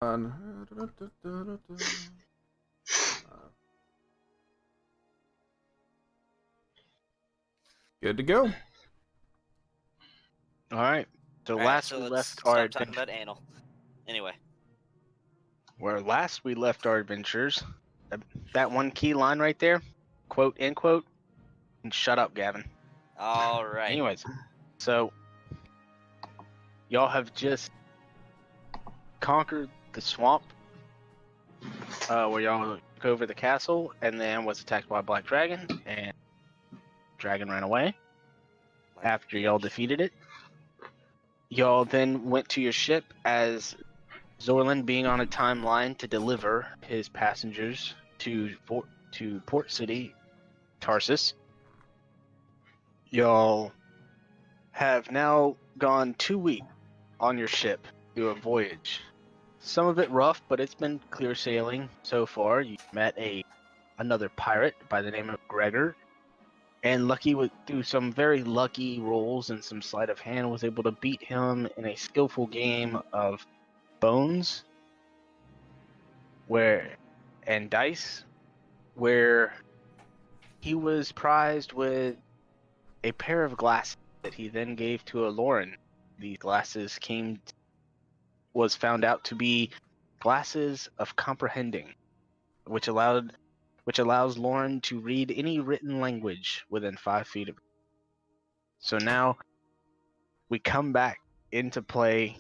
on. Good to go. All right. So All right, last so we let's left our stop talking about anal. Anyway, last we left our adventures, that one key line right there, quote end quote, and shut up, Gavin. all right. Anyways, so y'all have just conquered the swamp, where y'all took over the castle, and then was attacked by a black dragon, and dragon ran away. After y'all defeated it, y'all then went to your ship as Zorlin being on a timeline to deliver his passengers to Port City, Tarsus. Y'all have now gone 2 weeks on your ship through a voyage. Some of it rough, but it's been clear sailing so far. You met another pirate by the name of Gregor, and through some very lucky rolls and some sleight of hand, was able to beat him in a skillful game of bones and dice, where he was prized with a pair of glasses that he then gave to a Lauren. These glasses was found out to be glasses of comprehending, which allows Lauren to read any written language within 5 feet of her. So now we come back into play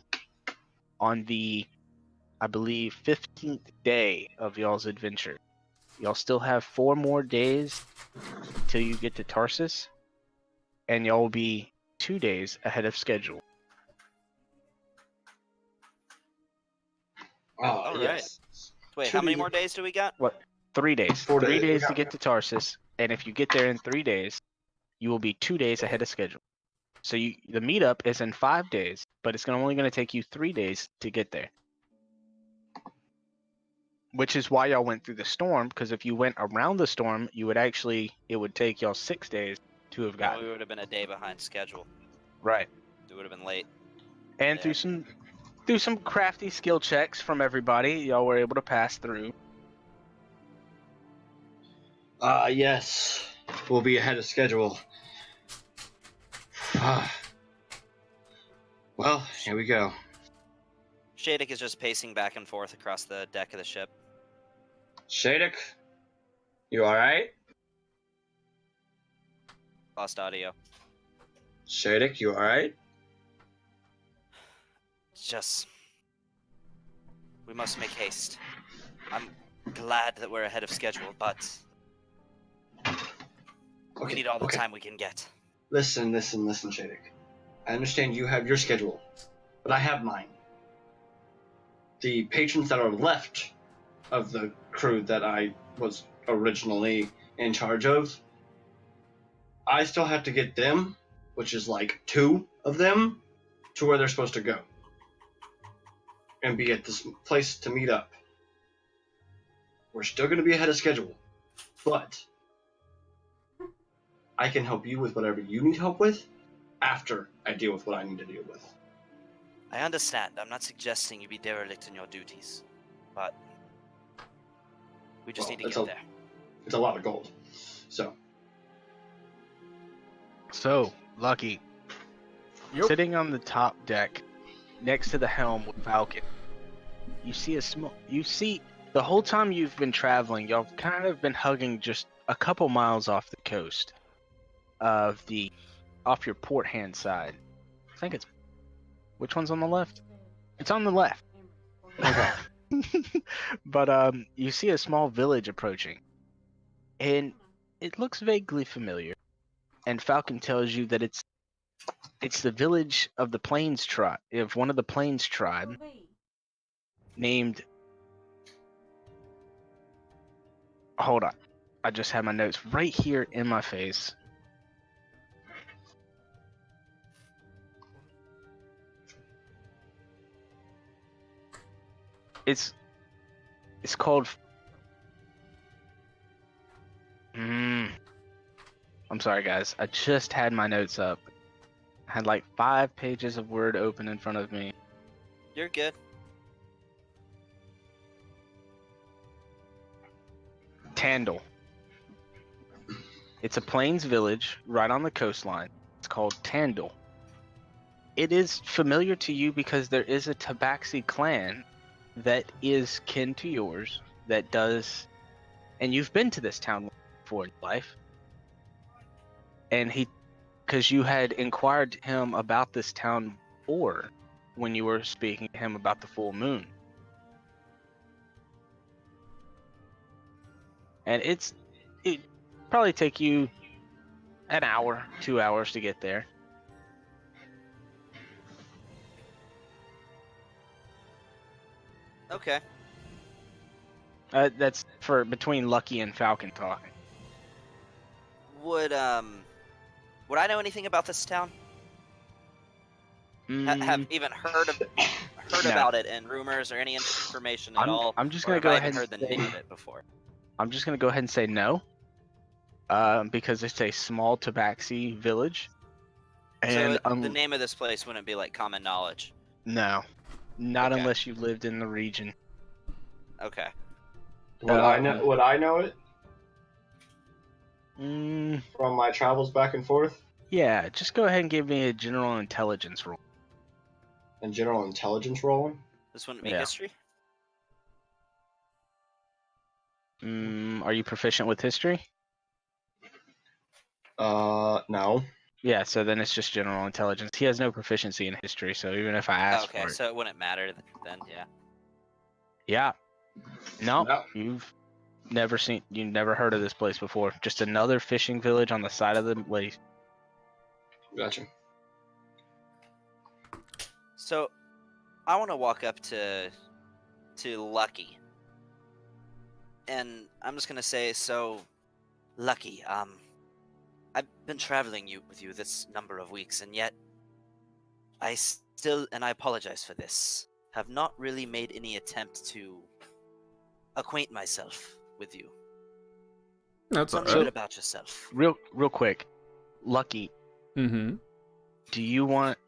on the, I believe, 15th day of y'all's adventure. Y'all still have 4 more days till you get to Tarsus, and y'all will be 2 days ahead of schedule. All yes. Wait, how many more days do we got? What? 3 days. 4 3 days. days to get to Tarsus, and if you get there in 3 days, you will be 2 days ahead of schedule. So the meetup is in 5 days, but it's only going to take you 3 days to get there. Which is why y'all went through the storm, because if you went around the storm, it would take y'all 6 days to have gotten. We would have been a day behind schedule. Right. It would have been late. And Yeah. through some crafty skill checks from everybody, y'all were able to pass through. Yes. We'll be ahead of schedule. Well, here we go. Shadek is just pacing back and forth across the deck of the ship. Shadek, you alright? Lost audio. Shadek, you alright? It's just... we must make haste. I'm glad that we're ahead of schedule, but... we need all the time we can get. Listen, Shadek. I understand you have your schedule, but I have mine. The patrons that are left of the crew that I was originally in charge of, I still have to get them, which is like 2 of them, to where they're supposed to go. And be at this place to meet up. We're still going to be ahead of schedule, but I can help you with whatever you need help with after I deal with what I need to deal with. I understand. I'm not suggesting you be derelict in your duties, but we just need to get there. It's a lot of gold. So, Lucky, sitting on the top deck, next to the helm with Falcon, you see the whole time you've been traveling, y'all kind of been hugging just a couple miles off the coast off your port hand side. I think which one's on the left? It's on the left. Okay. But you see a small village approaching, and it looks vaguely familiar. And Falcon tells you that it's the village of the Plains tribe, of one of the Plains tribe, named. Hold on, I just had my notes right here in my face. It's called. I'm sorry, guys. I just had my notes up. I had like 5 pages of Word open in front of me. You're good. Tandle. It's a plains village right on the coastline. It's called Tandle. It is familiar to you because there is a Tabaxi clan that is kin to yours that does, and you've been to this town before in life. And because you had inquired him about this town before when you were speaking to him about the full moon. And it probably take you an hour, 2 hours to get there. Okay. That's for between Lucky and Falcon talking. Would I know anything about this town? Have even heard No. about it in rumors or any information at all? I'm just or gonna have go I ahead even and heard the say, name of it before? I'm just gonna go ahead and say no. Because it's a small Tabaxi village. And So the name of this place wouldn't be like common knowledge. no, not Okay. unless you lived in the region. Okay. Would I know it Mm, from my travels back and forth? yeah, just go ahead and give me a general intelligence roll. And general intelligence roll? This wouldn't be Yeah. history? Are you proficient with history? No. Yeah, so then it's just general intelligence. He has no proficiency in history, so even if I ask Okay, for it. so it wouldn't matter then, yeah. Yeah. No, No. you've never heard of this place before. Just another fishing village on the side of the lake. Gotcha. So I want to walk up to Lucky. And I'm just gonna say, so Lucky, I've been traveling with you this number of weeks, and yet I still, and I apologize for this, have not really made any attempt to acquaint myself with you. That's Tell me a alright. bit about yourself. Real quick, Lucky, Mm-hmm. do you want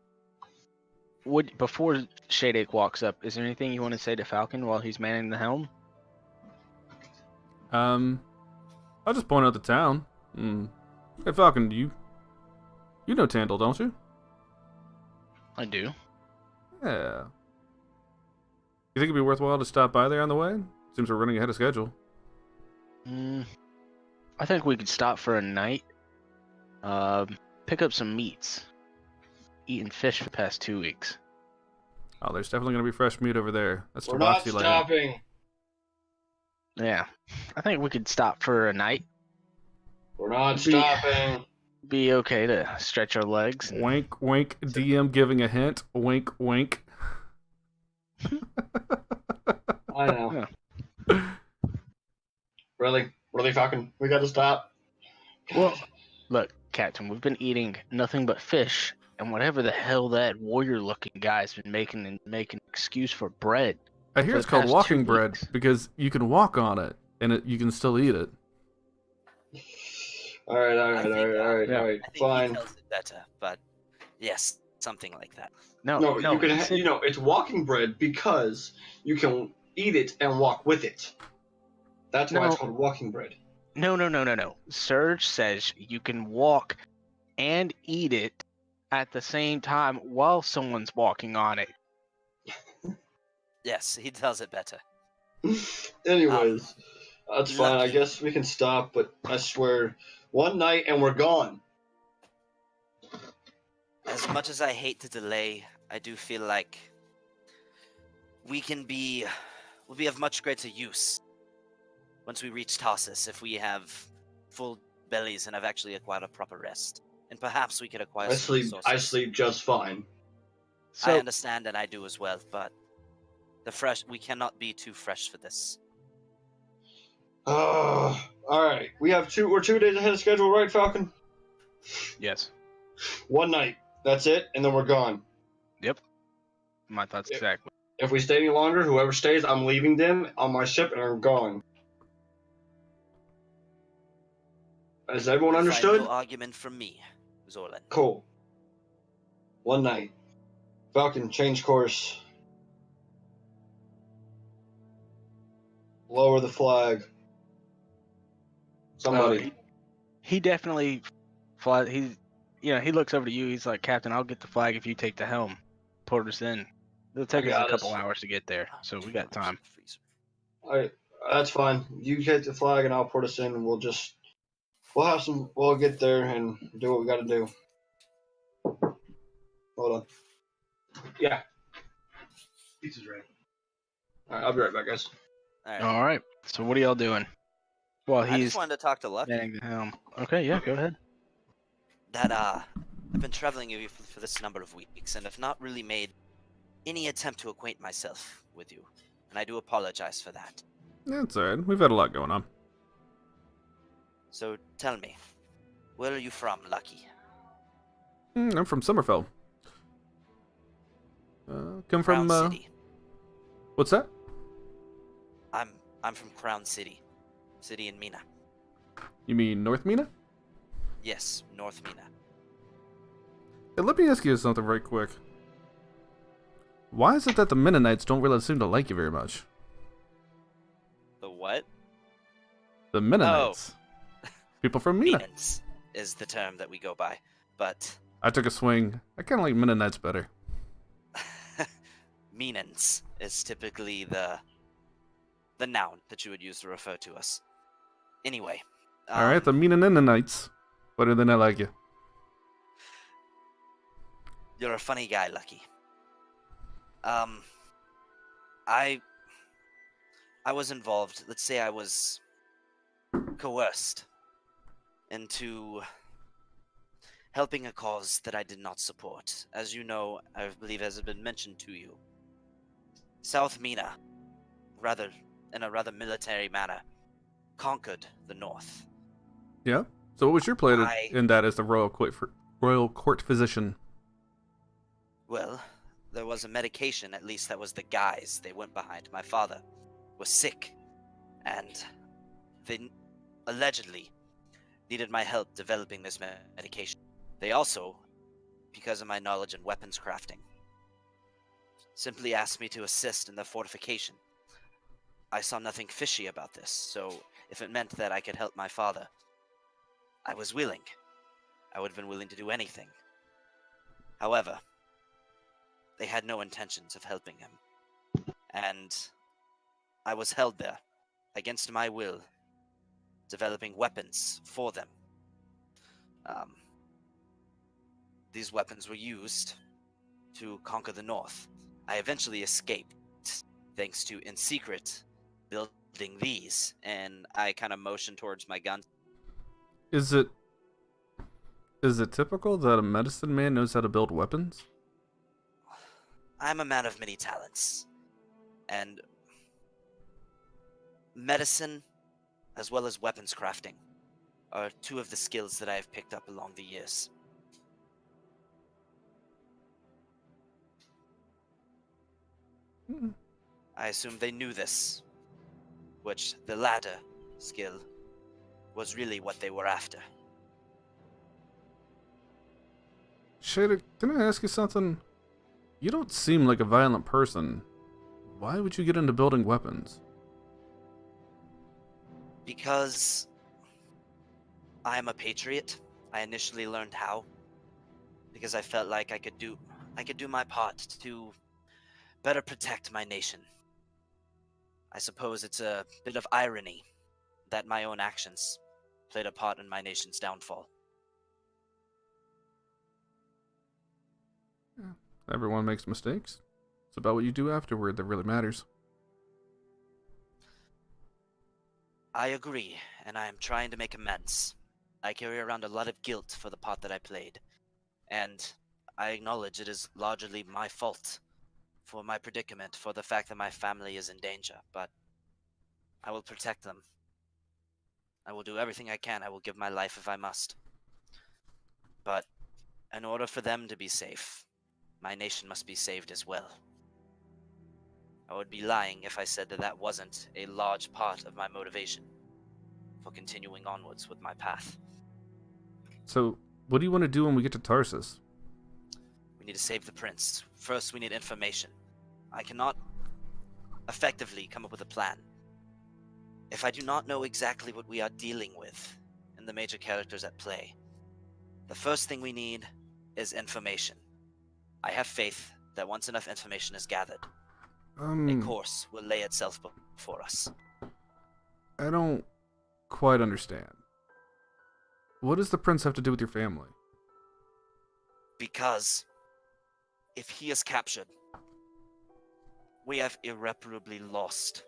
before Shadeake walks up, is there anything you want to say to Falcon while he's manning the helm? I'll just point out the town. Hey Falcon, you know Tandle, don't you? I do. Yeah. You think it'd be worthwhile to stop by there on the way? Seems we're running ahead of schedule. I think we could stop for a night. Pick up some meats. Eating fish for the past 2 weeks. Oh, there's definitely gonna be fresh meat over there. That's We're not Tabaxi land. stopping. Yeah, I think we could stop for a night. We're not Be- stopping. Be okay to stretch our legs. and- Wink, wink. DM giving a hint. Wink, wink. I know. Really, Falcon? We gotta stop. Well, look, Captain, we've been eating nothing but fish, and whatever the hell that warrior-looking guy's been making excuse for bread. I hear For it's the called past walking 2 bread weeks. because you can walk on it and you can still eat it. All right, I think, Yeah. I think fine. he tells it better, but yes, something like that. No, you can. he said- It's walking bread because you can eat it and walk with it. That's why it's No. called walking bread. No. Surge says you can walk and eat it at the same time while someone's walking on it. Yes, he tells it better. Anyways, that's fine. I Lucky. guess we can stop, but I swear, one night and we're gone. As much as I hate to delay, I do feel like we'll be of much greater use once we reach Tarsus if we have full bellies and have actually acquired a proper rest. And perhaps we could acquire I some resources. I sleep just fine. So I understand and I do as well, but we cannot be too fresh for this. All right. We're 2 days ahead of schedule, right, Falcon? yes, One night. That's it, and then we're gone. my thoughts Yep. exactly. If we stay any longer, whoever stays, I'm leaving them on my ship and I'm gone. Has everyone You'll find understood? no argument from me, Zorlan. Cool. One night. Falcon, change course. Lower the flag. Somebody. He definitely flies. He looks over to you. He's like, Captain, I'll get the flag if you take the helm. Port us in. It'll take us a got couple us. hours to get there, so we got time. Alright, that's fine. You take the flag and I'll put us in, and we'll get there and do what we gotta do. Hold on. Yeah. Pizza's ready. Alright, I'll be right back, guys. All right. All right. So what are y'all doing? Well, I he's just wanted to talk to Lucky. manning the helm. Okay, yeah, go ahead. That I've been traveling you for this number of weeks, and have not really made any attempt to acquaint myself with you, and I do apologize for that. That's alright. We've had a lot going on. So tell me, where are you from, Lucky? I'm from Summerfell. Come from, Crown City. What's that? I'm from Crown City, city in Mina. You mean North Mina? Yes, North Mina. Hey, let me ask you something right quick. Why is it that the Mennonites don't really seem to like you very much? The what? The Mennonites. People from Mina. Menans is the term that we go by, but I took a swing. I kind of like Mennonites better. Menans is typically the noun that you would use to refer to us. Anyway. Alright, the Mennonites. Why do they not like you? You're a funny guy, Lucky. I was involved. Let's say I was coerced into helping a cause that I did not support. As you know, I believe has been mentioned to you. South Mina, in a rather military manner, conquered the North. Yeah? So what was your play in that as the royal court physician? Well, there was a medication, at least that was the guise they went behind. My father was sick, and they allegedly needed my help developing this medication. They also, because of my knowledge in weapons crafting, simply asked me to assist in the fortification. I saw nothing fishy about this, so if it meant that I could help my father, I was willing. I would have been willing to do anything. However, they had no intentions of helping him, and I was held there, against my will, developing weapons for them. These weapons were used to conquer the North. I eventually escaped, thanks to, in secret, building these, and I kind of motioned towards my gun. Is it typical that a medicine man knows how to build weapons? I'm a man of many talents, and medicine, as well as weapons crafting, are two of the skills that I have picked up along the years. I assume they knew this, which the latter skill was really what they were after. Shader, can I ask you something? You don't seem like a violent person. Why would you get into building weapons? Because I am a patriot. I initially learned how, because I felt like I could do my part to better protect my nation. I suppose it's a bit of irony that my own actions played a part in my nation's downfall. Everyone makes mistakes. It's about what you do afterward that really matters. I agree, and I am trying to make amends. I carry around a lot of guilt for the part that I played, and I acknowledge it is largely my fault for my predicament, for the fact that my family is in danger, but I will protect them. I will do everything I can. I will give my life if I must. But in order for them to be safe, my nation must be saved as well. I would be lying if I said that that wasn't a large part of my motivation for continuing onwards with my path. So, what do you want to do when we get to Tarsus? We need to save the prince. First, we need information. I cannot effectively come up with a plan if I do not know exactly what we are dealing with and the major characters at play, the first thing we need is information. I have faith that once enough information is gathered, a course will lay itself before us. I don't quite understand. What does the prince have to do with your family? Because if he is captured, we have irreparably lost.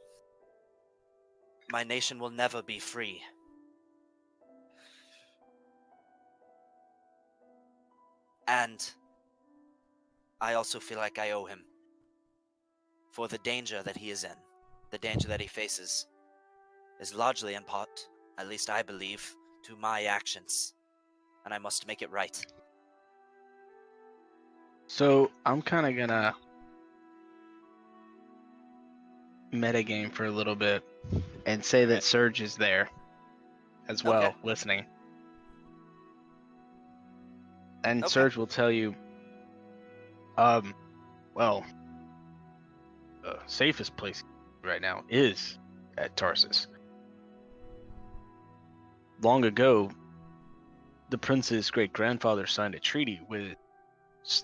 My nation will never be free. And I also feel like I owe him for the danger that he is in. The danger that he faces is largely in part, at least I believe, to my actions. And I must make it right. So I'm kind of gonna metagame for a little bit and say that Surge is there as well, Okay. listening. And Okay. Surge will tell you, well, the safest place right now is at Tarsus. Long ago, the prince's great-grandfather signed a treaty with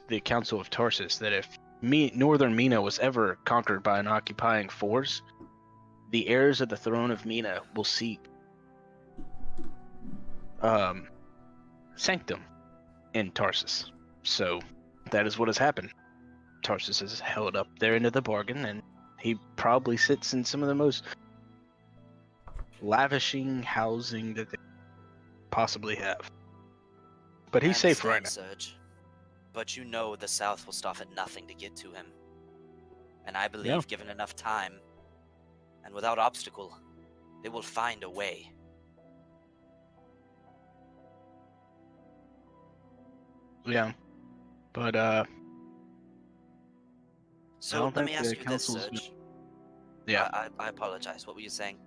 the Council of Tarsus that if northern Mina was ever conquered by an occupying force, the heirs of the throne of Mina will seek sanctum in Tarsus. So that is what has happened. Tarsus is held up there into the bargain, and he probably sits in some of the most lavishing housing that they possibly have. But he's safe right now. Surge. But you know the South will stop at nothing to get to him. And I believe, Yeah. given enough time, and without obstacle, they will find a way. Yeah. But I So don't let me think ask the you this, council's Surge. yeah. I apologize. What were you saying?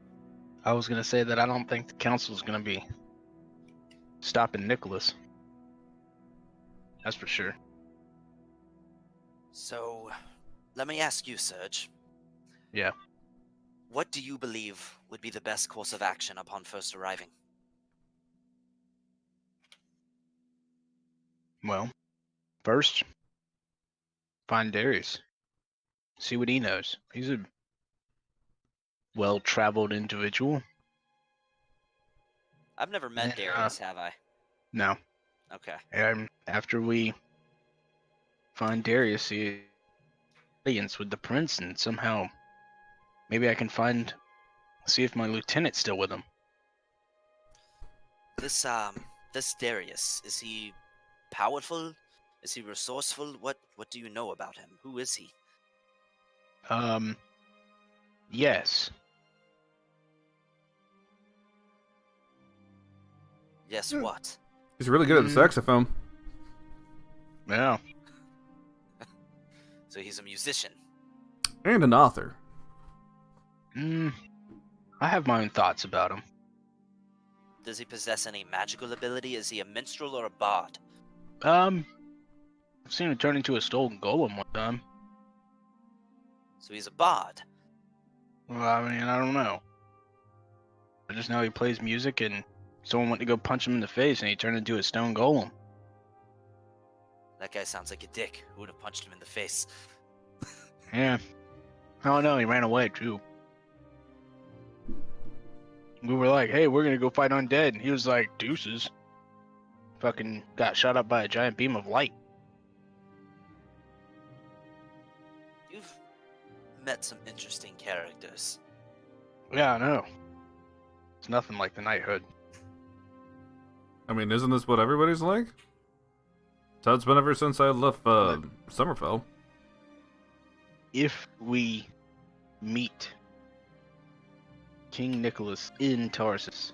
I was gonna say that I don't think the council's gonna be stopping Nicholas. That's for sure. So, let me ask you, Surge. Yeah. What do you believe would be the best course of action upon first arriving? Well, first, find Darius. See what he knows. He's a well-traveled individual. I've never met And, Darius, have I? No. Okay. And after we find Darius, see audience with the prince, and somehow maybe I can see if my lieutenant's still with him. This Darius, is he powerful? Is he resourceful? What do you know about him? Who is he? Yes. Yes, what? He's really good at the saxophone. Yeah. So he's a musician. And an author. I have my own thoughts about him. Does he possess any magical ability? Is he a minstrel or a bard? I've seen him turn into a stolen golem one time. So he's a bard. Well, I mean, I don't know. I just know he plays music, and someone went to go punch him in the face, and he turned into a stone golem. That guy sounds like a dick. Who would have punched him in the face? Yeah. I don't know, he ran away, too. We were like, hey, we're gonna go fight undead, and he was like, deuces. Fucking got shot up by a giant beam of light. You've met some interesting characters. Yeah, I know. It's nothing like the knighthood. I mean, isn't this what everybody's like? So it's been ever since I left Summerfell. If we meet King Nicholas in Tarsus,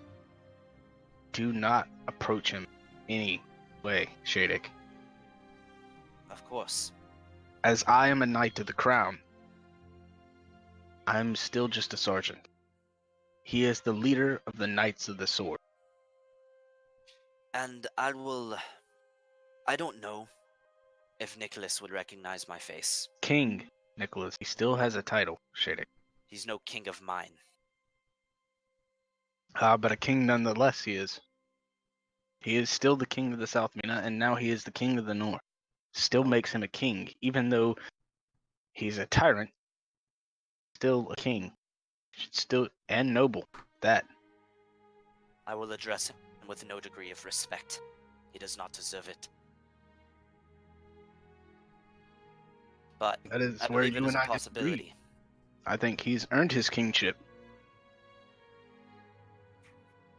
do not approach him any way, Shadek. Of course. As I am a knight of the crown, I'm still just a sergeant. He is the leader of the Knights of the Sword. And I don't know if Nicholas would recognize my face. King Nicholas, he still has a title, Shadek. He's no king of mine. But a king nonetheless he is. He is still the king of the South Mina, and now he is the king of the North. Still makes him a king, even though he's a tyrant. Still a king, still and noble. That I will address him with no degree of respect. He does not deserve it. But that is I where believe it you is and a I disagree. possibility. I think he's earned his kingship.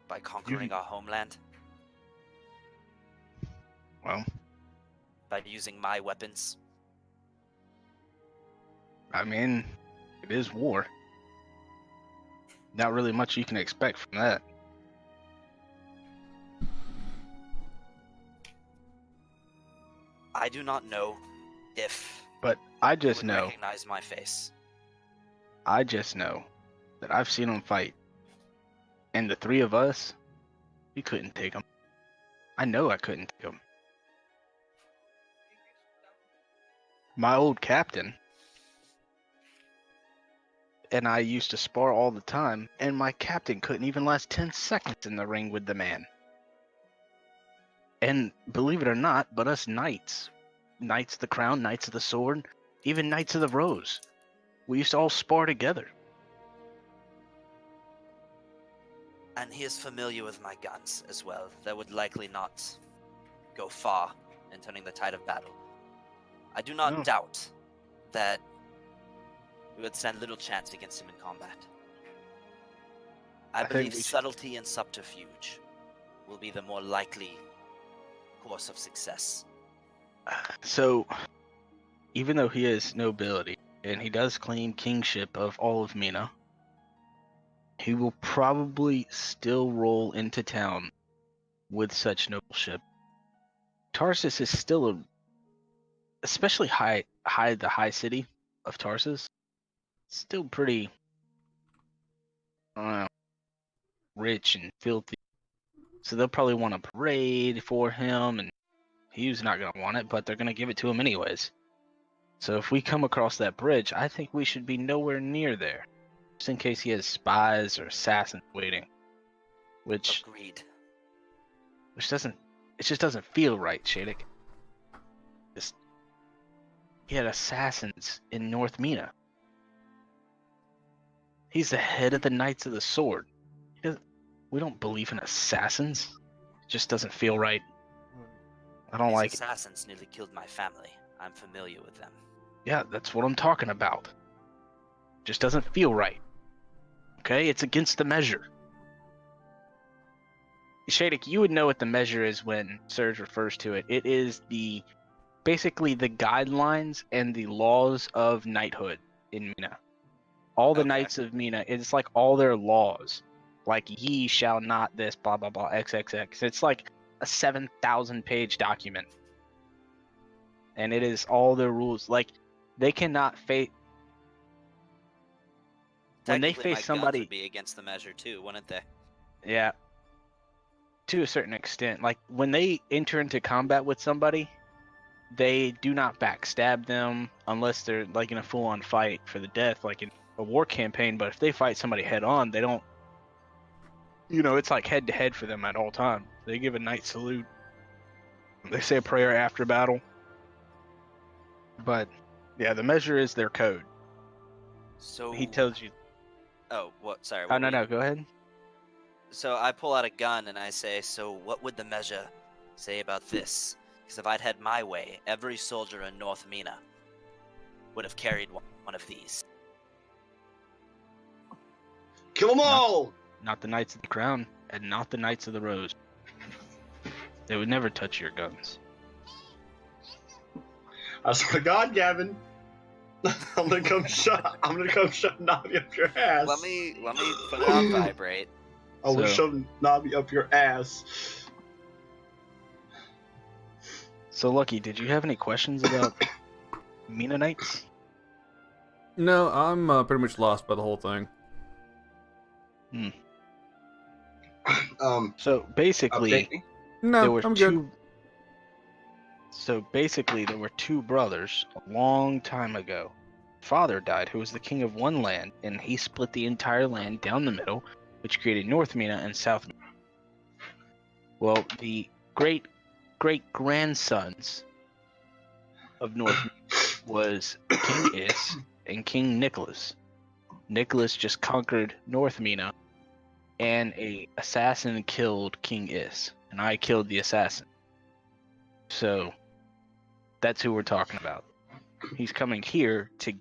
By conquering our homeland, Well, by using my weapons. I mean, it is war. Not really much you can expect from that. I do not know if But I you just would know, recognize my face. that I've seen him fight. And the three of us, we couldn't take him. I know I couldn't take him. My old captain and I used to spar all the time, and my captain couldn't even last 10 seconds in the ring with the man. And believe it or not, but us knights, Knights of the Crown, Knights of the Sword, even Knights of the Rose, we used to all spar together. And he is familiar with my guns as well. That would likely not go far in turning the tide of battle. I do not No. doubt that we would stand little chance against him in combat. I think believe we should- subtlety and subterfuge will be the more likely course of success. So, even though he is nobility, and he does claim kingship of all of Mina, he will probably still roll into town with such nobleship. Tarsus is still especially the high city of Tarsus, still pretty, I don't know, rich and filthy. So they'll probably want a parade for him, and he's not going to want it, but they're going to give it to him anyways. So if we come across that bridge, I think we should be nowhere near there, just in case he has spies or assassins waiting. Which Agreed. doesn't, it just doesn't feel right, Shadek. He had assassins in North Mina. He's the head of the Knights of the Sword. We don't believe in assassins. It just doesn't feel right. I don't These like it. assassins nearly killed my family. I'm familiar with them. Yeah, that's what I'm talking about. Just doesn't feel right. Okay, it's against the measure. Shadek, you would know what the measure is when Serge refers to it. It is basically the guidelines and the laws of knighthood in Mina. All the Okay. knights of Mina, it's like all their laws. Like, ye shall not this, blah, blah, blah, XXX. It's like a 7,000 page document. And it is all their rules. Like, they cannot face. When they Technically, my face guns somebody. would be against the measure too, wouldn't they? Yeah. To a certain extent. Like, when they enter into combat with somebody, they do not backstab them unless they're, like, in a full-on fight for the death, like in a war campaign. But if they fight somebody head-on, they don't. It's like head-to-head for them at all times. They give a knight salute. They say a prayer after battle. But, yeah, the measure is their code. So He tells you. Oh, what? Sorry. Oh, What no, were you- no, go ahead. So I pull out a gun and I say, "So what would the measure say about this? Because if I'd had my way, every soldier in North Mina would have carried one of these." Kill them all! Not the Knights of the Crown, and not the Knights of the Rose. They would never touch your guns. I swear to God, Gavin. I'm gonna come shove Navi up your ass. Let me put it on vibrate. I will So- shove Navi up your ass. So, Lucky, did you have any questions about Mina Knights? No, I'm pretty much lost by the whole thing. So, basically, Update me. there No, were I'm two. good. So, basically, there were two brothers a long time ago. Father died, who was the king of one land, and he split the entire land down the middle which created North Mina and South Mina. Well, the great-grandsons of North Mina was King Is and King Nicholas. Nicholas just conquered North Mina, and a assassin killed King Is, and I killed the assassin. So that's who we're talking about. He's coming here to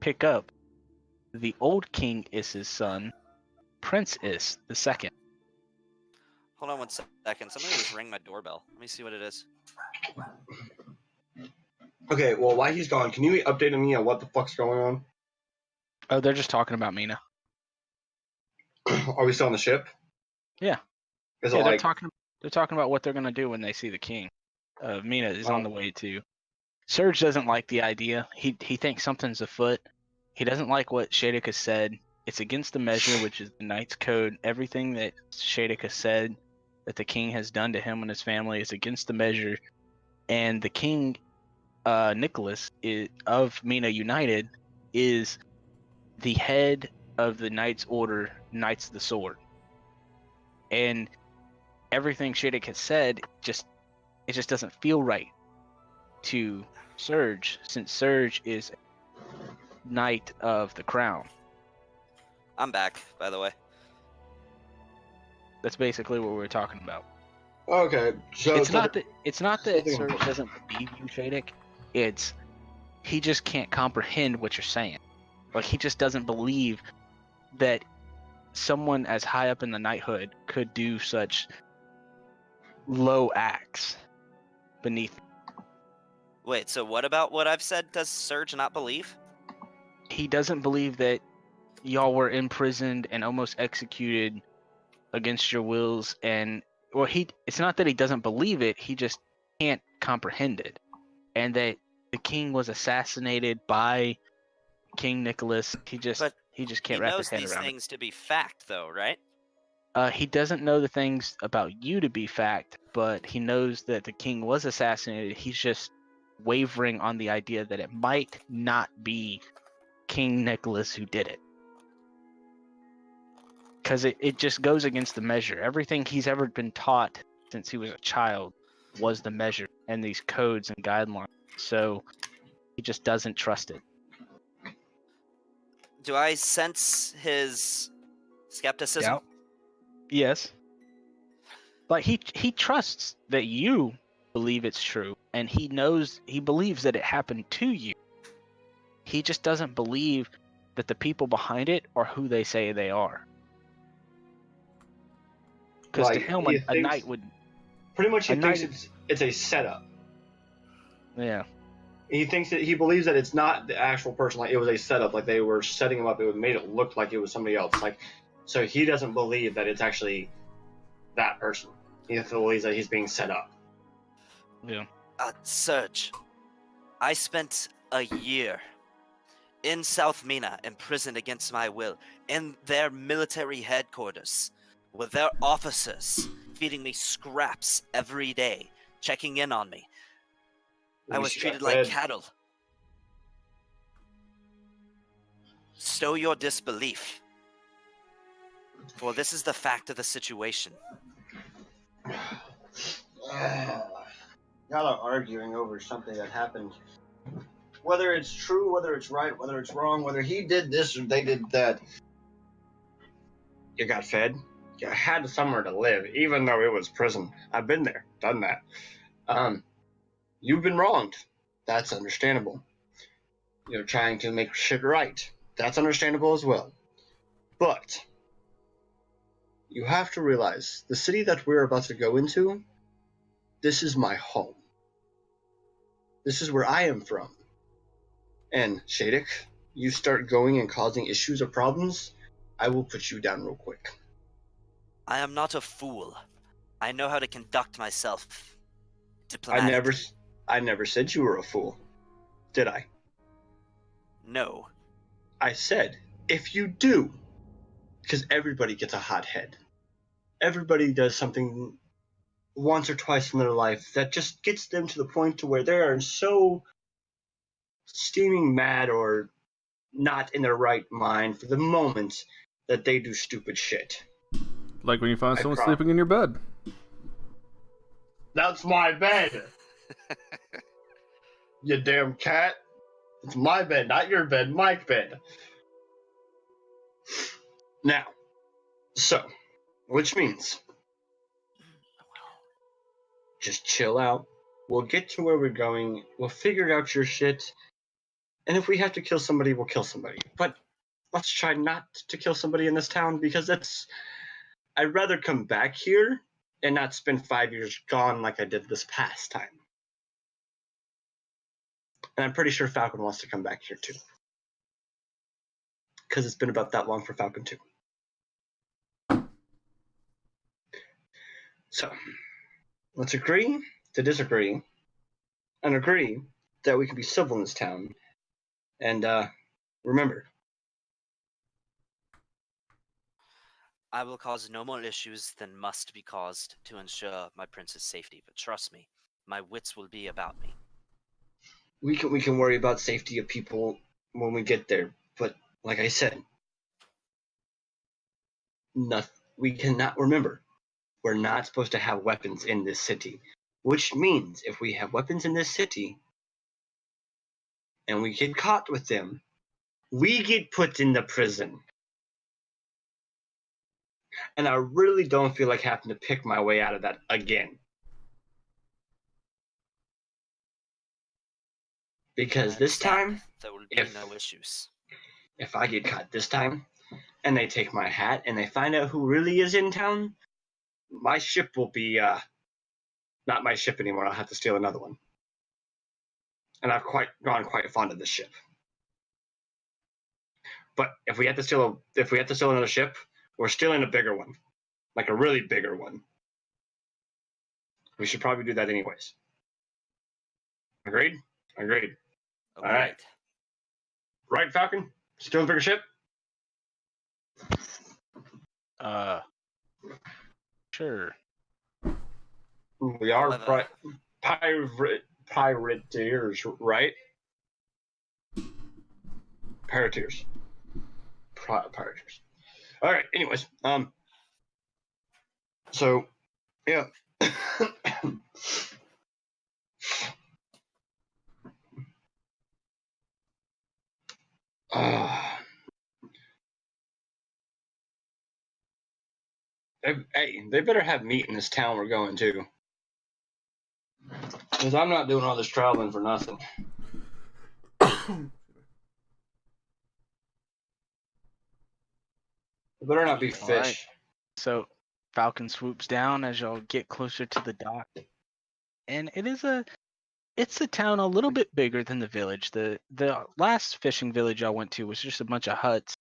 pick up the old King Is's son, Prince Is the Second. Hold on 1 second. Somebody just ring my doorbell. Let me see what it is. Okay, well, while he's gone, can you update me on what the fuck's going on? Oh, they're just talking about Mina. Are we still on the ship? Yeah. Is Yeah, it like... they're talking about what they're gonna do when they see the king. Mina is on the way too. Serge doesn't like the idea. He thinks something's afoot. He doesn't like what Shadok has said. It's against the measure, which is the Knight's Code. Everything that Shadok has said that the king has done to him and his family is against the measure. And the king, Nicholas, of Mina United, is the head of the Knights Order, Knights of the Sword. And everything Shadok has said, it just doesn't feel right to Serge, since Serge is Knight of the Crown. I'm back, by the way. That's basically what we're talking about. Okay, so... It's not that something- Serge doesn't believe you, Shadok. It's he just can't comprehend what you're saying. Like, he just doesn't believe that someone as high up in the knighthood could do such low acts beneath. Wait, so what about what I've said does Serge not believe? He doesn't believe that y'all were imprisoned and almost executed against your wills, and well, it's not that he doesn't believe it, he just can't comprehend it. And that the king was assassinated by King Nicholas. He just can't wrap his head He knows these around things to be fact, though, right? it. He doesn't know the things about you to be fact, but he knows that the king was assassinated. He's just wavering on the idea that it might not be King Nicholas who did it. Because it just goes against the measure. Everything he's ever been taught since he was a child was the measure and these codes and guidelines. So he just doesn't trust it. Do I sense his skepticism? Doubt? Yes. Like he trusts that you believe it's true, and he believes that it happened to you. He just doesn't believe that the people behind it are who they say they are. Because to him, a knight would... Pretty much he thinks it's a setup. Yeah. He believes that it's not the actual person, like it was a setup, like they were setting him up, it made it look like it was somebody else. Like, so he doesn't believe that it's actually that person. He believes that he's being set up. Yeah. Serge, I spent a year in South Mina, imprisoned against my will, in their military headquarters, with their officers feeding me scraps every day, checking in on me. I was treated like cattle. Stow your disbelief, for this is the fact of the situation. Y'all are arguing over something that happened. Whether it's true, whether it's right, whether it's wrong, whether he did this or they did that. You got fed. You had somewhere to live, even though it was prison. I've been there, done that. You've been wronged. That's understandable. You're trying to make shit right. That's understandable as well. But you have to realize the city that we're about to go into, this is my home. This is where I am from. And Shadok, you start going and causing issues or problems, I will put you down real quick. I am not a fool. I know how to conduct myself diplomatically. I never said you were a fool, did I? No. I said, if you do, because everybody gets a hot head. Everybody does something once or twice in their life that just gets them to the point to where they are so steaming mad or not in their right mind for the moment that they do stupid shit. Like when you find I someone promise. sleeping in your bed. That's my bed. You damn cat. It's my bed, not your bed, my bed. Now, so, which means, just chill out. We'll get to where we're going. We'll figure out your shit. And if we have to kill somebody, we'll kill somebody. But let's try not to kill somebody in this town because I'd rather come back here and not spend 5 years gone like I did this past time. And I'm pretty sure Falcon wants to come back here too. Because it's been about that long for Falcon too. So, let's agree to disagree and agree that we can be civil in this town. And remember, I will cause no more issues than must be caused to ensure my prince's safety. But trust me, my wits will be about me. we can worry about safety of people when we get there. But like I said, we cannot remember. We're not supposed to have weapons in this city. Which means if we have weapons in this city and we get caught with them, we get put in the prison. And I really don't feel like having to pick my way out of that again. Because this time, there will be no issues. If I get caught this time, and they take my hat, and they find out who really is in town, my ship will be, not my ship anymore. I'll have to steal another one. And I've gone quite fond of this ship. But if we have to steal another ship, we're stealing a bigger one. Like a really bigger one. We should probably do that anyways. Agreed? Agreed. Okay. All right. Right, Falcon? Steal a bigger ship? Sure. We are However- pirateers, right? Pirateers. Pirateers. All right. Anyways, so yeah. They better have meat in this town we're going to. Because I'm not doing all this traveling for nothing. It better not be All right. fish. So Falcon swoops down as y'all get closer to the dock, and it's a town a little bit bigger than the village. The last fishing village y'all went to was just a bunch of huts,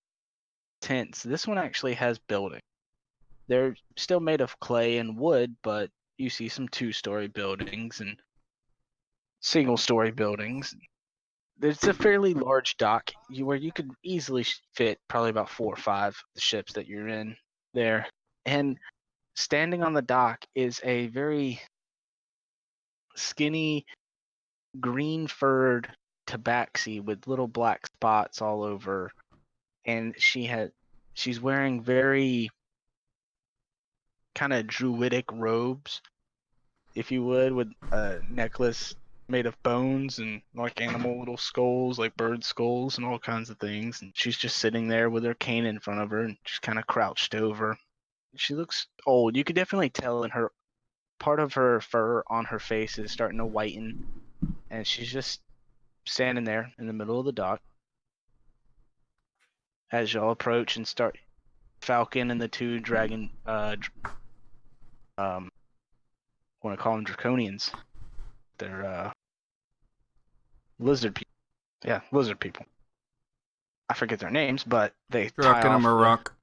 tents. This one actually has buildings. They're still made of clay and wood, but you see some 2-story buildings and single-story buildings. There's a fairly large dock where you could easily fit probably about 4 or 5 of the ships that you're in there. And standing on the dock is a very skinny, green-furred tabaxi with little black spots all over. And she's wearing very kind of druidic robes, if you would, with a necklace made of bones and like animal little skulls, like bird skulls and all kinds of things. And she's just sitting there with her cane in front of her and just kind of crouched over. She looks old. You could definitely tell in her part of her fur on her face is starting to whiten, and she's just standing there in the middle of the dock. As y'all approach and start, Falcon and the 2 dragon, I want to call them draconians. They're lizard people. Yeah, lizard people. I forget their names, but they tie Rockin' off him a rock.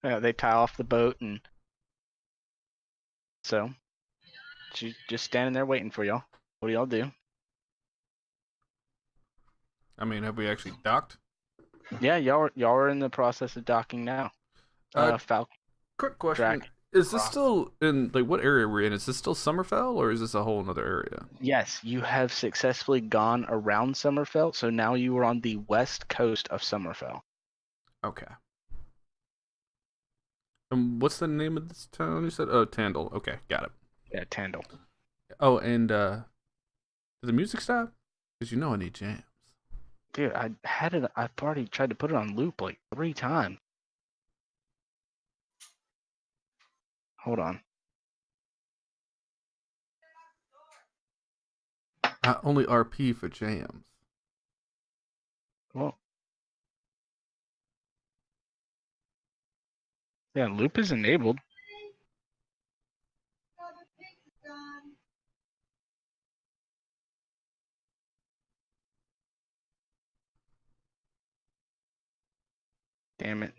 they tie off the boat, and so she's just standing there waiting for y'all. What do y'all do? I mean, have we actually docked? Yeah, y'all are in the process of docking now. Falcon. Quick question. Drac. Is this Rock. still in, like, what area we're in? Is this still Summerfell, or is this a whole other area? Yes, you have successfully gone around Summerfell, so now you are on the west coast of Summerfell. Okay. What's the name of this town you said? Oh, Tandle. Okay, got it. Yeah, Tandle. Oh, and did the music stop? Because you know I need jams. Dude, I had it. I've already tried to put it on loop like 3 times. Hold on. Only RP for jams. Well, yeah, loop is enabled. Damn it.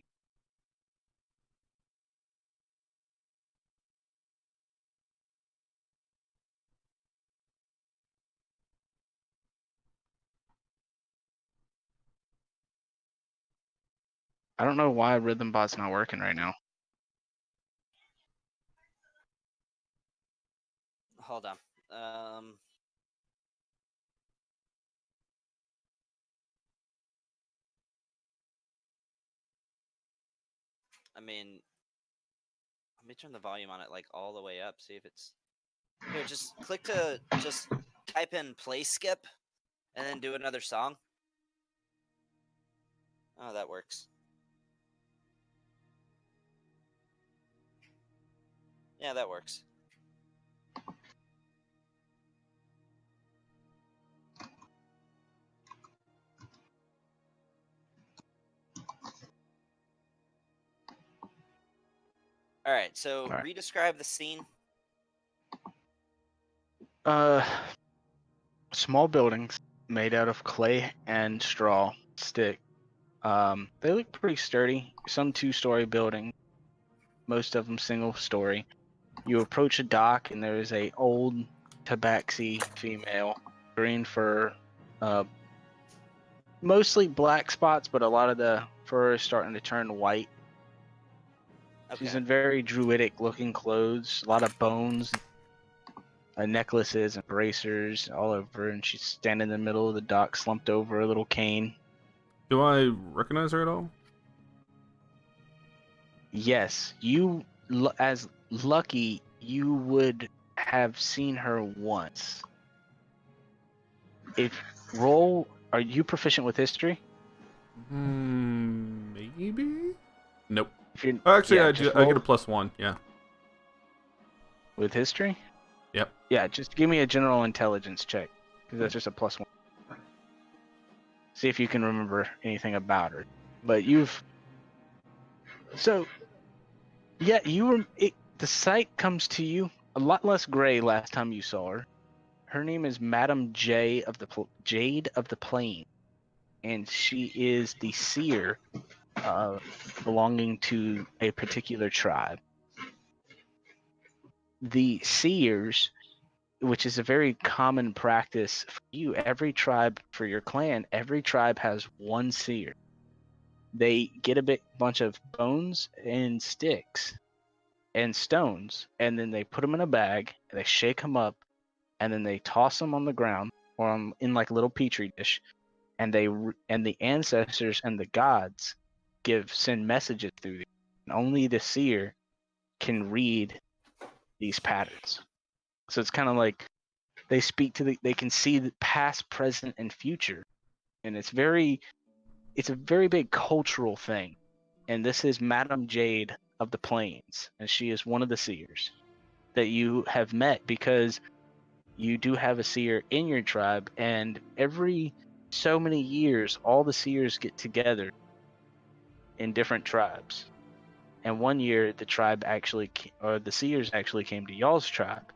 I don't know why Rhythm Bot's not working right now. Hold on. I mean, let me turn the volume on it like all the way up. See if it's here. Just click to just type in play skip, and then do another song. Oh, that works. Yeah, that works. All right. So All right. re-describe the scene. Small buildings made out of clay and straw stick. They look pretty sturdy. Some 2-story buildings, most of them single story. You approach a dock and there is a old tabaxi female, green fur, mostly black spots, but a lot of the fur is starting to turn white. Okay. She's in very druidic looking clothes, a lot of bones, necklaces and bracers all over, and she's standing in the middle of the dock, slumped over a little cane. Do I recognize her at all? Yes, you, as Lucky, you would have seen her once. If are you proficient with history? Maybe. Nope. If you're, Actually, yeah, I just get a roll +1. Yeah. with history. Yep. Yeah, just give me a general intelligence check, because that's just a +1. See if you can remember anything about her. But yeah, the sight comes to you a lot less gray last time you saw her. Her name is Madam Jade of the Plain, and she is the seer belonging to a particular tribe. The seers, which is a very common practice for you, every tribe, for your clan, every tribe has one seer. They get a bunch of bones and sticks and stones, and then they put them in a bag, and they shake them up, and then they toss them on the ground or in like a little petri dish, and the ancestors and the gods send messages through them. And only the seer can read these patterns. So it's kind of like they they can see the past, present, and future, and it's a very big cultural thing. And this is Madame Jade of the Plains, and she is one of the seers that you have met, because you do have a seer in your tribe, and every so many years all the seers get together in different tribes. And one year the seers actually came to y'all's tribe.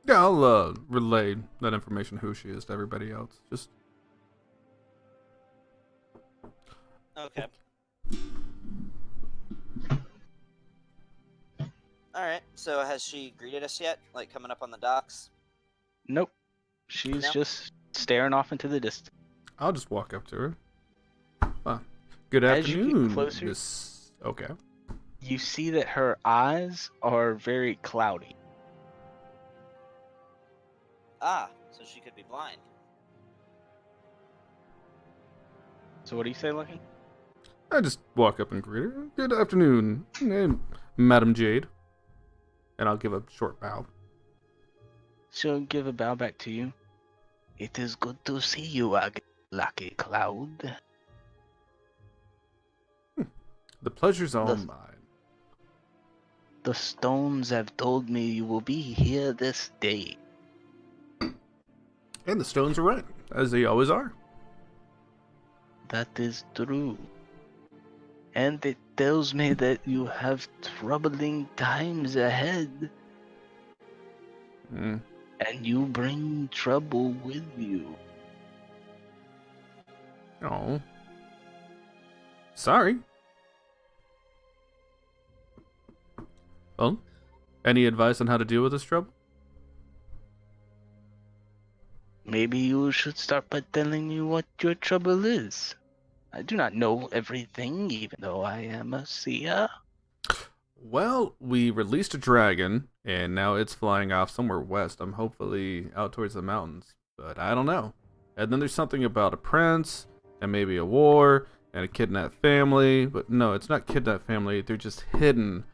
Yeah, I'll relay that information, who she is, to everybody else. Just Okay. All right. So has she greeted us yet? Like coming up on the docks? Nope, she's No? just staring off into the distance. I'll just walk up to her. Good As you afternoon, get closer, Miss. Okay. you see that her eyes are very cloudy. Ah, so she could be blind. So what do you say, Lucky? I just walk up and greet her. Good afternoon, Madam Jade. And I'll give a short bow. She'll give a bow back to you. It is good to see you again, Lucky Cloud. The pleasure's all The- mine. The stones have told me you will be here this day. And the stones are right, as they always are. That is true. And it tells me that you have troubling times ahead, Hmm. and you bring trouble with you. Oh. Sorry. Well, any advice on how to deal with this trouble? Maybe you should start by telling me what your trouble is. I do not know everything, even though I am a seer. Well, we released a dragon, and now it's flying off somewhere west. I'm hopefully out towards the mountains, but I don't know. And then there's something about a prince, and maybe a war, and a kidnapped family. But no, it's not kidnapped family. They're just hidden.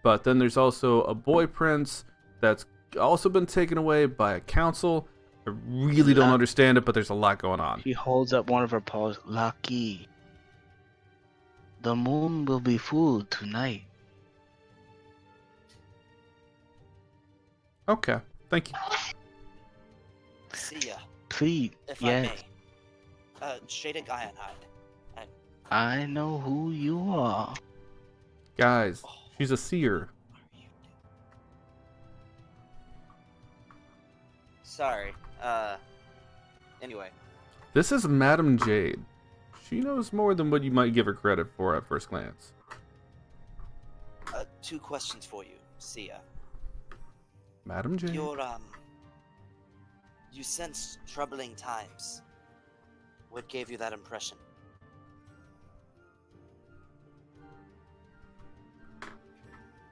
But then there's also a boy prince that's also been taken away by a council. I really don't understand it, but there's a lot going on. She holds up one of her paws. Lucky. The moon will be full tonight. Okay, thank you. See ya, Please, if yes, I may. Shading Ironhide. I know who you are. Guys, Oh, she's a seer. are you? Sorry. Anyway. This is Madam Jade. She knows more than what you might give her credit for at first glance. 2 questions for you. See ya. Madam Jade? You sense troubling times. What gave you that impression?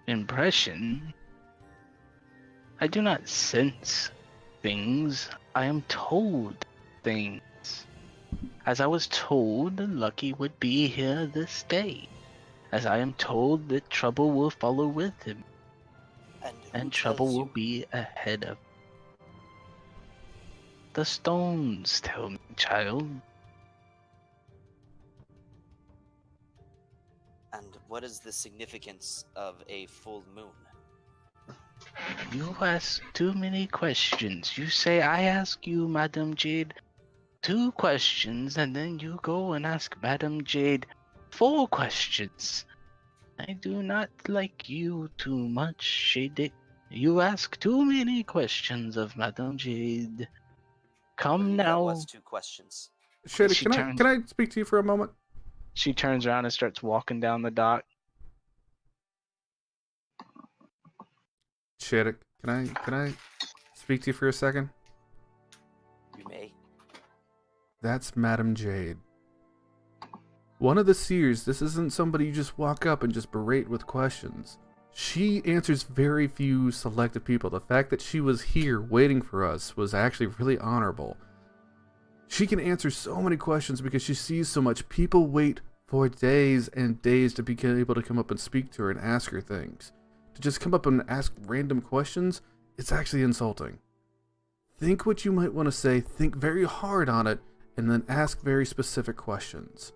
Impression? I do not sense things. I am told things. As I was told, Lucky would be here this day. As I am told that trouble will follow with him. And who And trouble tells will you? be ahead of. The stones tell me, child. And what is the significance of a full moon? You ask too many questions. You say I ask you, Madam Jade, 2 questions, and then you go and ask Madam Jade 4 questions. I do not like you too much, Shadic. You ask too many questions of Madam Jade. I Come believe that now. was 2 questions. Shady, She can I speak to you for a moment? She turns around and starts walking down the dock. Shady, can I speak to you for a second? You may. That's Madam Jade. One of the seers, this isn't somebody you just walk up and just berate with questions. She answers very few selected people. The fact that she was here waiting for us was actually really honorable. She can answer so many questions because she sees so much. People wait for days and days to be able to come up and speak to her and ask her things. To just come up and ask random questions, it's actually insulting. Think what you might want to say, think very hard on it, and then ask very specific questions.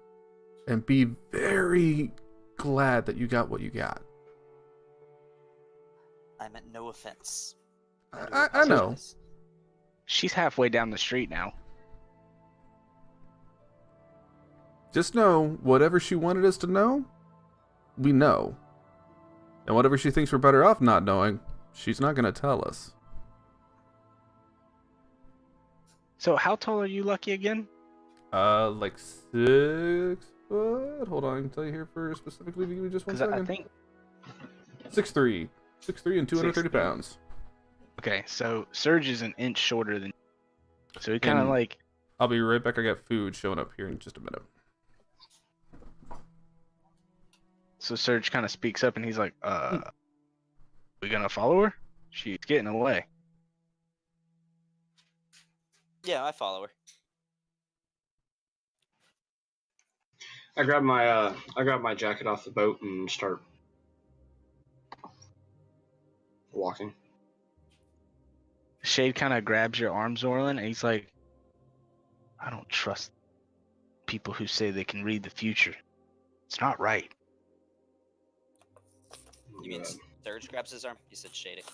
And be very glad that you got what you got. I meant no offense. do I know. apologize. She's halfway down the street now. Just know, whatever she wanted us to know, we know. And whatever she thinks we're better off not knowing, she's not going to tell us. So how tall are you, Lucky, again? Like 6 foot? Hold on, I can tell you here for specifically, give me just 1 Because second. I think... 6'3". 6'3" and 230 6'3". pounds. Okay, so Surge is an inch shorter than you. So he kind of And- like... I'll be right back. I got food showing up here in just a minute. So Surge kind of speaks up and he's like, we gonna follow her? She's getting away. Yeah, I follow her. I grab my jacket off the boat and start walking. Shade kind of grabs your arm, Zorlin, and he's like, I don't trust people who say they can read the future. It's not right. You mean Surge grabs his arm? You said Shady.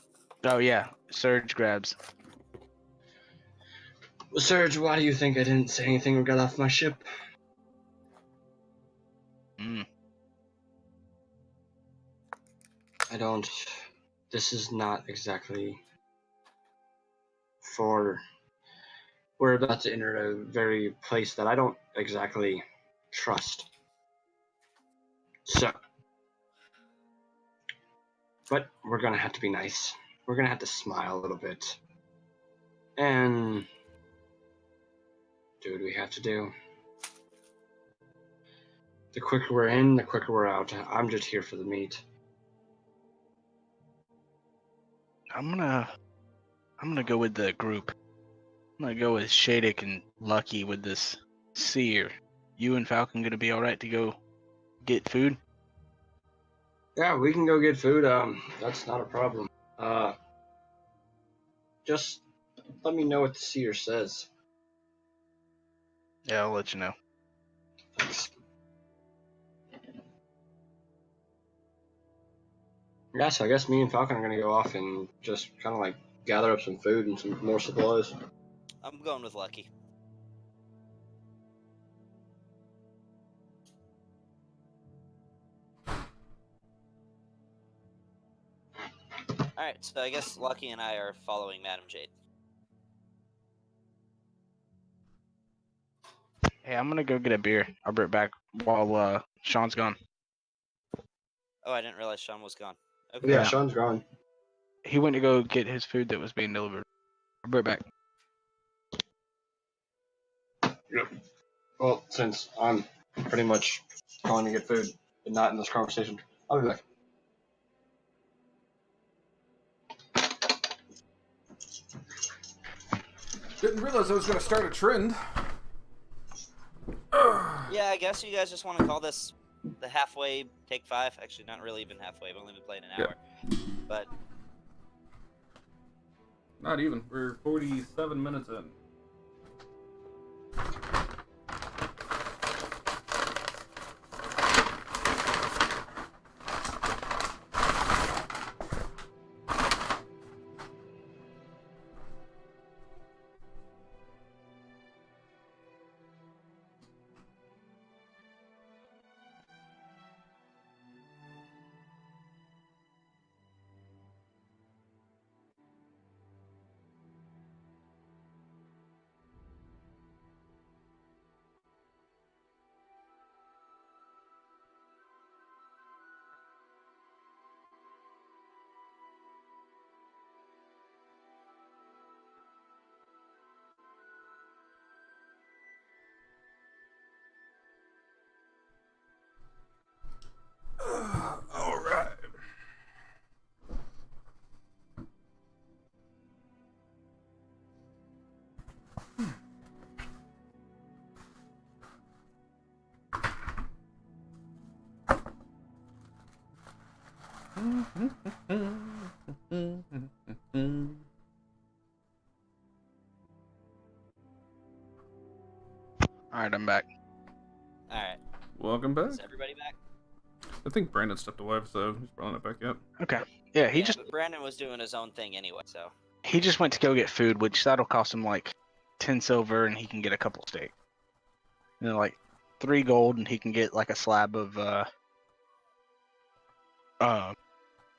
Oh, yeah. Surge grabs. Well, Serge, why do you think I didn't say anything or got off my ship? I don't. This is not exactly for. We're about to enter a very place that I don't exactly trust. So. But we're gonna have to be nice. We're gonna have to smile a little bit. And do what we have to do. The quicker we're in, the quicker we're out. I'm just here for the meat. I'm gonna go with the group. I'm gonna go with Shadik and Lucky with this seer. You and Falcon gonna be alright to go get food? Yeah, we can go get food. That's not a problem. Just let me know what the seer says. Yeah, I'll let you know. Thanks. Yeah, so I guess me and Falcon are gonna go off and just kind of like gather up some food and some more supplies. I'm going with Lucky. Alright, so I guess Lucky and I are following Madam Jade. Hey, I'm gonna go get a beer. I'll be right back while Sean's gone. Oh, I didn't realize Sean was gone. Okay. Yeah, Yeah. Sean's gone. He went to go get his food that was being delivered. I'll be right back. Yep. Well, since I'm pretty much going to get food and not in this conversation, I'll be back. Didn't realize I was going to start a trend. Yeah, I guess you guys just want to call this the halfway take 5. Actually, not really even halfway. I've only been playing an hour. But Not even. We're 47 minutes in. All right. Alright, I'm back. alright. Welcome back. Is everybody back? I think Brandon stepped away, so he's probably not back yet. Okay. Yeah, But Brandon was doing his own thing anyway, so. he just went to go get food, which that'll cost him like 10 silver and he can get a couple steak. And then like 3 gold and he can get like a slab of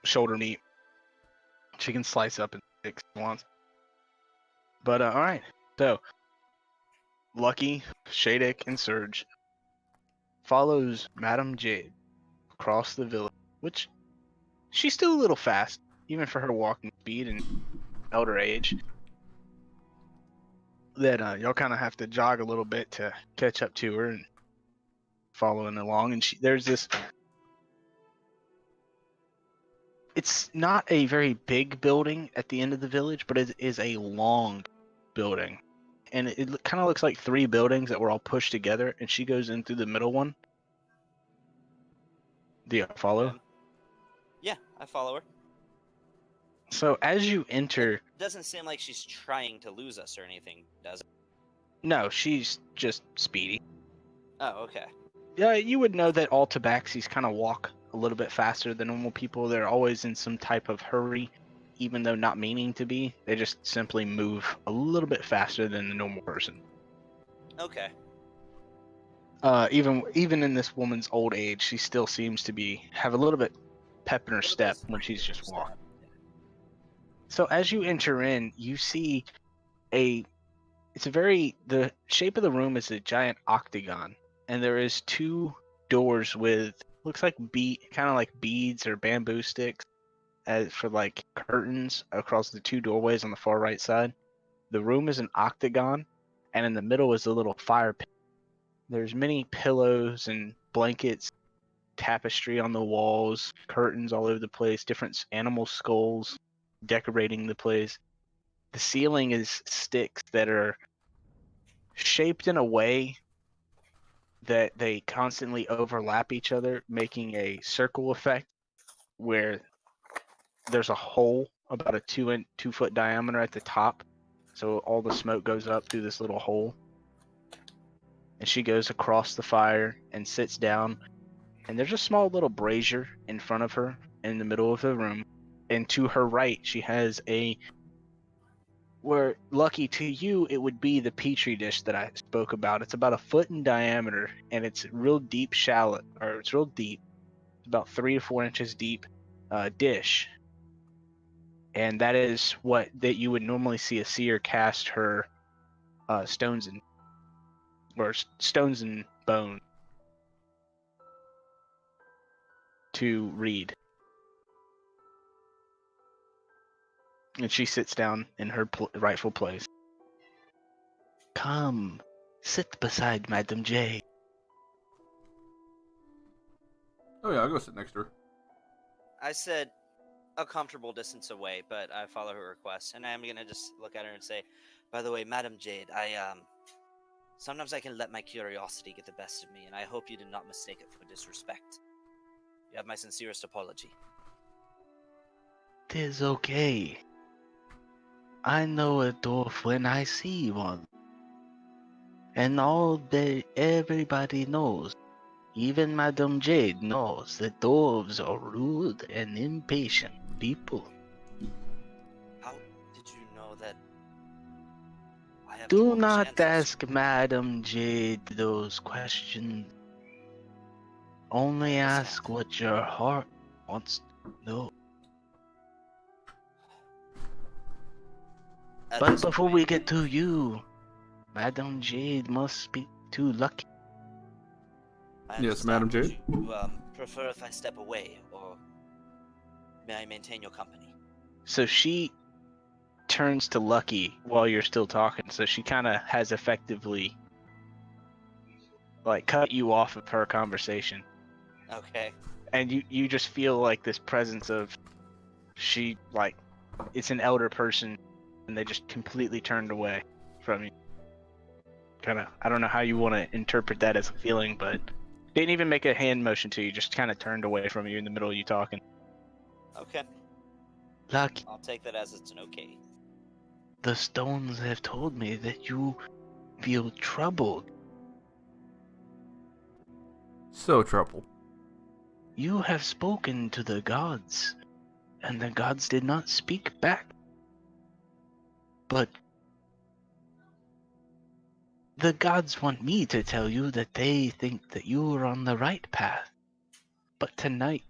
shoulder meat. She can slice up and stick if she wants. But alright. So Lucky, Shadik, and Surge follows Madame Jade across the village, which she's still a little fast, even for her walking speed and elder age. That y'all kind of have to jog a little bit to catch up to her and following along. And there's this. It's not a very big building at the end of the village, but it is a long building. And it kind of looks like 3 buildings that were all pushed together, and she goes in through the middle one. Do you follow? Yeah, I follow her. So as you enter, It doesn't seem like she's trying to lose us or anything, does it? no, she's just speedy. Oh, okay. Yeah, you would know that all tabaxis kind of walk a little bit faster than normal people. They're always in some type of hurry, even though not meaning to be. They just simply move a little bit faster than the normal person. Okay. Even in this woman's old age, she still seems to have a little bit pep in her step when she's just walking. So as you enter in, you see the shape of the room is a giant octagon, and there is two doors with looks like kind of like beads or bamboo sticks as for like curtains across the two doorways on the far right side. The room is an octagon, and in the middle is a little fire pit. There's many pillows and blankets, tapestry on the walls, curtains all over the place, different animal skulls decorating the place. The ceiling is sticks that are shaped in a way that they constantly overlap each other, making a circle effect where there's a hole about a 2-foot diameter at the top. So all the smoke goes up through this little hole. And she goes across the fire and sits down. And there's a small little brazier in front of her in the middle of the room. And to her right, she has where lucky to you, it would be the petri dish that I spoke about. It's about a foot in diameter, and it's real deep shallot, or it's real deep. It's about 3 to 4 inches deep dish. And that is that you would normally see a seer cast her stones and bone to read. And she sits down in her rightful place. Come, sit beside Madam J. Oh yeah, I'll go sit next to her. I said a comfortable distance away, but I follow her request, and I'm gonna just look at her and say, "By the way, Madam Jade, sometimes I can let my curiosity get the best of me, and I hope you did not mistake it for disrespect. You have my sincerest apology." 'Tis okay. I know a dwarf when I see one. And everybody knows, even Madame Jade knows that dwarves are rude and impatient people. How did you know that I have Do dwarvish not ancestry? ask Madame Jade those questions. Only ask what your heart wants to know. At But this before point, we get to you, Madame Jade must be too lucky. I Yes, understand. Madam Would Jade? you prefer if I step away, or may I maintain your company? So she turns to Lucky while you're still talking, so she kind of has effectively like cut you off of her conversation, Okay. and you just feel like this presence of she like it's an elder person, and they just completely turned away from you. Kind of, I don't know how you want to interpret that as a feeling, but didn't even make a hand motion to you, just kind of turned away from you in the middle of you talking. Okay. Lucky, I'll take that as it's an okay. the stones have told me that you feel troubled. So trouble. You have spoken to the gods, and the gods did not speak back. But the gods want me to tell you that they think that you are on the right path. But tonight,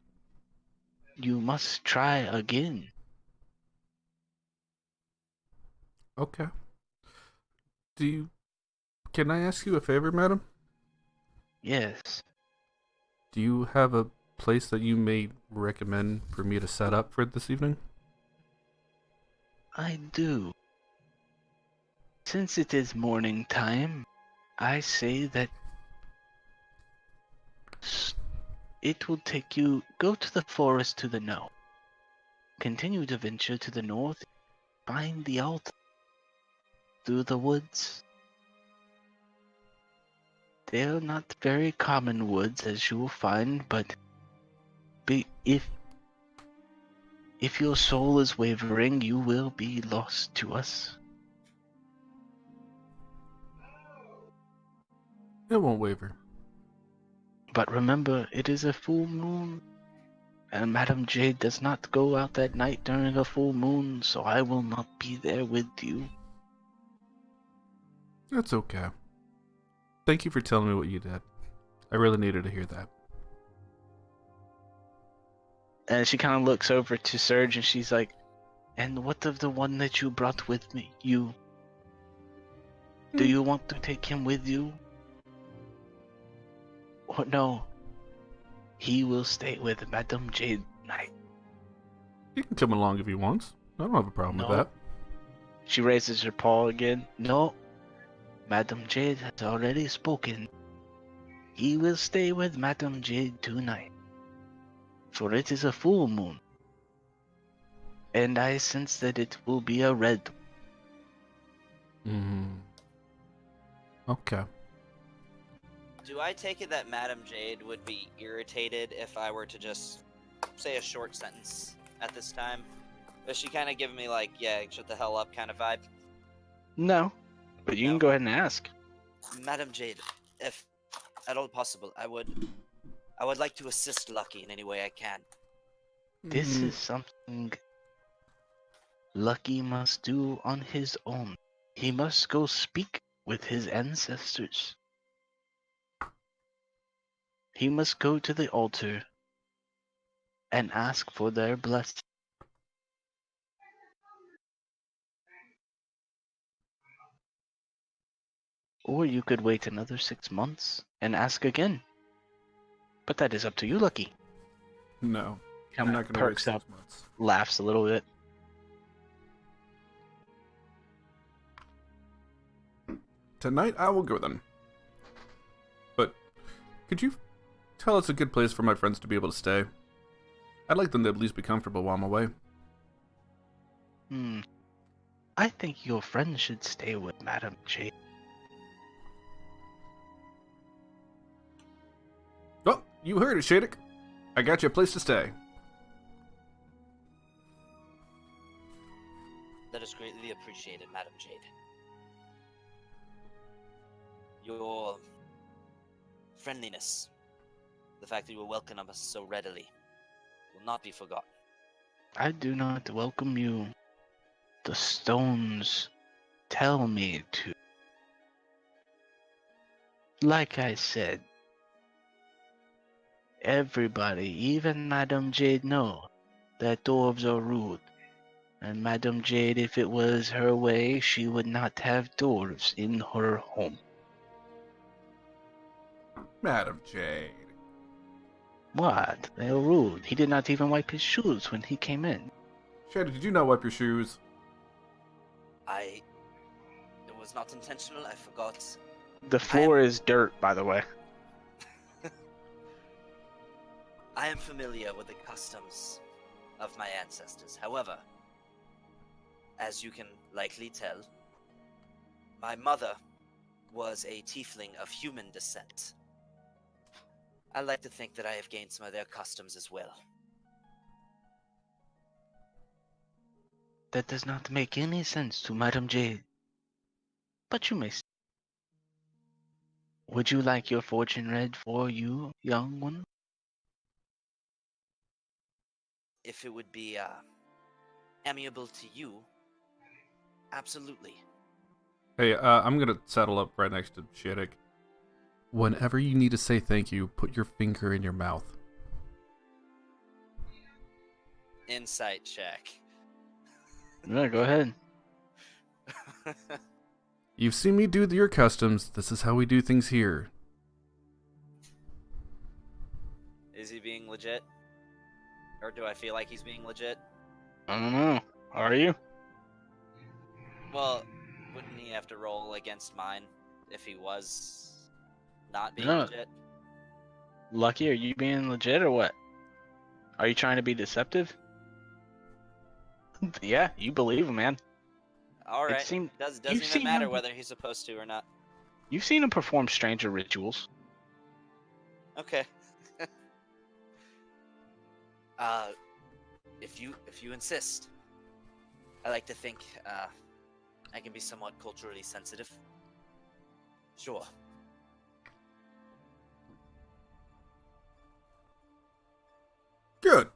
you must try again. Okay. Can I ask you a favor, madam? Yes, Do you have a place that you may recommend for me to set up for this evening? I do. Since it is morning time, I say that it will take you, go to the forest to the north. Continue to venture to the north, find the altar. Through the woods. They are not very common woods, as you will find, but be if your soul is wavering, you will be lost to us. It won't waver. But remember, it is a full moon, and Madame Jade does not go out at night during a full moon, so I will not be there with you. That's okay. Thank you for telling me what you did. I really needed to hear that. And she kind of looks over to Serge, and she's like, "And what of the one that you brought with me? Do you want to take him with you? Or no, he will stay with Madame Jade tonight." He can come along if he wants. I don't have a problem with No. that. She raises her paw again. "No, Madame Jade has already spoken. He will stay with Madame Jade tonight. For it is a full moon. And I sense that it will be a red. Okay. Do I take it that Madame Jade would be irritated if I were to just say a short sentence at this time? Is she kind of giving me like, yeah, shut the hell up kind of vibe? No, but you No. can go ahead and ask. Madame Jade, if at all possible, I would like to assist Lucky in any way I can. This is something Lucky must do on his own. He must go speak with his ancestors. He must go to the altar and ask for their blessing. Or you could wait another 6 months and ask again. But that is up to you, Lucky. No. I'm Kinda not going to wait perks 6 up, months. laughs a little bit. Tonight I will go then. But could you tell us a good place for my friends to be able to stay? I'd like them to at least be comfortable while I'm away. I think your friend should stay with Madame Jade. Oh, you heard it, Shadek. I got you a place to stay. That is greatly appreciated, Madame Jade. Your friendliness, the fact that you will welcome us so readily, will not be forgotten. I do not welcome you. The stones tell me to. Like I said, everybody, even Madame Jade, know that dwarves are rude. And Madame Jade, if it was her way, she would not have dwarves in her home. Madam Jade. What? They are rude. He did not even wipe his shoes when he came in. Shadek, did you not wipe your shoes? It was not intentional, I forgot. The floor is dirt, by the way. I am familiar with the customs of my ancestors. However, as you can likely tell, my mother was a tiefling of human descent. I like to think that I have gained some of their customs as well. That does not make any sense to Madame Jade. But you may. Would you like your fortune read for you, young one? If it would be amiable to you, absolutely. Hey, I'm gonna saddle up right next to Shadek. Whenever you need to say thank you, put your finger in your mouth. Insight check. Yeah, go ahead. You've seen me do your customs. This is how we do things here. Is he being legit? Or do I feel like he's being legit? I don't know. Are you? Well, wouldn't he have to roll against mine if he was not being No. legit? Lucky, are you being legit or what? Are you trying to be deceptive? Yeah, you believe him, man. Alright. seemed- Doesn't you've even seen matter him- whether he's supposed to or not. You've seen him perform stranger rituals. Okay. If you insist. I like to think I can be somewhat culturally sensitive. Sure. Good.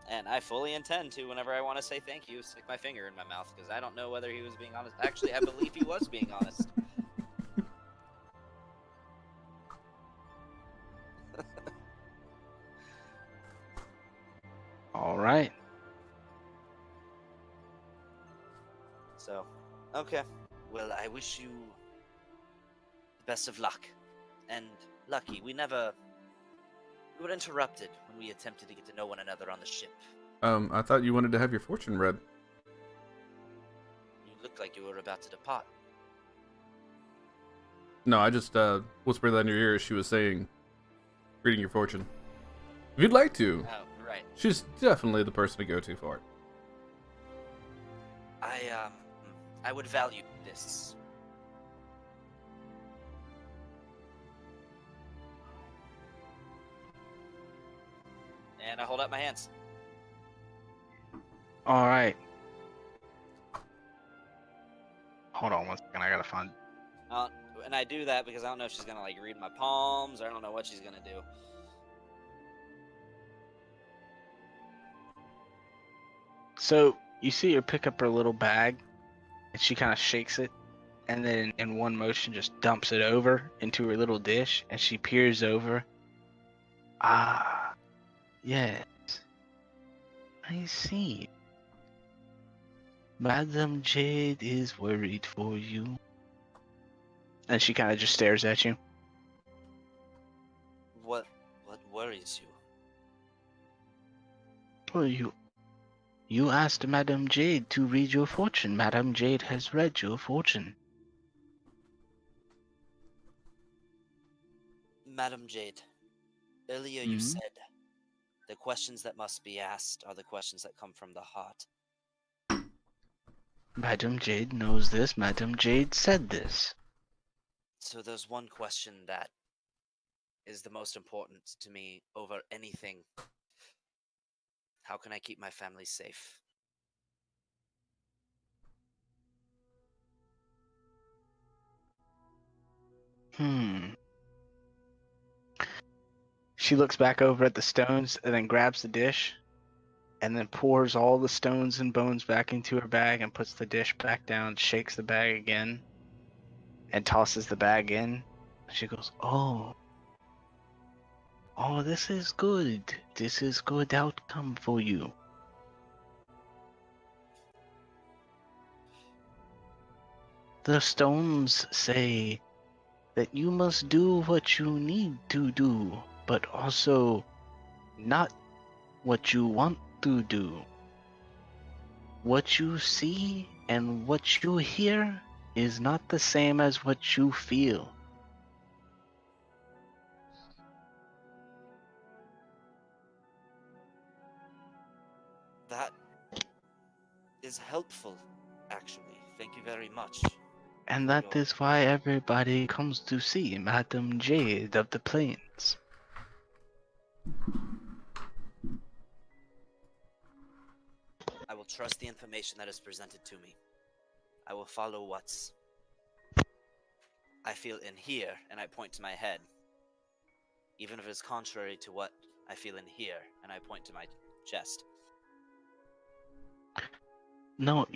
And I fully intend to, whenever I want to say thank you, stick my finger in my mouth, because I don't know whether he was being honest. Actually, I believe he was being honest. All right. So, okay. Well, I wish you the best of luck. And lucky, we were interrupted when we attempted to get to know one another on the ship. I thought you wanted to have your fortune read. You looked like you were about to depart. No, I just whispered that in your ear as she was saying, reading your fortune. If you'd like to, Oh, right. she's definitely the person to go to for it. I would value this. And I hold up my hands. All right. Hold on one second. I gotta find. And I do that because I don't know if she's gonna like read my palms, or I don't know what she's gonna do. So you see her pick up her little bag, and she kind of shakes it, and then in one motion just dumps it over into her little dish, and she peers over. Ah, yes. I see. Madam Jade is worried for you. And she kind of just stares at you. What worries you? Well, you asked Madam Jade to read your fortune. Madam Jade has read your fortune. Madam Jade, earlier you said the questions that must be asked are the questions that come from the heart. Madam Jade knows this. Madam Jade said this. So there's one question that is the most important to me over anything. How can I keep my family safe? She looks back over at the stones and then grabs the dish and then pours all the stones and bones back into her bag and puts the dish back down, shakes the bag again, and tosses the bag in. She goes, Oh, this is good. This is good outcome for you. The stones say that you must do what you need to do, but also not what you want to do. What you see and what you hear is not the same as what you feel. That is helpful, actually. Thank you very much. And that is why everybody comes to see Madam Jade of the Plains. I will trust the information that is presented to me. I will follow what's I feel in here, and I point to my head. Even if it's contrary to what I feel in here, and I point to my chest. No,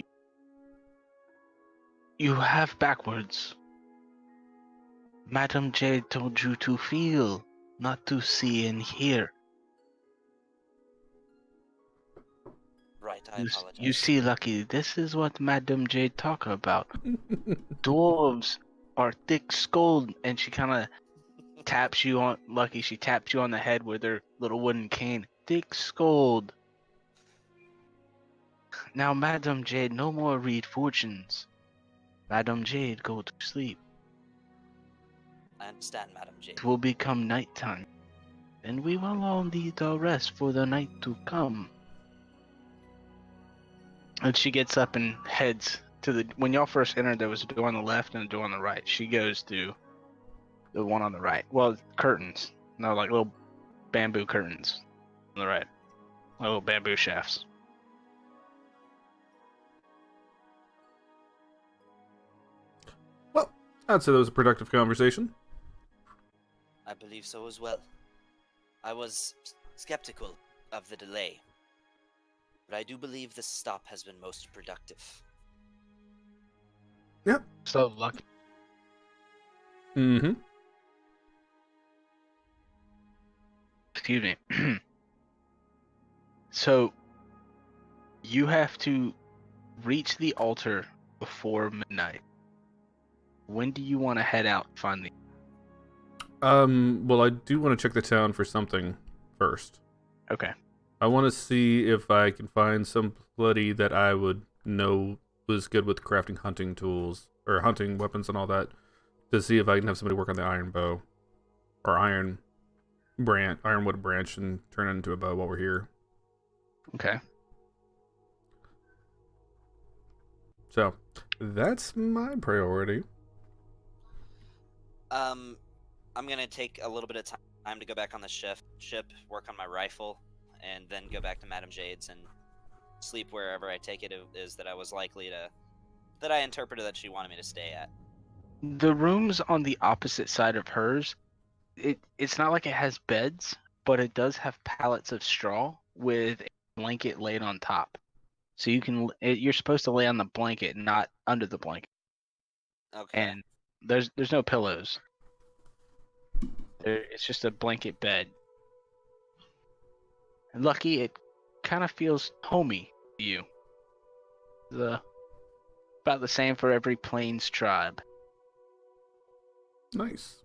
you have backwards. Madam Jade told you to feel, not to see and hear. Right, I apologize. You see, Lucky, this is what Madam Jade talk about. Dwarves are thick-skulled, and she kind of taps you on, Lucky, she taps you on the head with her little wooden cane. Thick-skulled. Now, Madam Jade, no more read fortunes. Madam Jade, go to sleep. I understand, Madam Jade. It will become nighttime, and we will all need our rest for the night to come. And she gets up and heads to the... When y'all first entered, there was a door on the left and a door on the right. She goes to the one on the right. Well, curtains. No, like little bamboo curtains. the right. Little bamboo shafts. Well, I'd say that was a productive conversation. I believe so as well. I was skeptical of the delay, but I do believe this stop has been most productive. Yep. So lucky. Mm-hmm. Excuse me. So, you have to reach the altar before midnight. When do you want to head out and find the... Well, I do want to check the town for something first. Okay. I want to see if I can find somebody that I would know was good with crafting hunting tools, or hunting weapons and all that, to see if I can have somebody work on the iron bow, or ironwood branch, and turn it into a bow while we're here. Okay. So, that's my priority. I'm gonna take a little bit of time to go back on the ship, work on my rifle, and then go back to Madame Jade's and sleep wherever I take it is that I was likely to, that I interpreted that she wanted me to stay at. The rooms on the opposite side of hers, it's not like it has beds, but it does have pallets of straw with a blanket laid on top. So you're supposed to lay on the blanket, not under the blanket. Okay. And there's no pillows. It's just a blanket bed. And lucky, it kind of feels homey to you. About the same for every Plains tribe. Nice.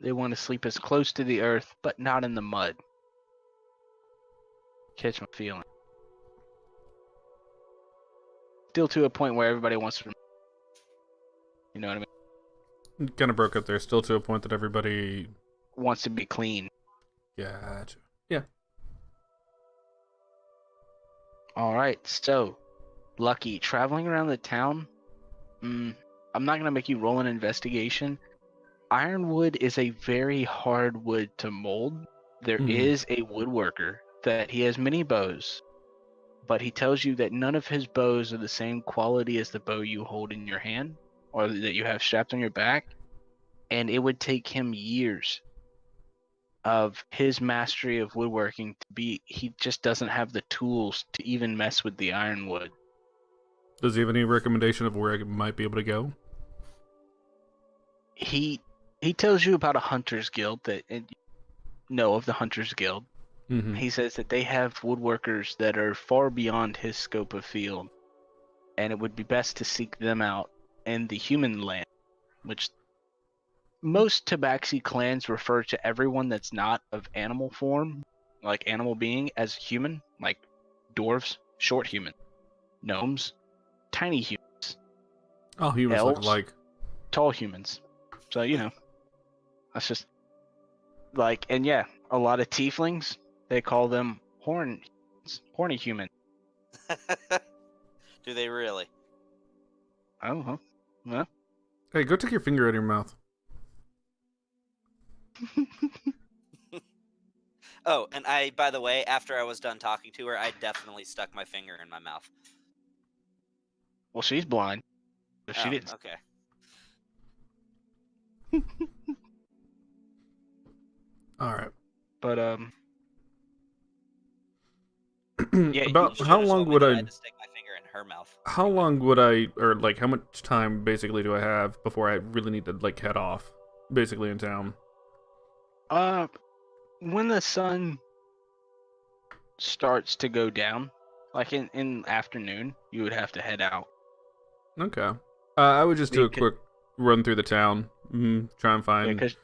They want to sleep as close to the earth, but not in the mud. Catch my feeling. Still to a point where everybody wants to... You know what I mean? Kind of broke up there. Still to a point that everybody... Wants to be clean. Gotcha. Yeah. Alright, so... Lucky, traveling around the town... I'm not going to make you roll an investigation. Ironwood is a very hard wood to mold. There is a woodworker that he has many bows, but he tells you that none of his bows are the same quality as the bow you hold in your hand or that you have strapped on your back, and it would take him years of his mastery of woodworking to be... He just doesn't have the tools to even mess with the ironwood. Does he have any recommendation of where I might be able to go? He tells you about a hunter's guild that of the hunter's guild. Mm-hmm. He says that they have woodworkers that are far beyond his scope of field, and it would be best to seek them out in the human land, which most Tabaxi clans refer to everyone that's not of animal form, like animal being, as human, like dwarves, short human, gnomes, tiny humans, All humans look elves, alike. tall humans. So, that's just like, and yeah, a lot of tieflings, they call them horny human. Do they really? Oh, huh. Well. Hey, go take your finger out of your mouth. Oh, and by the way, after I was done talking to her, I definitely stuck my finger in my mouth. Well, she's blind. But she Oh, didn't. okay. All right. But yeah, About You how should've long told me would that I I? had to stick my finger in her mouth. How long would I, or like, how much time basically do I have before I really need to like head off, basically in town? when the sun starts to go down, like in afternoon, you would have to head out. Okay. I would just do a Because- quick run through the town, try and Yeah, find because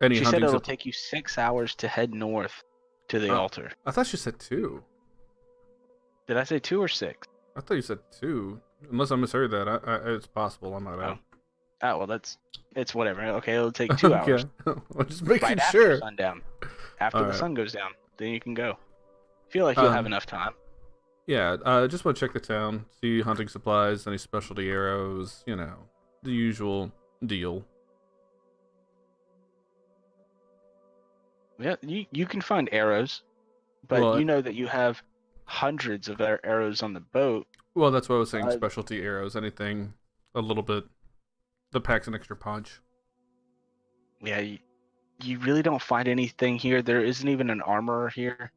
any she said hunting. it'll take you 6 hours to head north to the Oh. altar. I thought you said 2. Did I say 2 or 6? I thought you said 2. Unless I misheard that. It's possible. I'm not out. Oh, well, it's whatever. Okay, it'll take 2 hours. I'm just making Right sure. after sundown. After the Alright. sun goes down, then you can go. Feel like you'll have enough time. Yeah, I just want to check the town, see hunting supplies, any specialty arrows, the usual deal. Yeah, you can find arrows. But Well, you know that you have hundreds of arrows on the boat. well, that's what I was saying. Uh, Specialty arrows, anything a little bit that packs an extra punch. Yeah, you really don't find anything here. There isn't even an armorer here.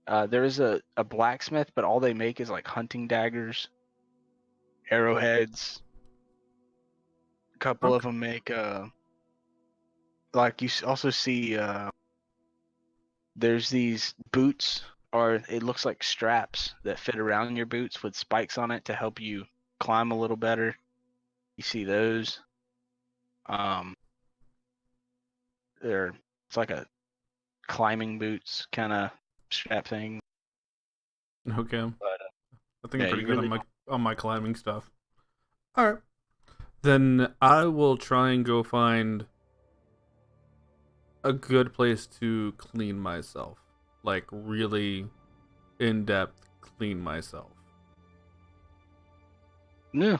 There is a blacksmith, but all they make is like hunting daggers, arrowheads. A couple of Okay. them make like you also see there's these boots, or it looks like straps that fit around your boots with spikes on it to help you climb a little better. You see those. Um, it's like a climbing boots kind of strap thing. Okay. But I think yeah, I'm pretty you good really on my climbing stuff. All right. Then I will try and go find a good place to clean myself. Like really in depth clean myself. no.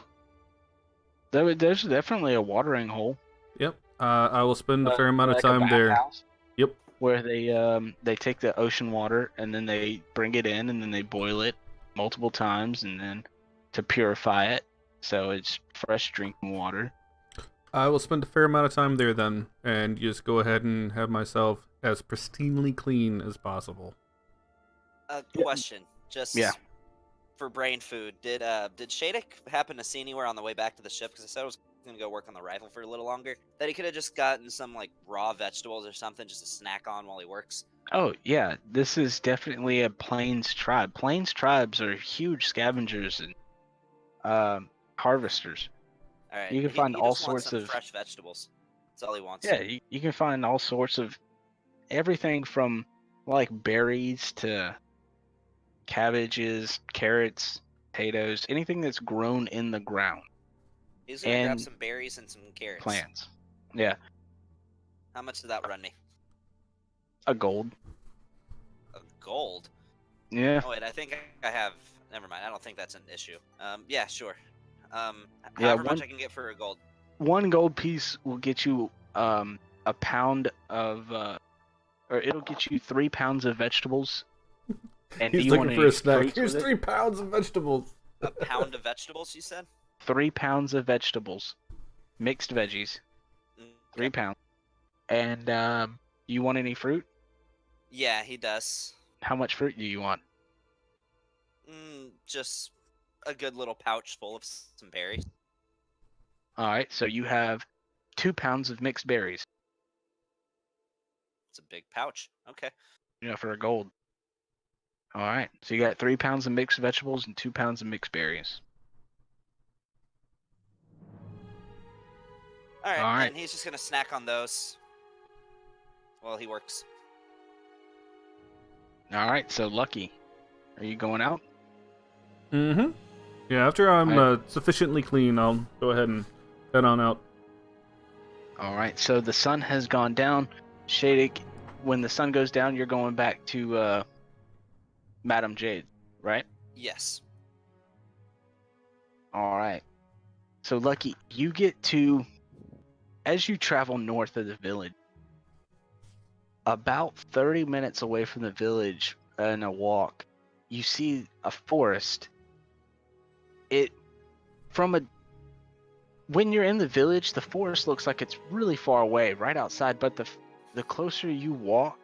There's definitely a watering hole. Yep. I will spend a fair amount of Like a time there. bathhouse. Yep. Where they take the ocean water and then they bring it in and then they boil it multiple times and then to purify it so it's fresh drinking water. I will spend a fair amount of time there then, and just go ahead and have myself as pristinely clean as possible. Question, just Yeah. for brain food. Did Shadek happen to see anywhere on the way back to the ship? Because I said I was gonna go work on the rifle for a little longer. That he could have just gotten some like raw vegetables or something just to snack on while he works. Oh yeah, this is definitely a plains tribe. Plains tribes are huge scavengers and harvesters. All right, You can find he all just wants sorts some of fresh vegetables. That's all he wants. yeah. You can find all sorts of everything from like berries to cabbages, carrots, potatoes, anything that's grown in the ground He's gonna grab and some berries and some carrots. plants. Yeah, How much did that run me? a gold. Gold. Yeah, Oh wait, I think I have. Never mind. I don't think that's an issue. Yeah, sure. Yeah, However much I can get for a gold. one gold piece will get you a pound of, or it'll get you 3 pounds of vegetables. And He's do you looking want for any a snack. fruits Here's with it? 3 pounds of vegetables. A pound of vegetables, you said? 3 pounds of vegetables, mixed veggies, 3 Okay. pounds. And you want any fruit? Yeah, he does. How much fruit do you want? Just a good little pouch full of some berries. All right, so you have 2 pounds of mixed berries. It's a big pouch. Okay. For a gold. All right, so you got 3 pounds of mixed vegetables and 2 pounds of mixed berries. All right, All right. and he's just gonna snack on those while he works. All right, so Lucky, are you going out? Mm-hmm. Yeah, after I'm sufficiently clean, I'll go ahead and head on out. All right, so the sun has gone down. Shadek, when the sun goes down, you're going back to Madame Jade, right? Yes. All right. So Lucky, you get to, as you travel north of the village, about 30 minutes away from the village in a walk, you see a forest. When you're in the village, the forest looks like it's really far away, right outside, but the closer you walk,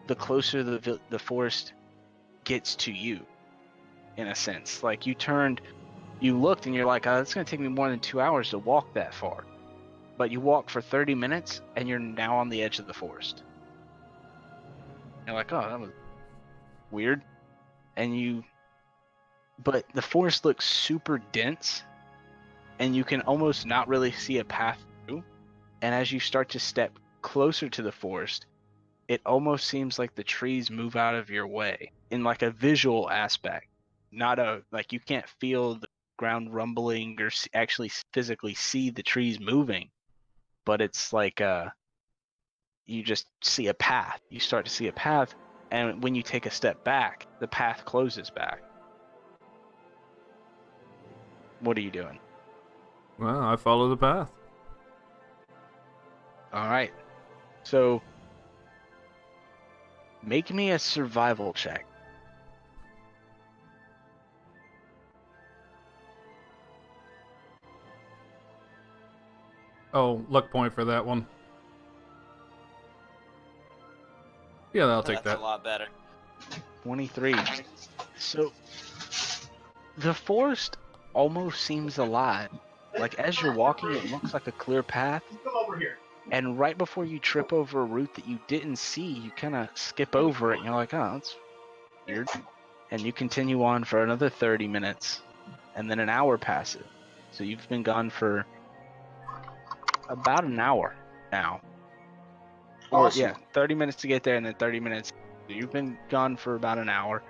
the closer the forest gets to you, in a sense. Like you looked and you're like, oh, it's going to take me more than 2 hours to walk that far. But you walk for 30 minutes and you're now on the edge of the forest. You're like, oh, that was weird. But the forest looks super dense and you can almost not really see a path through. And as you start to step closer to the forest, it almost seems like the trees move out of your way in like a visual aspect. Not like you can't feel the ground rumbling or actually physically see the trees moving, but it's like you just see a path. You start to see a path, and when you take a step back, the path closes back. What are you doing? Well, I follow the path. All right. So Make me a survival check. Oh, luck point for that one. Yeah, I'll take That's that. a lot better. 23. So, the forest almost seems alive. Like, as you're walking, it looks like a clear path. Come over here. And right before you trip over a root that you didn't see, you kind of skip over it. And you're like, oh, that's weird. And you continue on for another 30 minutes. And then an hour passes. So you've been gone for about an hour now. Or, Awesome. yeah, 30 minutes to get there and then 30 minutes. You've been gone for about an hour.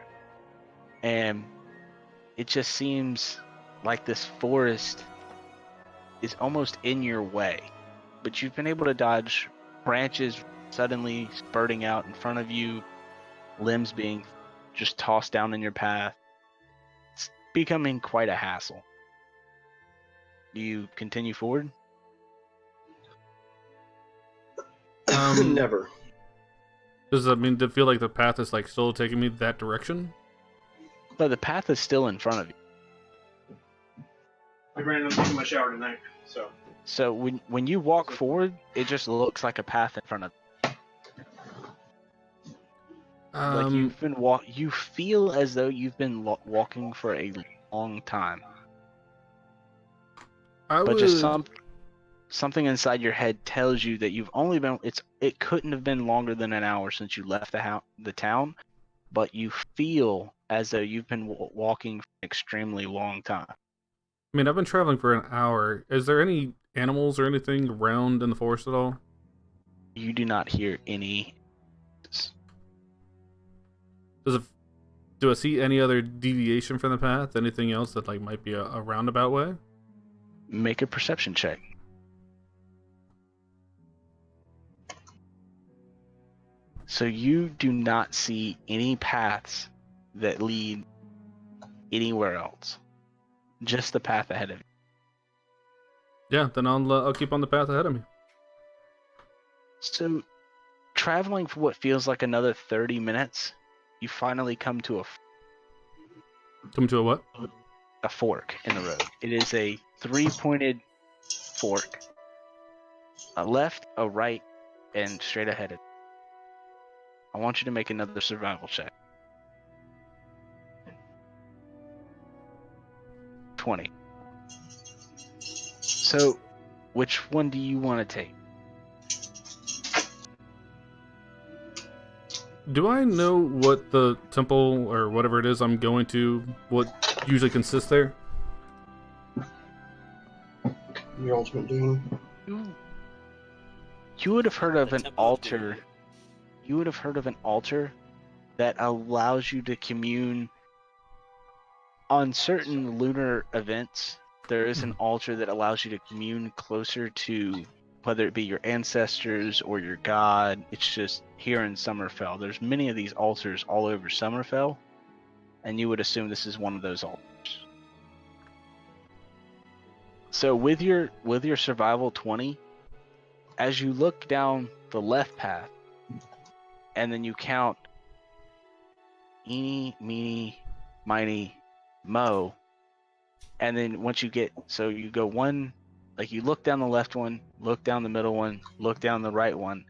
And it just seems like this forest is almost in your way. But you've been able to dodge branches suddenly spurting out in front of you, limbs being just tossed down in your path. It's becoming quite a hassle. Do you continue forward? Never. Does that mean to feel like the path is like still taking me that direction? But the path is still in front of you. I ran up taking my shower tonight, so. So when you walk forward, it just looks like a path in front of you. Like you've been you feel as though you've been walking for a long time. Just something inside your head tells you that you've only been it couldn't have been longer than an hour since you left the town, but you feel as though you've been walking for an extremely long time. I mean, I've been traveling for an hour. Is there any animals or anything around in the forest at all? You do not hear any. Do I see any other deviation from the path? Anything else that like might be a roundabout way? Make a perception check. So you do not see any paths that lead anywhere else. Just the path ahead of you. Yeah, then I'll keep on the path ahead of me. So, traveling for what feels like another 30 minutes, you finally come to a what? a fork in the road. It is a 3-pointed fork. A left, a right, and straight ahead of you. I want you to make another survival check. 20. So, which one do you want to take? Do I know what the temple or whatever it is I'm going to, what usually consists there? The ultimate doom. You would have heard of The an Temple of Doom. altar. You would have heard of an altar that allows you to commune on certain lunar events. There is an altar that allows you to commune closer to whether it be your ancestors or your god. It's just here in Summerfell. There's many of these altars all over Summerfell, and you would assume this is one of those altars. So with your survival 20, as you look down the left path, and then you count eeny, meeny, miny, mo, and then once you get, so you go one, like you look down the left one, look down the middle one, look down the right one,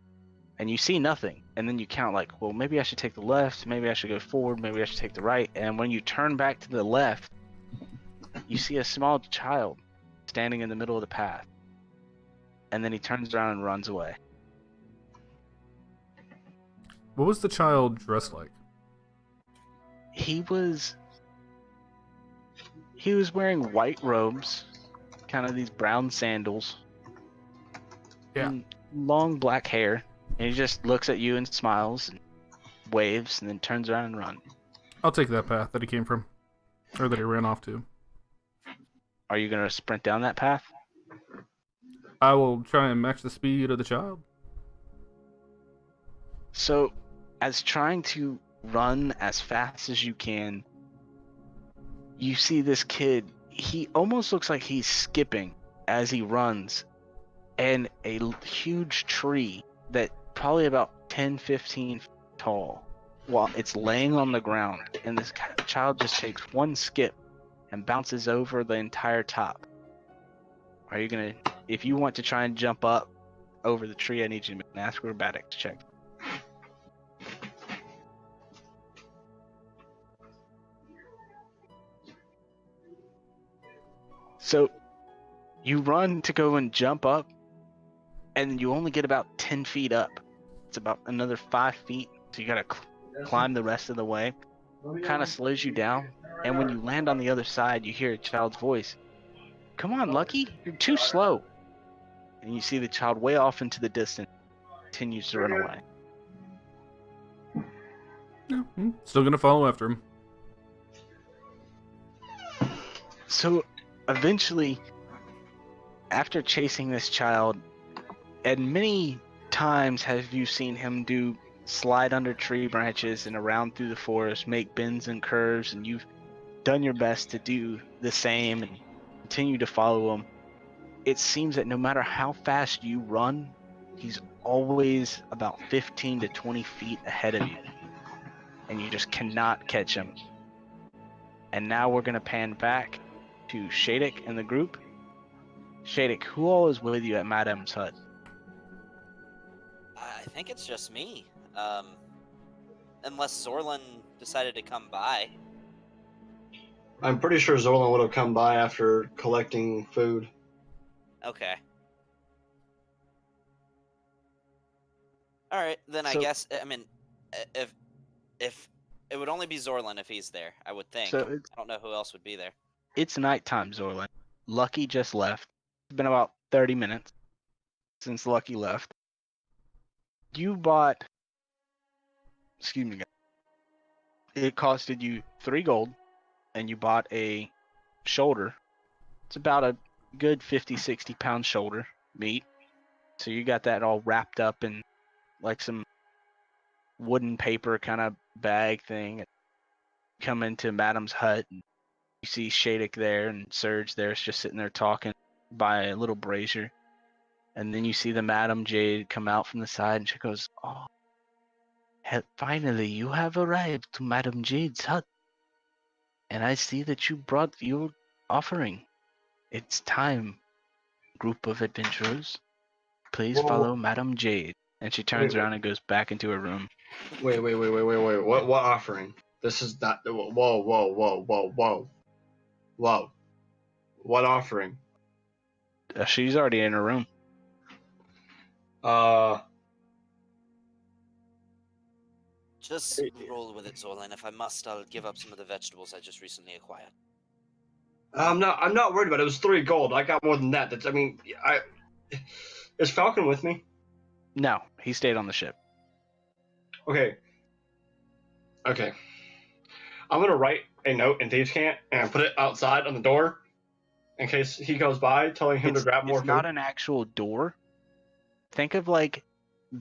and you see nothing. And then you count like, well, maybe I should take the left, maybe I should go forward, maybe I should take the right. And when you turn back to the left, you see a small child standing in the middle of the path. And then he turns around and runs away. What was the child dressed like? He was wearing white robes, kind of these brown sandals, Yeah. and long black hair, and he just looks at you and smiles and waves and then turns around and runs. I'll take that path that he came from, or that he ran off to. Are you going to sprint down that path? I will try and match the speed of the child. So, as trying to run as fast as you can, you see this kid. He almost looks like he's skipping as he runs, and a huge tree that probably about 10-15 feet tall while it's laying on the ground, and this child just takes one skip and bounces over the entire top. Are you gonna, if you want to try and jump up over the tree, I need you to make an acrobatics check. So you run to go and jump up, and you only get about 10 feet up. It's about another 5 feet, so you gotta climb the rest of the way. Kind of slows you down, and when you land on the other side, you hear a child's voice. Come on, Lucky, you're too slow. And you see the child way off into the distance, continues to run away. Yeah, still gonna follow after him. So eventually, after chasing this child, and many times have you seen him do slide under tree branches and around through the forest, make bends and curves, and you've done your best to do the same and continue to follow him. It seems that no matter how fast you run, he's always about 15 to 20 feet ahead of you, and you just cannot catch him. And now we're going to pan back to Shadek and the group. Shadek, who all is with you at Madame's hut? I think it's just me. Unless Zorlin decided to come by. I'm pretty sure Zorlin would have come by after collecting food. Okay. All right, then I So- guess I mean, if it would only be Zorlin if he's there, I would think. So I don't know who else would be there. it's nighttime, Zorlin. Lucky just left. It's been about 30 minutes since Lucky left. You bought, excuse me, guys. It costed you 3 gold, and you bought a shoulder. It's about a good 50, 60 pound shoulder meat. So you got that all wrapped up in like some wooden paper kind of bag thing. Come into Madame's hut, and you see Shadek there and Surge there, just sitting there talking by a little brazier. And then you see the Madame Jade come out from the side, and she goes, "Oh, finally you have arrived to Madame Jade's hut. And I see that you brought your offering. It's time, group of adventurers. Please Whoa. follow Madame Jade." And she turns Wait. around and goes back into her room. Wait. What offering? This is not. Whoa. What offering? She's already in her room. Just roll with it, Zorlin. If I must, I'll give up some of the vegetables I just recently acquired. I'm not worried about it. It was 3 gold. I got more than that. Is Falcon with me? No, he stayed on the ship. Okay. I'm gonna write a note in Thieves' Cant and put it outside on the door in case he goes by, telling him to grab more It's food. not an actual door. Think of like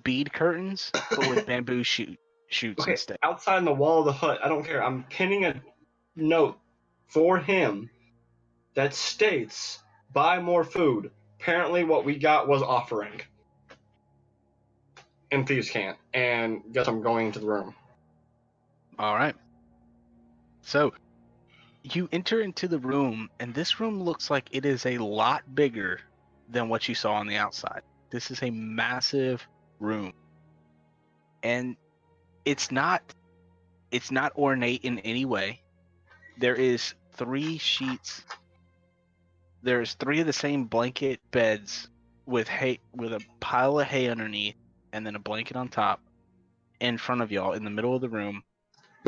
bead curtains, but with bamboo shoots Okay, instead. outside on the wall of the hut. I don't care. I'm pinning a note for him that states, "Buy more food." Apparently, what we got was offering. In Thieves' Cant. And guess I'm going into the room. All right. So you enter into the room, and this room looks like it is a lot bigger than what you saw on the outside. This is a massive room, and it's not ornate in any way. There is 3 sheets. There's 3 of the same blanket beds with hay, with a pile of hay underneath, and then a blanket on top in front of y'all in the middle of the room.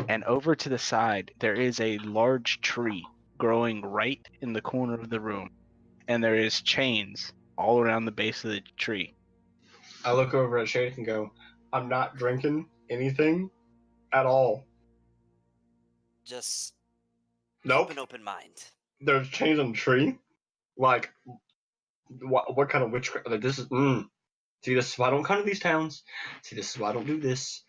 And over to the side, there is a large tree growing right in the corner of the room. And there is chains all around the base of the tree. I look over at Shade and go, "I'm not drinking anything at all." Just Nope. keep an open mind. There's chains on the tree? Like, what kind of witchcraft? Like, this is, See, this is why I don't come to these towns. See, this is why I don't do this.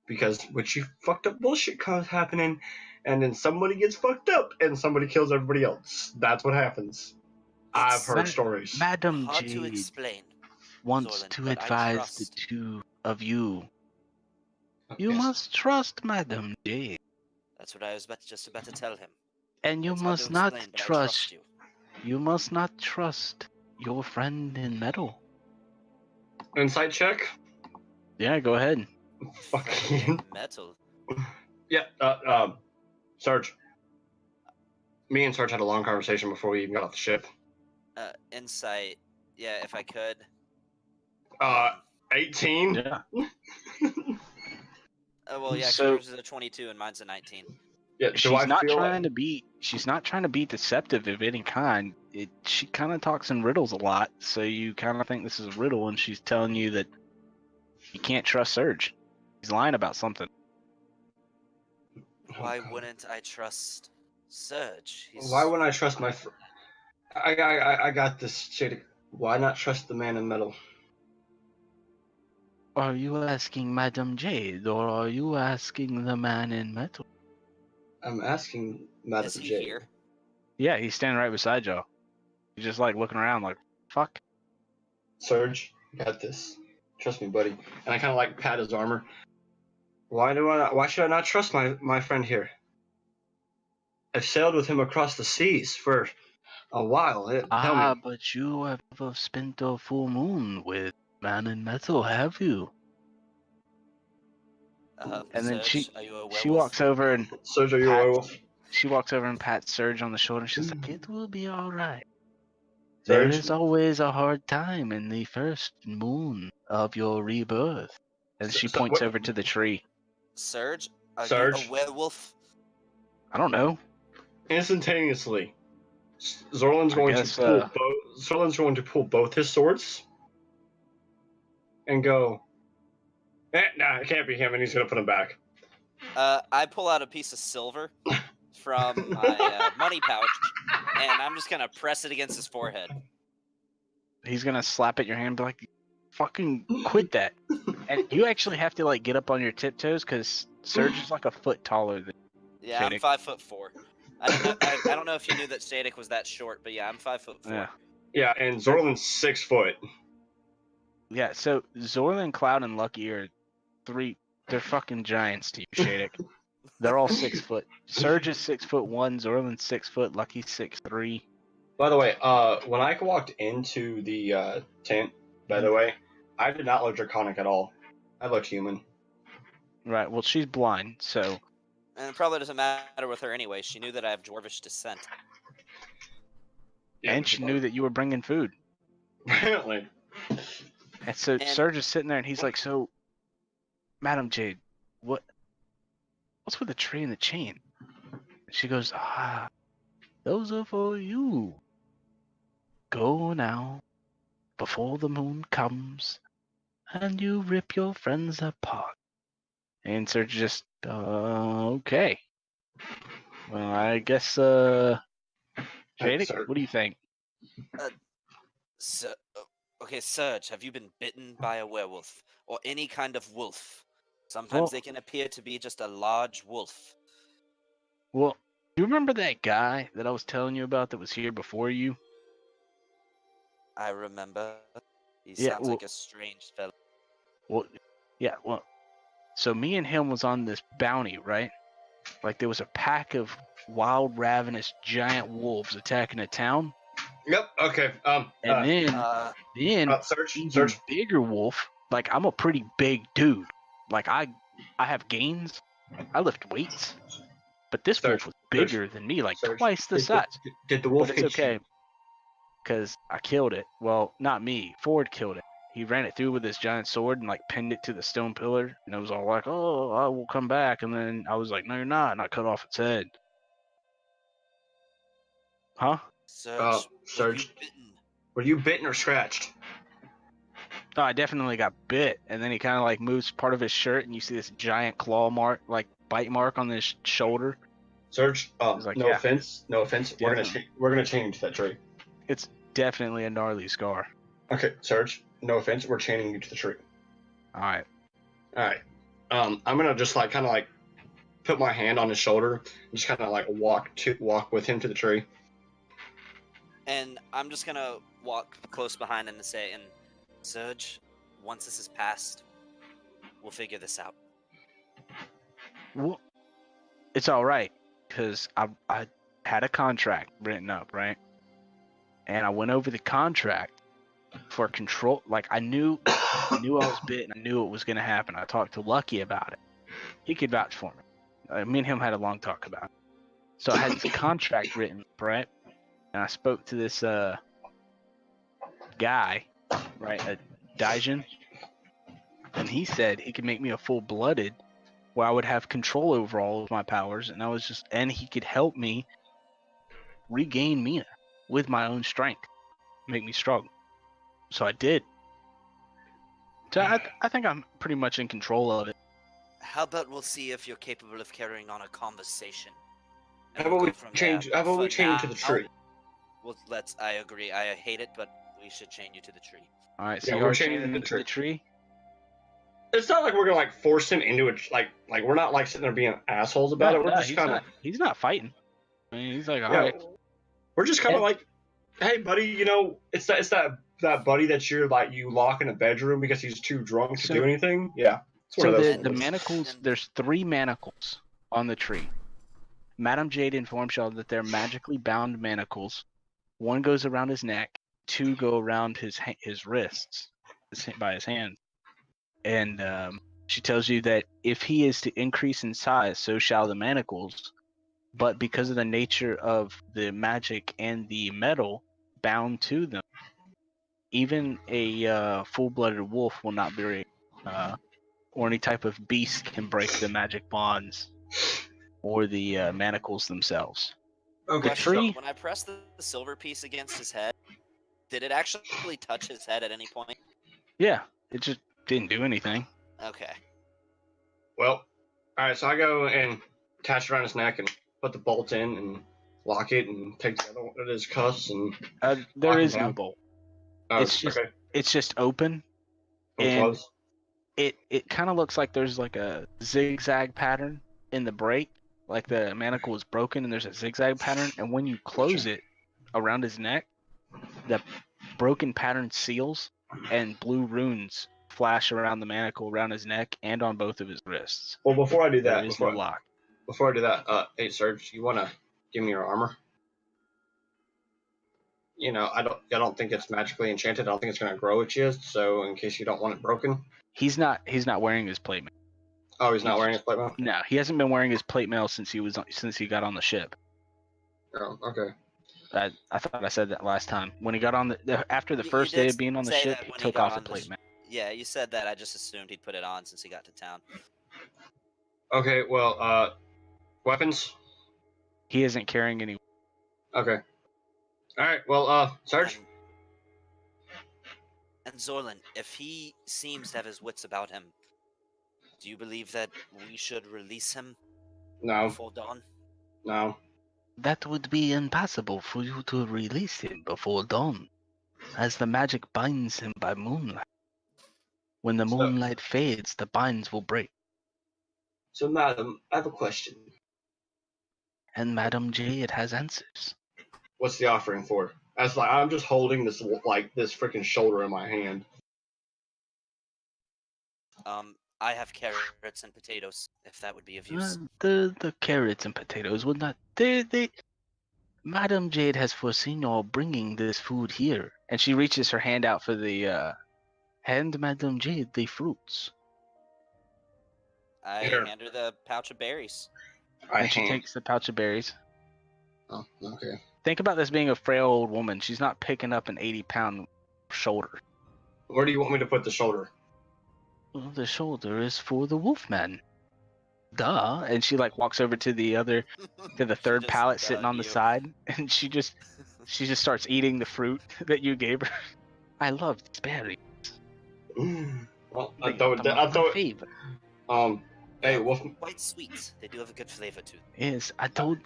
Because witchy fucked up bullshit comes happening, and then somebody gets fucked up, and somebody kills everybody else. That's what happens. I've heard stories. Madame Hard to Jade explain. wants Zorlin, to but I advise the trust- 2 of you You Yes. must trust Madam Jade. That's what I was just about to tell him. And you It's hard to must not explain, but I trust trust. you. You must not trust your friend in metal. Insight check. Yeah, go ahead. Friend Fucking. in metal. Yeah. Sarge. Me and Sarge had a long conversation before we even got off the ship. Insight. Yeah, if I could. 18. Yeah. Well, yeah, 'cause So- yours is a 22 and mine's a 19. Yeah. Do She's I not feel trying to be. She's not trying to be deceptive of any kind. She kind of talks in riddles a lot, so you kind of think this is a riddle, and she's telling you that you can't trust Surge. He's lying about something. Why wouldn't I trust Surge? Why wouldn't I trust my? I got this shit. Why not trust the man in metal? Are you asking Madam Jade, or are you asking the man in metal? I'm asking Madam Is he Jade. here? Yeah, he's standing right beside y'all. He's just like looking around, like, fuck. Surge, you got this. Trust me, buddy. And I kind of like pat his armor. Why should I not trust my friend here? I've sailed with him across the seas for a while. Tell me. But you have never spent a full moon with man in metal, have you? And then Surge, are you a werewolf? she walks over and Surge, are you a Pat- werewolf? she walks over and pats Surge on the shoulder. And she's like, "It will be all right. Surge? There is always a hard time in the first moon of your rebirth." And she So- points what- over to the tree. Surge, are you Surge? a werewolf? I don't know. Instantaneously, Zorlin's I going guess, to pull both. Zorlin's going to pull both his swords and go. Nah, it can't be him, and he's gonna put them back. I pull out a piece of silver from my money pouch, and I'm just gonna press it against his forehead. He's gonna slap at your hand and be like, "Fucking quit that!" And you actually have to like get up on your tiptoes because Surge is like a foot taller than. Yeah, I'm Shadek. 5'4". I don't know if you knew that Shadek was that short, but yeah, I'm 5'4". Yeah. Yeah, and Zorlin's 6 foot. Yeah. So Zorlin, Cloud, and Lucky are three. They're fucking giants to you, Shadek. They're all 6 foot. Surge is 6'1", Zorlin's 6 foot, Lucky's 6'3". By the way, when I walked into the tent, by the way, I did not look draconic at all. I looked human. Right. Well, she's blind, so And it probably doesn't matter with her anyway. She knew that I have dwarvish descent. Yeah, and she knew that you were bringing food. Apparently. And so And- Surge is sitting there, and he's like, "So, Madam Jade, what's with the tree and the chain?" She goes, "Those are for you. Go now, before the moon comes, and you rip your friends apart." And Surge just, okay. Well, I guess, Shadek, Surge. what do you think? So, okay, Surge, have you been bitten by a werewolf or any kind of wolf? Sometimes Well- they can appear to be just a large wolf. Well, you remember that guy that I was telling you about that was here before you? I remember. He Yeah, sounds like a strange fellow. Well, yeah, well, so me and him was on this bounty, right? Like there was a pack of wild, ravenous, giant wolves attacking a town, Yep, okay. and then Search, even search. bigger wolf. Like I'm a pretty big dude. Like I have gains. I lift weights, but this Search, wolf was bigger than me, like Search. twice the Did size. Did the wolf But it's hit you? okay, because I killed it. Well, not me. Ford killed it. He ran it through with his giant sword and like pinned it to the stone pillar, and it was all like, "Oh, I will come back." And then I was like, "No, you're not," and I cut off its head. Huh? Surge, were you Surge. bitten? Were you bitten or scratched? Oh, I definitely got bit, and then he kind of like moves part of his shirt, and you see this giant claw mark, like bite mark on his shoulder. Search. He's like, No yeah. offense. No offense. We're gonna Definitely. we're gonna change that tree. It's definitely a gnarly scar. Okay, Search. No offense. We're chaining you to the tree. All right. All right. I'm gonna just like kind of like put my hand on his shoulder and just kind of like walk with him to the tree. And I'm just gonna walk close behind him and say, "And Surge, once this is passed, we'll figure this out." Well, it's all right because I had a contract written up, right? And I went over the contract for control. Like I knew I was bit, and I knew it was going to happen. I talked to Lucky about it. He could vouch for me. Me and him had a long talk about it. So I had this contract written, right? And I spoke to this guy, right, a Daijin, and he said he could make me a full-blooded, where I would have control over all of my powers, and he could help me regain Mina with my own strength, make me strong. So I did. So I think I'm pretty much in control of it. How about we'll see if you're capable of carrying on a conversation? And How we'll about go we from change? there. How about we For change to the now, tree? Well, I agree. I hate it, but we should chain you to the tree. All right, so Yeah, you we're are chaining chaining to him the to the tree? It's not like we're gonna like force him into it. Like we're not like sitting there being assholes about it. We're just kind of He's not fighting. I mean, he's like, all yeah. right. We're just kind of And- like, hey, buddy, you know, it's that buddy that you're like you lock in a bedroom because he's too drunk to So- do anything. Yeah, it's one So of those. the things. manacles, there's 3 manacles on the tree. Madame Jade informs y'all that they're magically bound manacles. 1 goes around his neck, 2 go around his wrists, by his hand. And she tells you that if he is to increase in size, so shall the manacles. But because of the nature of the magic and the metal bound to them, even a full-blooded wolf will not be, or any type of beast can break the magic bonds or the manacles themselves. Okay. Question, tree- when I pressed the silver piece against his head, did it actually touch his head at any point? Yeah, it just didn't do anything. Okay. Well, all right. So I go and attach it around his neck and put the bolt in and lock it and take the other one of his cuffs and. There Lock is him no down? bolt. Oh, It's just- okay. It's just open. And and- close. It kind of looks like there's like a zigzag pattern in the break, like the manacle is broken and there's a zigzag pattern. And when you close it around his neck, the broken pattern seals and blue runes flash around the manacle around his neck and on both of his wrists. Well, before I do that, There is no lock. before I do that, hey Serge, you wanna give me your armor? You know, I don't think it's magically enchanted. I don't think it's gonna grow with you. So in case you don't want it broken. He's not wearing his plate mail. Oh, he's not wearing his plate mail. No, he hasn't been wearing his plate mail since he got on the ship. Oh, okay. I thought I said that last time. When he got on after the You first did day of being on the say ship, that he when he took got off the on the plate sh- mail. Yeah, you said that. I just assumed he'd put it on since he got to town. Okay. Well, weapons. He isn't carrying any. Okay. All right. Well, Sarge. And Zorlin, if he seems to have his wits about him, do you believe that we should release him No. before dawn? No. That would be impossible for you to release him before dawn, as the magic binds him by moonlight. When the So- moonlight fades, the binds will break. So, madam, I have a question. And Madame Jade has answers. What's the offering for? As like I'm just holding this freaking shoulder in my hand. I have carrots and potatoes, if that would be of use. The carrots and potatoes would not. They. Madame Jade has foreseen y'all bringing this food here, and she reaches her hand out for the. Hand Madame Jade the fruits. I Here. hand her the pouch of berries. And she takes the pouch of berries. Oh, okay. Think about this being a frail old woman. She's not picking up an 80-pound shoulder. Where do you want me to put the shoulder? Well, the shoulder is for the wolfman. Duh. And she walks over to the third Just pallet sitting on the you. side, and she just starts eating the fruit that you gave her. I love these berries. Well, They are my favorite. Hey, Wolf. Quite sweet. They do have a good flavor to them. Yes, I told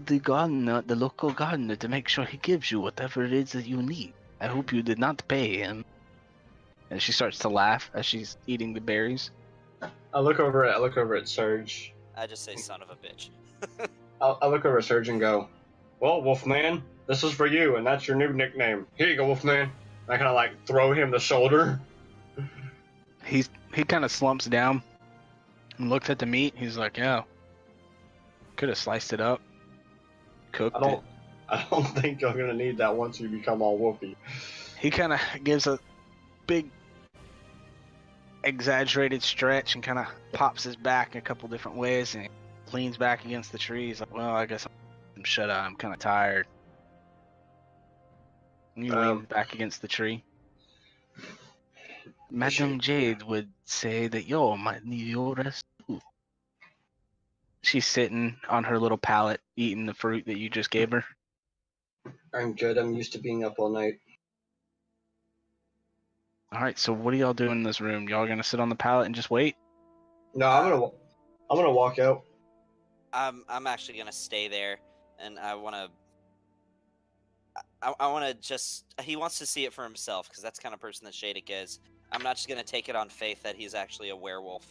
the gardener, the local gardener, to make sure he gives you whatever it is that you need. I hope you did not pay him. And she starts to laugh as she's eating the berries. I look over at Serge. I just say son of a bitch. I look over at Serge and go, "Well, Wolfman, this is for you, and that's your new nickname. Here you go, Wolfman." I kind of throw him the shoulder. He kind of slumps down, And looked at the meat. He's like, yeah, could have sliced it up, cooked it. I don't think you're gonna need that once you become all woofy. He kind of gives a big, exaggerated stretch and kind of pops his back a couple different ways and leans back against the tree. He's like, well, I guess I'm shut up. I'm kind of tired. And he leans back against the tree. Madame Jade would say that you might need your rest too. She's sitting on her little pallet eating the fruit that you just gave her. I'm good. I'm used to being up all night. All right, so what are y'all doing in this room? Y'all gonna sit on the pallet and just wait? No, I'm gonna walk out. I'm actually gonna stay there, and I wanna just. He wants to see it for himself because that's the kind of person that Shadek is. I'm not just gonna take it on faith that he's actually a werewolf.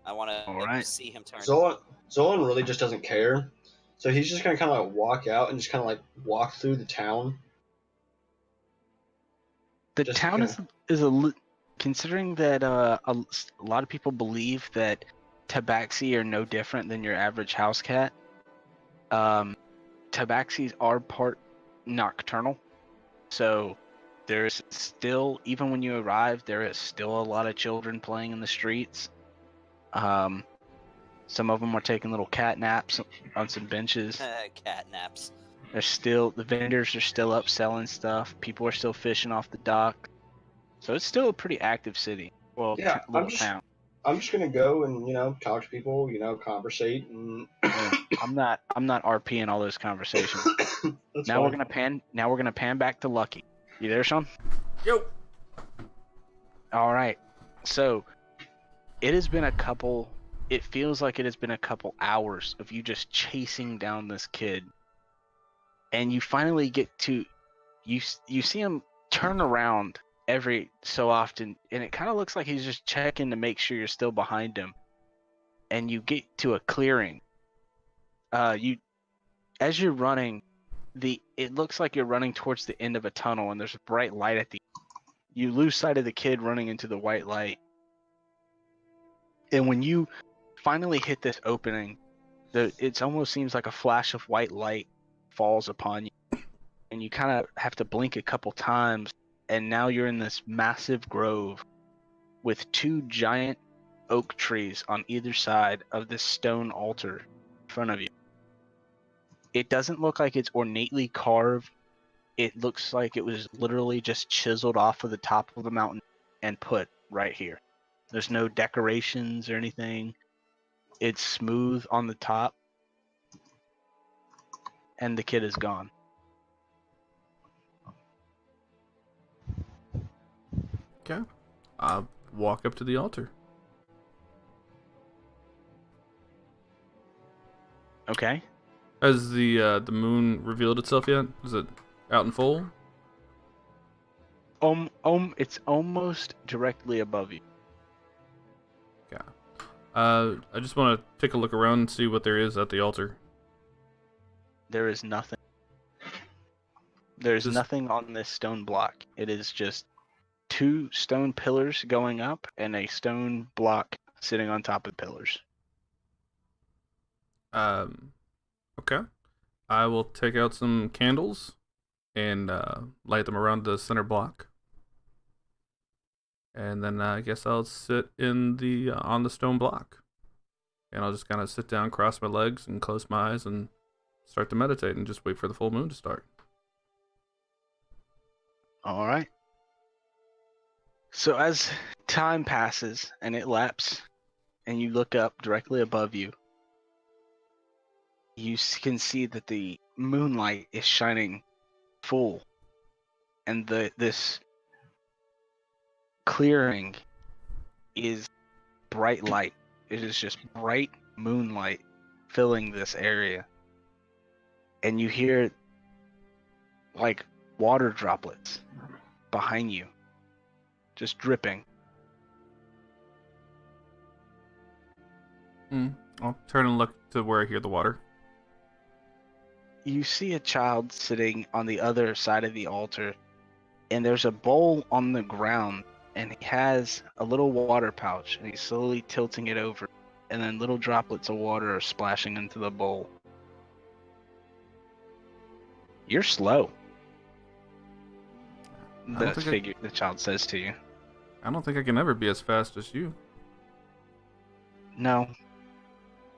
I want to Alright. see him turn. Zolan really just doesn't care, so he's just gonna kind of like walk out and just kind of like walk through the town. The Just town kinda- is a considering that a lot of people believe that tabaxi are no different than your average house cat. Tabaxis are part nocturnal, so there's still, even when you arrive, there is still a lot of children playing in the streets. Some of them are taking little cat naps on some benches. Cat naps. The vendors are still up selling stuff. People are still fishing off the dock. So it's still a pretty active city. Well, Yeah, little town. I'm just gonna go and talk to people, conversate, and Yeah, I'm not RPing all those conversations. that's Now fine. we're gonna pan back to Lucky. You there, Sean? Yo. All right. So it feels like it has been a couple hours of you just chasing down this kid. And you finally get to, you see him turn around every so often, and it kind of looks like he's just checking to make sure you're still behind him. And you get to a clearing. As you're running, it looks like you're running towards the end of a tunnel, and there's a bright light at the end. You lose sight of the kid running into the white light. And when you finally hit this opening, it almost seems like a flash of white light falls upon you, and you kind of have to blink a couple times, and now you're in this massive grove with two giant oak trees on either side of this stone altar in front of you. It doesn't look like it's ornately carved. It looks like it was literally just chiseled off of the top of the mountain and put right here. There's no decorations or anything. It's smooth on the top. And the kid is gone. Okay. I'll walk up to the altar. Okay. Has the moon revealed itself yet? Is it out in full? It's almost directly above you. Yeah. I just want to take a look around and see what there is at the altar. There is nothing. There's nothing on this stone block. It is just two stone pillars going up and a stone block sitting on top of the pillars. Okay. I will take out some candles and light them around the center block. And then I guess I'll sit in on the stone block. And I'll just kind of sit down, cross my legs, and close my eyes and start to meditate and just wait for the full moon to start. All right. So as time passes and it lapses, and you look up directly above you, you can see that the moonlight is shining full, and this clearing is bright light. It is just bright moonlight filling this area, and you hear like water droplets behind you, just dripping. I'll turn and look to where I hear the water. You see a child sitting on the other side of the altar, and there's a bowl on the ground, and he has a little water pouch, and he's slowly tilting it over, and then little droplets of water are splashing into the bowl. You're slow. The child says to you. I don't think I can ever be as fast as you. No,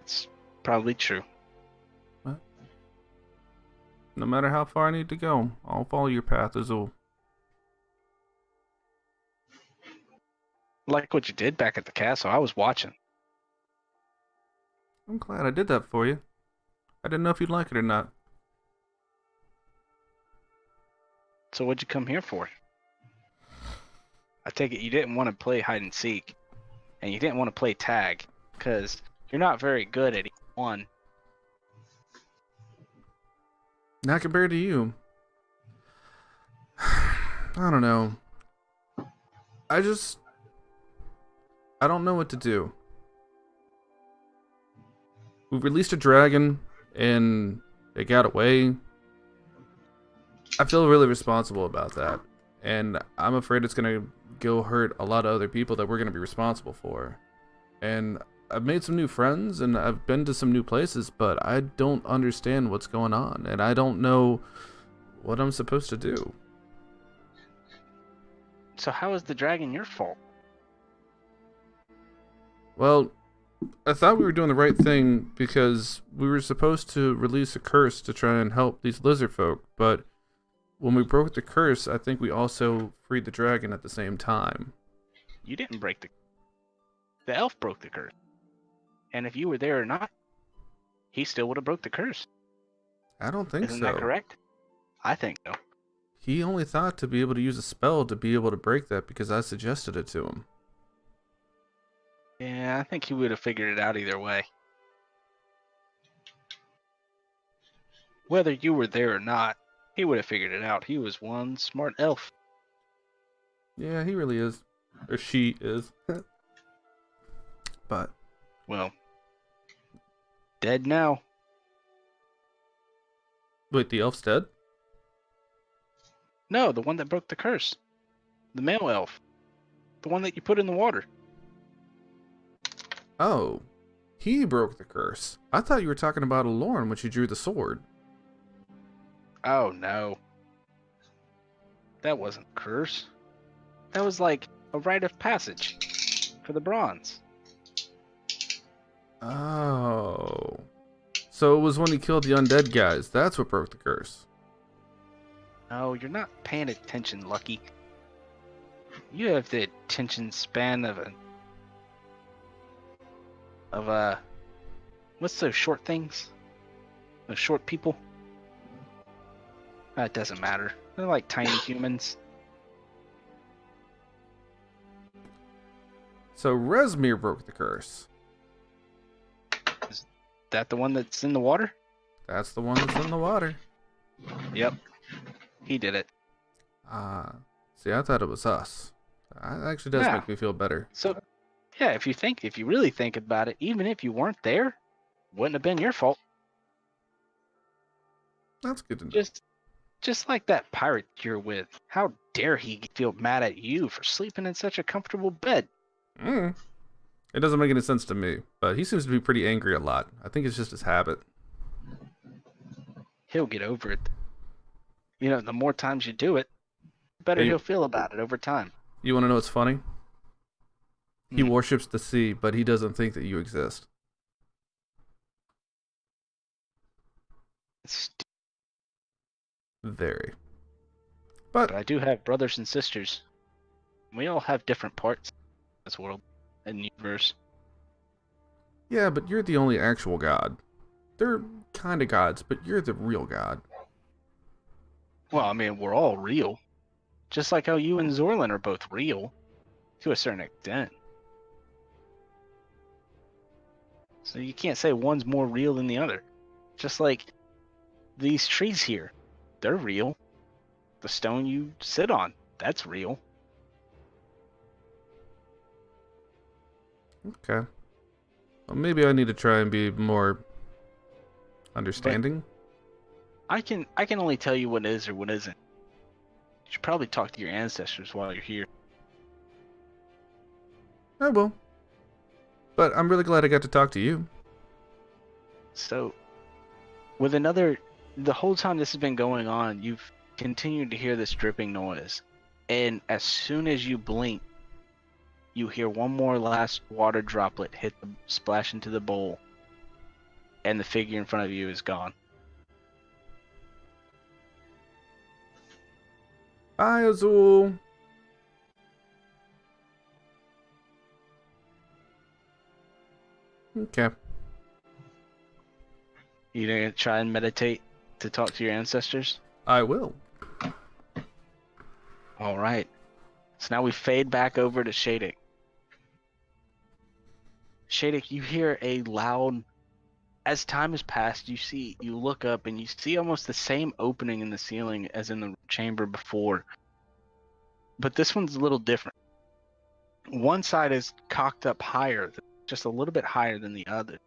it's probably true. No matter how far I need to go, I'll follow your path, Azul. Like what you did back at the castle. I was watching. I'm glad I did that for you. I didn't know if you'd like it or not. So what'd you come here for? I take it you didn't want to play hide and seek, and you didn't want to play tag, because you're not very good at each one. Not compared to you. I don't know. I don't know what to do. We released a dragon, and it got away. I feel really responsible about that. And I'm afraid it's going to go hurt a lot of other people that we're going to be responsible for. And I've made some new friends, and I've been to some new places, but I don't understand what's going on, and I don't know what I'm supposed to do. So how is the dragon your fault? Well, I thought we were doing the right thing because we were supposed to release a curse to try and help these lizard folk, but when we broke the curse, I think we also freed the dragon at the same time. You didn't break the elf broke the curse. And if you were there or not, he still would have broke the curse. I don't think so. Isn't that correct? I think so. He only thought to be able to use a spell to be able to break that because I suggested it to him. Yeah, I think he would have figured it out either way. Whether you were there or not, he would have figured it out. He was one smart elf. Yeah, he really is. Or she is. But Well, dead now. wait, the elf's dead? No, the one that broke the curse. The male elf. The one that you put in the water. Oh, he broke the curse. I thought you were talking about Aloran when she drew the sword. Oh, no. That wasn't a curse. That was like a rite of passage for the bronze. Oh. So it was when he killed the undead guys. That's what broke the curse. Oh, you're not paying attention, Lucky. You have the attention span of what's those short things? Those short people? That doesn't matter. They're like tiny humans. So Resmir broke the curse. Is that the one that's in the water? That's the one that's in the water. Yep. He did it. See, I thought it was us. That actually does Yeah. make me feel better. So, yeah, if you really think about it, even if you weren't there, wouldn't have been your fault. That's good to know. Just like that pirate you're with. How dare he feel mad at you for sleeping in such a comfortable bed? It doesn't make any sense to me, but he seems to be pretty angry a lot. I think it's just his habit. He'll get over it. You know, the more times you do it, the better Hey. he'll feel about it over time. You want to know what's funny? He Hmm. worships the sea, but he doesn't think that you exist. Very. But But I do have brothers and sisters. We all have different parts in this world and universe. yeah, but you're the only actual god. They're kind of gods, but you're the real god. Well, I mean, we're all real. Just like how you and Zorlin are both real, to a certain extent. So you can't say one's more real than the other. Just like these trees here, they're real. The stone you sit on, that's real. Okay. Well, maybe I need to try and be more understanding. I can only tell you what is or what isn't. You should probably talk to your ancestors while you're here. I will. But I'm really glad I got to talk to you. So, the whole time this has been going on, you've continued to hear this dripping noise. And as soon as you blink, you hear one more last water droplet splash into the bowl. And the figure in front of you is gone. Bye, Azul. Okay. You gonna try and meditate to talk to your ancestors? I will. All right. So now we fade back over to Shadik. Shadik, you hear a loud. As time has passed, you look up and you see almost the same opening in the ceiling as in the chamber before. But this one's a little different. One side is cocked up higher, just a little bit higher than the other.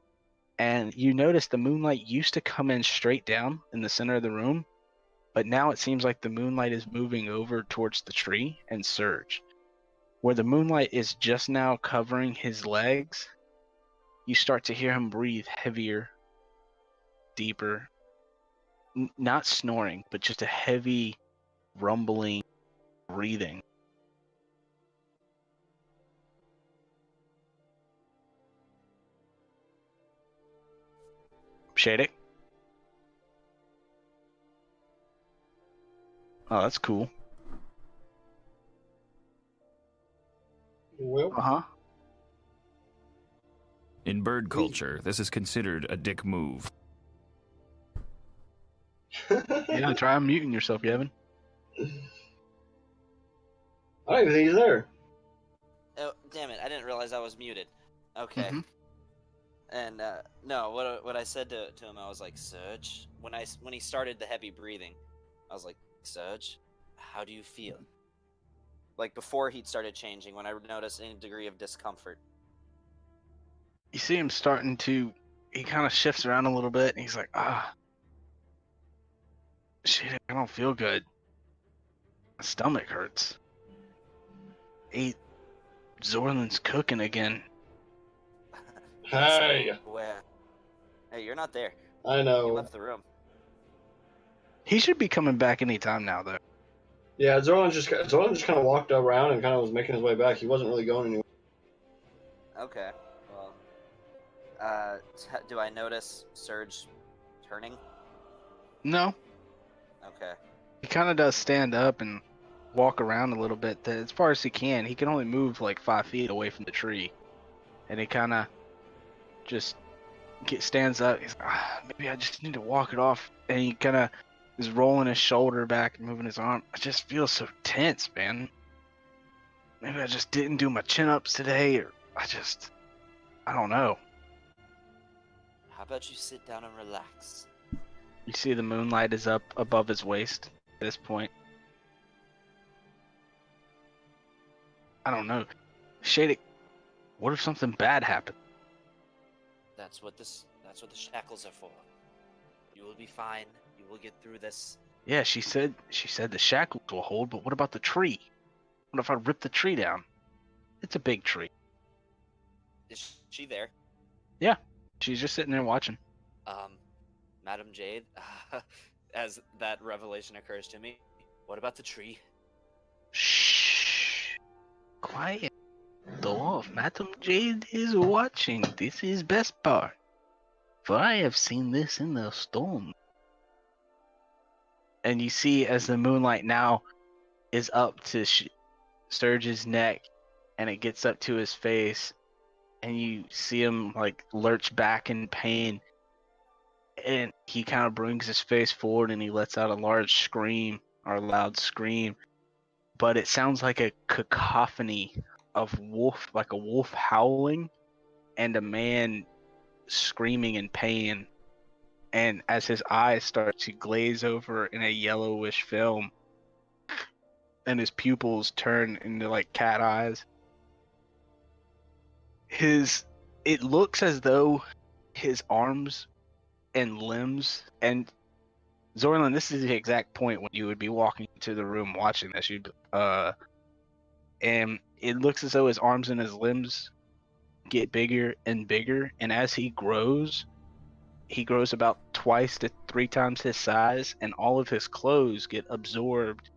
And you notice the moonlight used to come in straight down in the center of the room, but now it seems like the moonlight is moving over towards the tree and Surge. Where the moonlight is just now covering his legs, you start to hear him breathe heavier, deeper, not snoring, but just a heavy, rumbling breathing. Shadik? Oh, that's cool. Well, Uh-huh. In bird culture, this is considered a dick move. Yeah, try unmuting yourself, Gavin. I don't even think he's there. Oh, damn it! I didn't realize I was muted. Okay. Mhm. And no, what I said to him, I was like, Surge. When he started the heavy breathing, I was like, Surge, how do you feel? Like before he'd started changing, when I noticed any degree of discomfort. You see him starting to, he kind of shifts around a little bit, and he's like, shit, I don't feel good. My stomach hurts. Zorlin's cooking again. Hey, Where? Hey, you're not there. I You know. left the room. He should be coming back anytime now, though. Yeah, Zorlan just kind of walked around and kind of was making his way back. He wasn't really going anywhere. Okay. Well, do I notice Surge turning? No, Okay. he kind of does stand up and walk around a little bit. As far as he can. He can only move like 5 feet away from the tree. And he kind of just stands up. He's like, maybe I just need to walk it off. And he kind of is rolling his shoulder back and moving his arm. I just feel so tense, man. Maybe I just didn't do my chin-ups today, or I don't know. How about you sit down and relax? You see the moonlight is up above his waist at this point. I don't know. Shadik, what if something bad happened? That's what the shackles are for. You will be fine. You will get through this. Yeah, she said the shackles will hold, but what about the tree? What if I rip the tree down? It's a big tree. Is she there? She's just sitting there watching. Madam Jade, as that revelation occurs to me, what about the tree? Shh. Quiet. Dwarf, Madam Jade is watching. This is best part. For I have seen this in the storm. And you see as the moonlight now is up to Surge's neck, and it gets up to his face, and you see him like lurch back in pain, and he kind of brings his face forward and he lets out a loud scream, but it sounds like a cacophony of like a wolf howling and a man screaming in pain. And as his eyes start to glaze over in a yellowish film and his pupils turn into like cat eyes, it looks as though his arms and limbs, and Zorlin, this is the exact point when you would be walking into the room watching this. And it looks as though his arms and his limbs get bigger and bigger, and as he grows about twice to 3 times his size, and all of his clothes get absorbed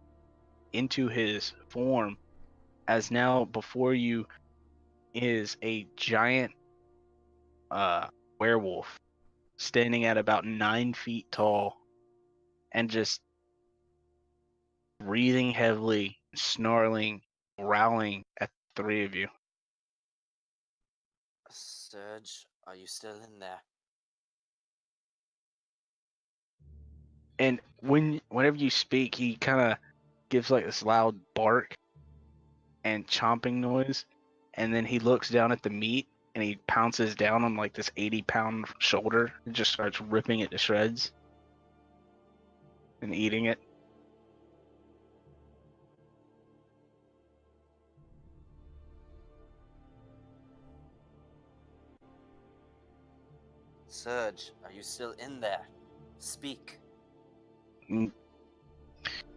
into his form, as now before you is a giant werewolf standing at about 9 feet tall and just breathing heavily, snarling, growling at the 3 of you. Serge, are you still in there? And whenever you speak, he kind of gives like this loud bark and chomping noise, and then he looks down at the meat and he pounces down on like this 80-pound shoulder and just starts ripping it to shreds and eating it. Serge, are you still in there? Speak.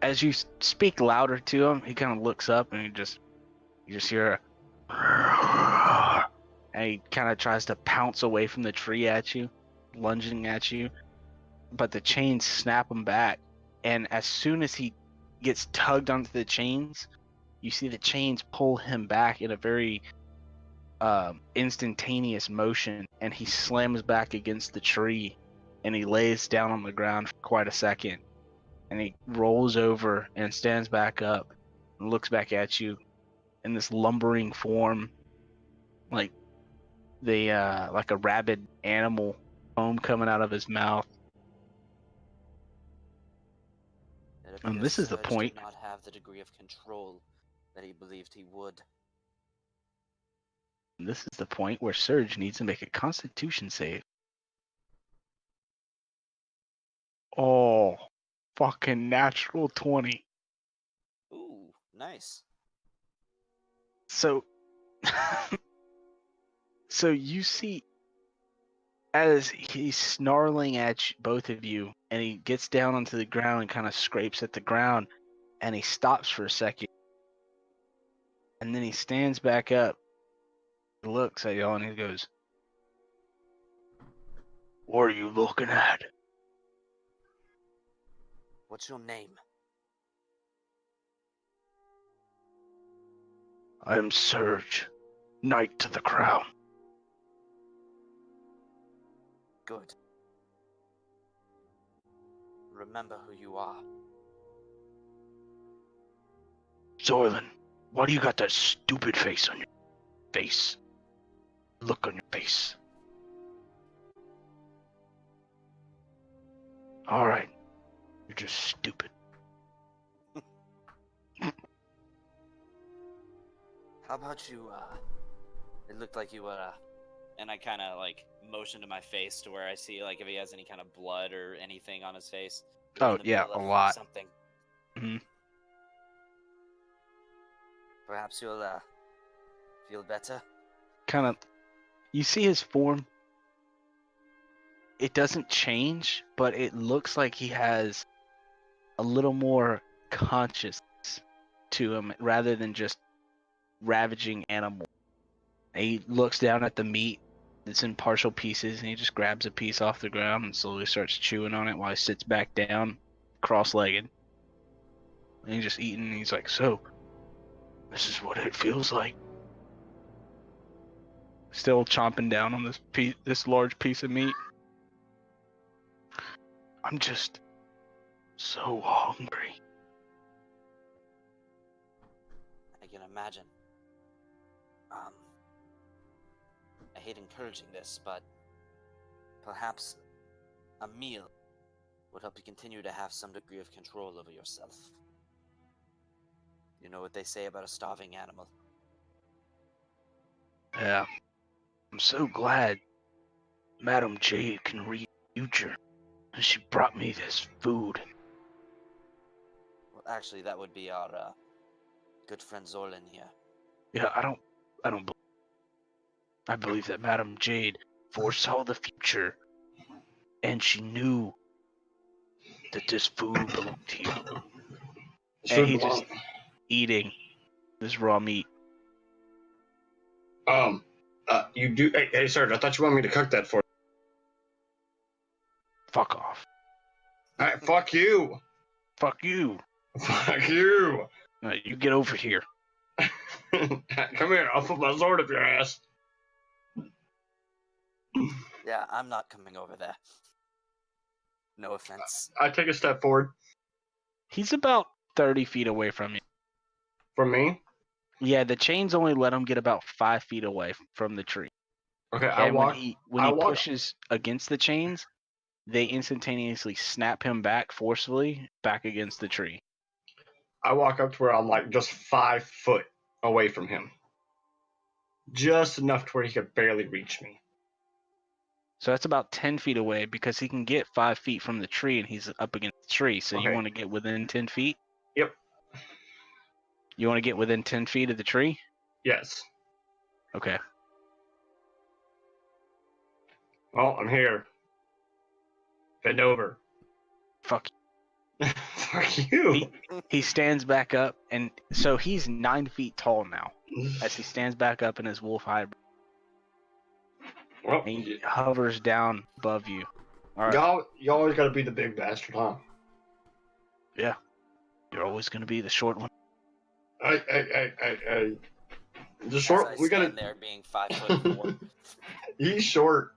As you speak louder to him, he kind of looks up and you just hear a and he kind of tries to pounce away from the tree at you, lunging at you, but the chains snap him back, and as soon as he gets tugged onto the chains, you see the chains pull him back in a very instantaneous motion, and he slams back against the tree, and he lays down on the ground for quite a second, and he rolls over and stands back up and looks back at you in this lumbering form, like a rabid animal, foam coming out of his mouth. It And appears this is the Serge point. did not have the degree of control that he believed he would. And this is the point where Surge needs to make a Constitution save. Oh, fucking natural 20. Ooh, nice. So, so you see, as he's snarling at both of you, and he gets down onto the ground and kind of scrapes at the ground, and he stops for a second, and then he stands back up, he looks at y'all, and he goes, "What are you looking at?" What's your name? "I am Surge, Knight to the Crown." Good. Remember who you are. "Zoylan, why do you got that stupid face on your face? Look on your face." "Alright, you're just stupid." How about you, it looked like you were, and I kind of, like, motion to my face to where I see, like, if he has any kind of blood or anything on his face. You're Oh, in the yeah, middle a of lot. Something. Mhm. Perhaps you'll, feel better? Kind of, you see his form, it doesn't change, but it looks like he has a little more consciousness to him rather than just ravaging animal. He looks down at the meat that's in partial pieces, and he just grabs a piece off the ground and slowly starts chewing on it while he sits back down, cross-legged. And he's just eating, and he's like, "So, this is what it feels like." Still chomping down on this large piece of meat. "I'm just so hungry." I can imagine. I hate encouraging this, but perhaps a meal would help you continue to have some degree of control over yourself. You know what they say about a starving animal? Yeah. I'm so glad Madam Jade can read the future, and she brought me this food. Well, actually, that would be our, good friend Zorlin here. Yeah, I believe that Madam Jade foresaw the future, and she knew that this food belonged to you. And he's just eating this raw meat. I You do. Hey, sir, I thought you wanted me to cook that for you. Fuck off. All right, fuck you. Fuck you. Fuck you. You get over here. Come here, I'll put my sword up your ass. Yeah, I'm not coming over there. No offense. I take a step forward. He's about 30 feet away from you. From me? Yeah, the chains only let him get about 5 feet away from the tree. Okay, And when he I walk- pushes against the chains, they instantaneously snap him back forcefully back against the tree. I walk up to where I'm like just 5 foot away from him. Just enough to where he could barely reach me. So that's about 10 feet away because he can get 5 feet from the tree and he's up against the tree. So you Okay. want to get within 10 feet? Yep. You want to get within 10 feet of the tree? Yes. Okay. Well, I'm here. Bend over. Fuck. Fuck you. He stands back up, and so he's 9 feet tall now as he stands back up in his wolf hybrid. Well, And he hovers down above you. All right. y'all always gotta be the big bastard, huh? Yeah. You're always going to be the short one. I. The As short. I We gotta. stand there being 5'4". He's short.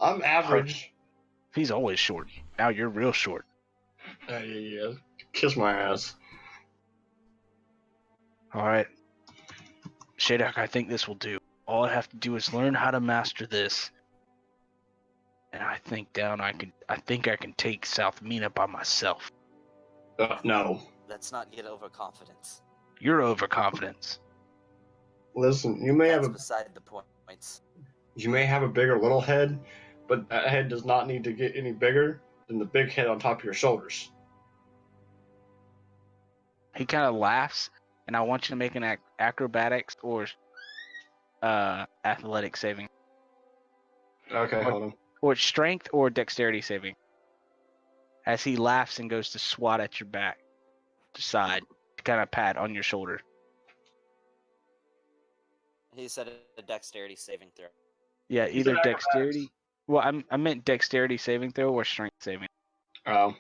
I'm average. He's always short. Now you're real short. Yeah. Kiss my ass. All right. Shadak, I think this will do. All I have to do is learn how to master this. And I think I can take South Mina by myself. No. Let's not get overconfident. You're overconfidence. Listen, you may That's have a beside the point. you may have a bigger little head, but that head does not need to get any bigger than the big head on top of your shoulders. He kind of laughs, and I want you to make an acrobatics or athletic saving. Okay, hold on. Or strength or dexterity saving. As he laughs and goes to swat at your back, side, to kind of pat on your shoulder. He said a dexterity saving throw. Yeah, He either said dexterity. Well, I meant dexterity saving throw or strength saving. Oh,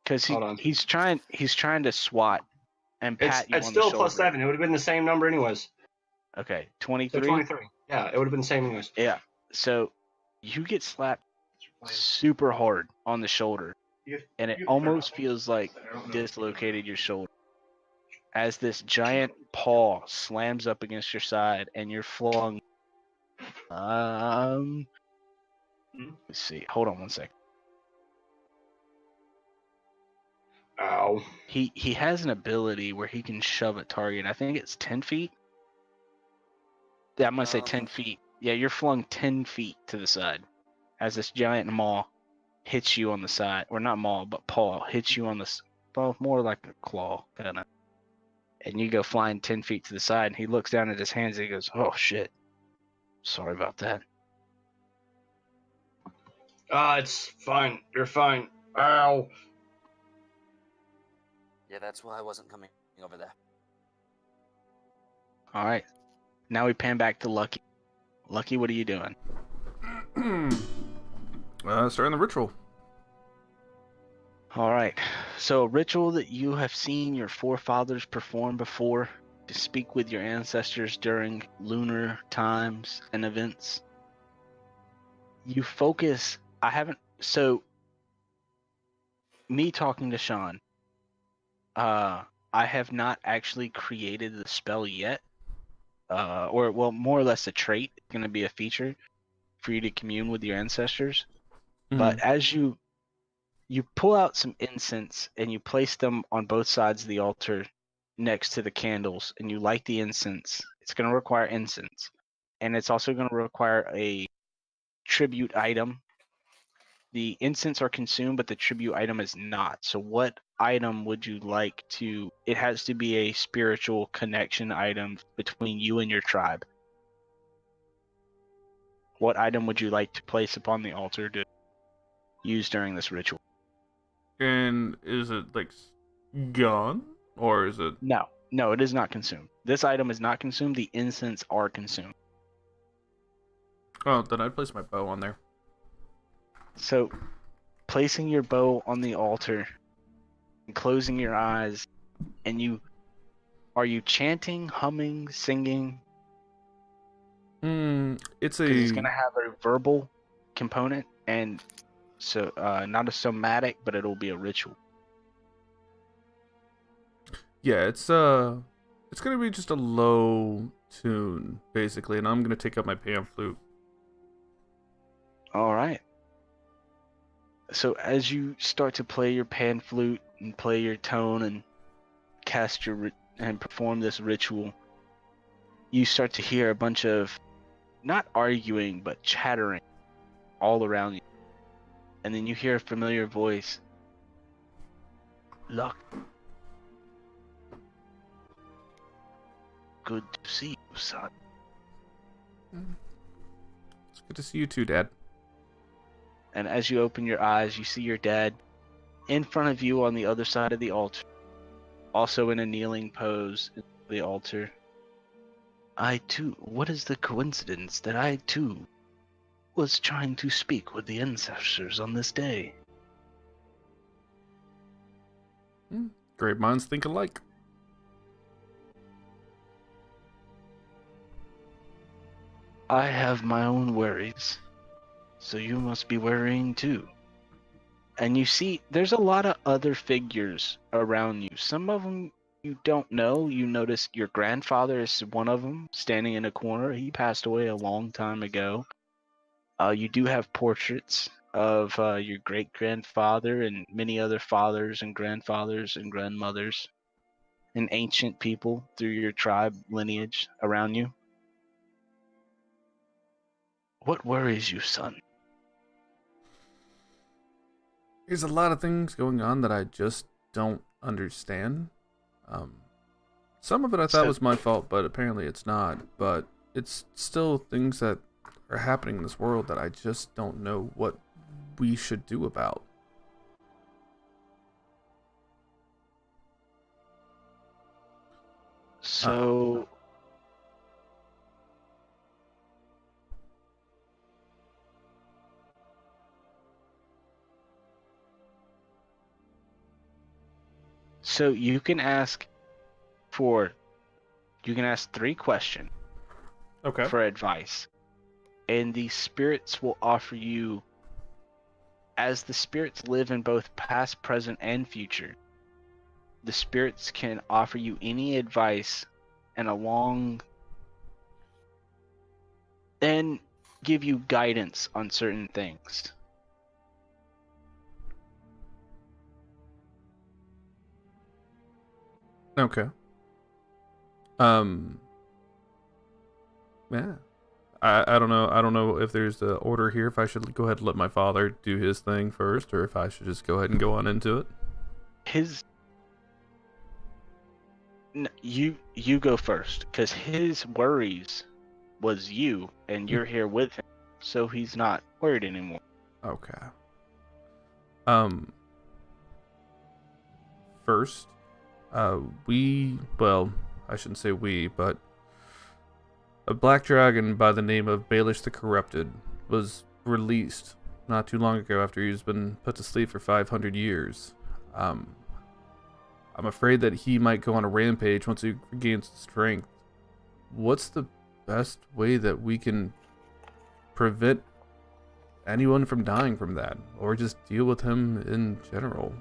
Because hold on. he's trying to swat and pat you It's on still the shoulder. plus 7. It would have been the same number anyways. Okay, So 23. 23. Yeah, it would have been the same anyways. Yeah. So you get slapped super hard on the shoulder, and it almost feels like dislocated your shoulder as this giant paw slams up against your side, and you're flung. Let's see. Hold on one second. Ow. He has an ability where he can shove a target. I think it's 10 feet. Yeah, I'm gonna say 10 feet. Yeah, you're flung 10 feet to the side as this giant maw hits you on the side, or not maw, but paw hits you on the, well, more like a claw kind of, and you go flying 10 feet to the side. And he looks down at his hands and he goes, "Oh shit, sorry about that." It's fine. You're fine. Ow. Yeah, that's why I wasn't coming over there. All right, now we pan back to Lucky. Lucky, what are you doing? Starting the ritual. All right, so a ritual that you have seen your forefathers perform before to speak with your ancestors during lunar times and events. You focus. Me talking to Sean, I have not actually created the spell yet. Or more or less a trait. It's going to be a feature for you to commune with your ancestors. But as you pull out some incense and you place them on both sides of the altar next to the candles, and you light the incense, it's going to require incense. And it's also going to require a tribute item. The incense are consumed, but the tribute item is not. So what item would you like to... It has to be a spiritual connection item between you and your tribe. What item would you like to place upon the altar to use during this ritual? And is it like gone, or is it? No, No, it is not consumed. This item is not consumed. The incense are consumed. Oh, then I'd place my bow on there. So, placing your bow on the altar and closing your eyes, and are you chanting, humming, singing? It's Because it's going a to have a verbal component, and so not a somatic, but it'll be a ritual. yeah, it's gonna be just a low tune basically, and I'm gonna take up my pan flute. All right. So as you start to play your pan flute and play your tone and cast and perform this ritual, you start to hear a bunch of not arguing but chattering all around you. And then you hear a familiar voice. Luck. Good to see you, son. It's good to see you too, Dad. And as you open your eyes, you see your dad in front of you on the other side of the altar, also in a kneeling pose at the altar. What is the coincidence that I too was trying to speak with the ancestors on this day? Great minds think alike. I have my own worries, so you must be worrying too. And you see, there's a lot of other figures around you. Some of them you don't know. You notice your grandfather is one of them, standing in a corner. He passed away a long time ago. You do have portraits of your great-grandfather and many other fathers and grandfathers and grandmothers and ancient people through your tribe lineage around you. What worries you, son? There's a lot of things going on that I just don't understand. Some of it I thought was my fault, but apparently it's not. But it's still things that are happening in this world that I just don't know what we should do about. So, you can ask three questions Okay. for advice, and the spirits will offer you, as the spirits live in both past, present, and future, the spirits can offer you any advice and give you guidance on certain things. Okay. Yeah. I don't know. I don't know if there's an order here. If I should go ahead and let my father do his thing first, or if I should just go ahead and go on into it. You go first, because his worries was you, and you're here with him, so he's not worried anymore. Okay. First, I shouldn't say we, but a black dragon by the name of Baelish the Corrupted was released not too long ago after he's been put to sleep for 500 years. I'm afraid that he might go on a rampage once he regains strength. What's the best way that we can prevent anyone from dying from that, or just deal with him in general?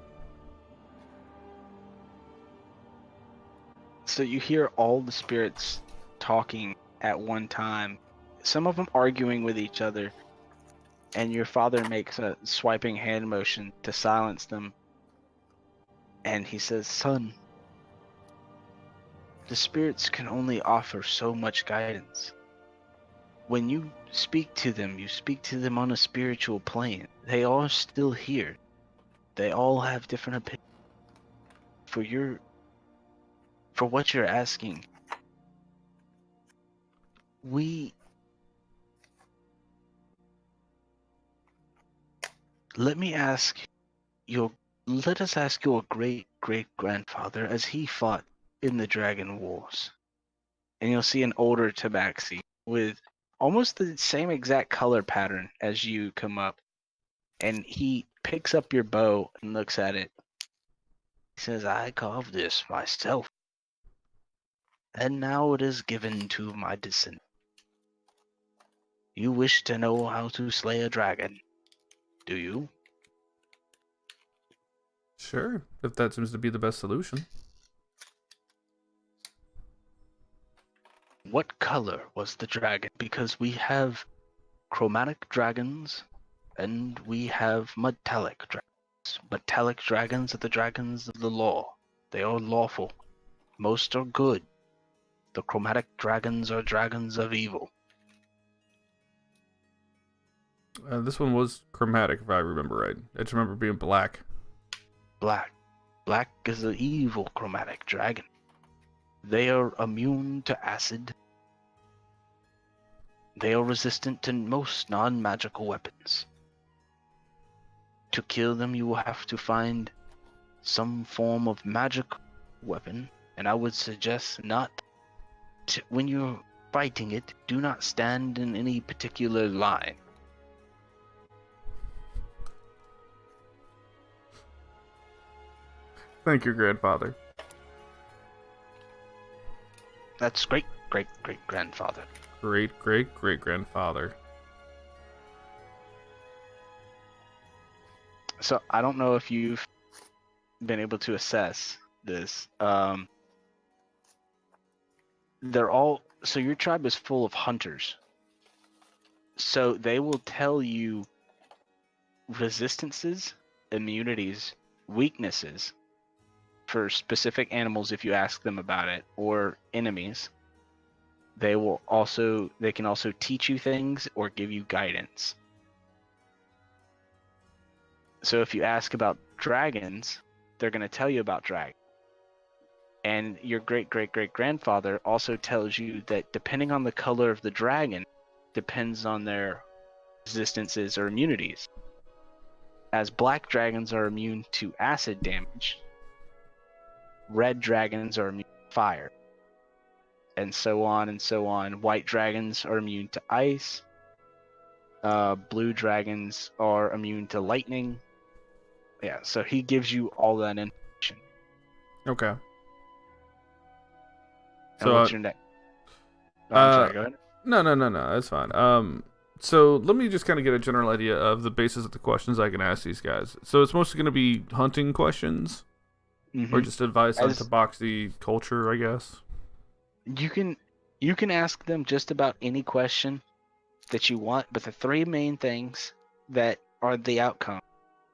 So you hear all the spirits talking at one time, some of them arguing with each other, and your father makes a swiping hand motion to silence them. And he says, "Son, the spirits can only offer so much guidance. When you speak to them, you speak to them on a spiritual plane. They are still here. They all have different opinions. For what you're asking, let us ask your great-great-grandfather, as he fought in the Dragon Wars. And you'll see an older tabaxi with almost the same exact color pattern as you come up. And he picks up your bow and looks at it. He says, I carved this myself. And now it is given to my descendant. You wish to know how to slay a dragon, do you? Sure, if that seems to be the best solution. What color was the dragon? Because we have chromatic dragons and we have metallic dragons. Metallic dragons are the dragons of the law. They are lawful. Most are good. The chromatic dragons are dragons of evil. This one was chromatic, if I remember right. I just remember being black. Black. Black is the evil chromatic dragon. They are immune to acid. They are resistant to most non-magical weapons. To kill them, you will have to find some form of magic weapon, and I would suggest when you're fighting it, do not stand in any particular line. Thank you, grandfather. That's great-great-great-grandfather. Great-great-great-grandfather. So I don't know if you've been able to assess this. So your tribe is full of hunters. So they will tell you resistances, immunities, weaknesses for specific animals if you ask them about it, or enemies. They can also teach you things or give you guidance. So if you ask about dragons, they're going to tell you about dragons. And your great-great-great-grandfather also tells you that depending on the color of the dragon, depends on their resistances or immunities. As black dragons are immune to acid damage, red dragons are immune to fire, and so on and so on. White dragons are immune to ice. Blue dragons are immune to lightning. Yeah, so he gives you all that information. Okay. And So, what's your next? Oh, I'm sorry, go ahead. No, that's fine. So let me just kind of get a general idea of the basis of the questions I can ask these guys. So it's mostly going to be hunting questions, or just advice on tabaxi culture, I guess. You can ask them just about any question that you want, but the three main things that are the outcome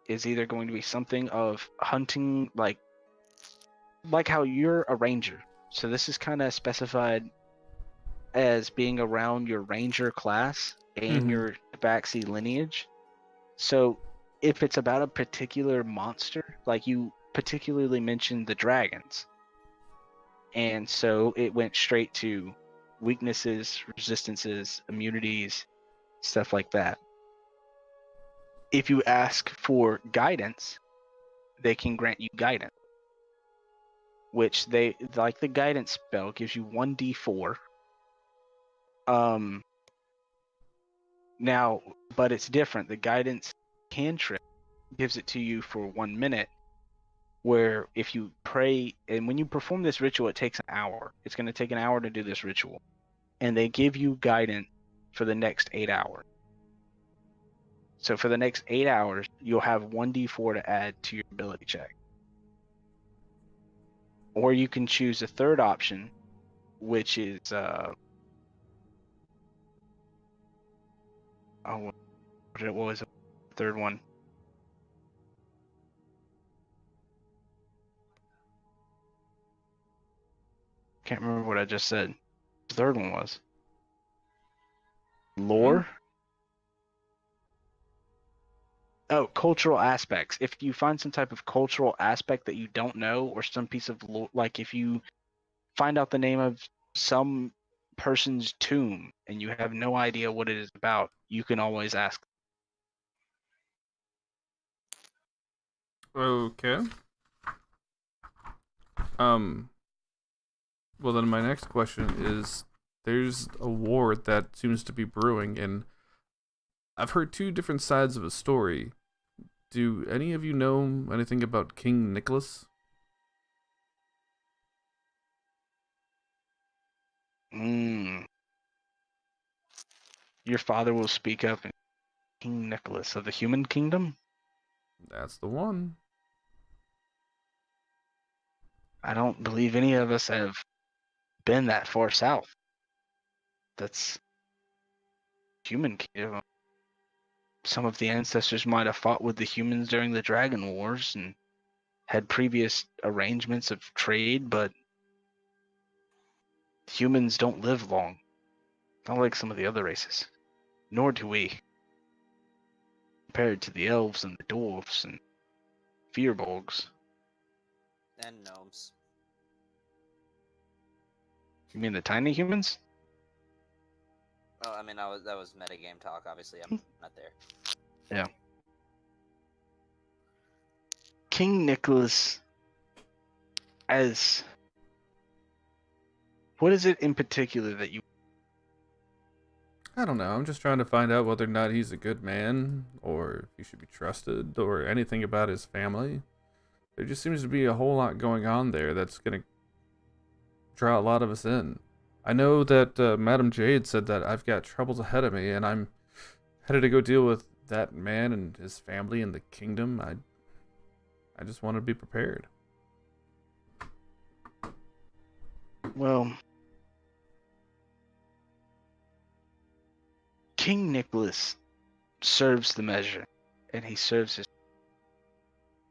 is either going to be something of hunting, like how you're a ranger. So this is kind of specified as being around your ranger class and your tabaxi lineage. So if it's about a particular monster, like you particularly mentioned the dragons, and so it went straight to weaknesses, resistances, immunities, stuff like that. If you ask for guidance, they can grant you guidance, which they like. The guidance spell gives you 1d4. Now, but it's different. The guidance cantrip gives it to you for 1 minute, where if you pray, and when you perform this ritual, it takes an hour. It's going to take an hour to do this ritual, and they give you guidance for the next 8 hours. So for the next 8 hours, you'll have 1d4 to add to your ability check. Or you can choose a third option, which is what was the third one? Can't remember what I just said. The third one was lore. Oh, cultural aspects. If you find some type of cultural aspect that you don't know, or some piece of lore, like if you find out the name of some person's tomb and you have no idea what it is about, you can always ask. Okay. Well, then my next question is: there's a war that seems to be brewing, and I've heard two different sides of a story. Do any of you know anything about King Nicholas? Mm. Your father will speak up. King Nicholas of the Human Kingdom? That's the one. I don't believe any of us have been that far south. That's Human Kingdom. Some of the ancestors might have fought with the humans during the Dragon Wars and had previous arrangements of trade, but humans don't live long. Not like some of the other races. Nor do we. Compared to the elves and the dwarves and Fearbolgs. And gnomes. You mean the tiny humans? Oh, I mean, that was metagame talk. Obviously, I'm not there. Yeah. King Nicholas, as what is it in particular that you? I don't know. I'm just trying to find out whether or not he's a good man, or if he should be trusted, or anything about his family. There just seems to be a whole lot going on there that's gonna draw a lot of us in. I know that Madam Jade said that I've got troubles ahead of me, and I'm headed to go deal with that man and his family and the kingdom. I just want to be prepared. Well, King Nicholas serves the measure, and he serves his.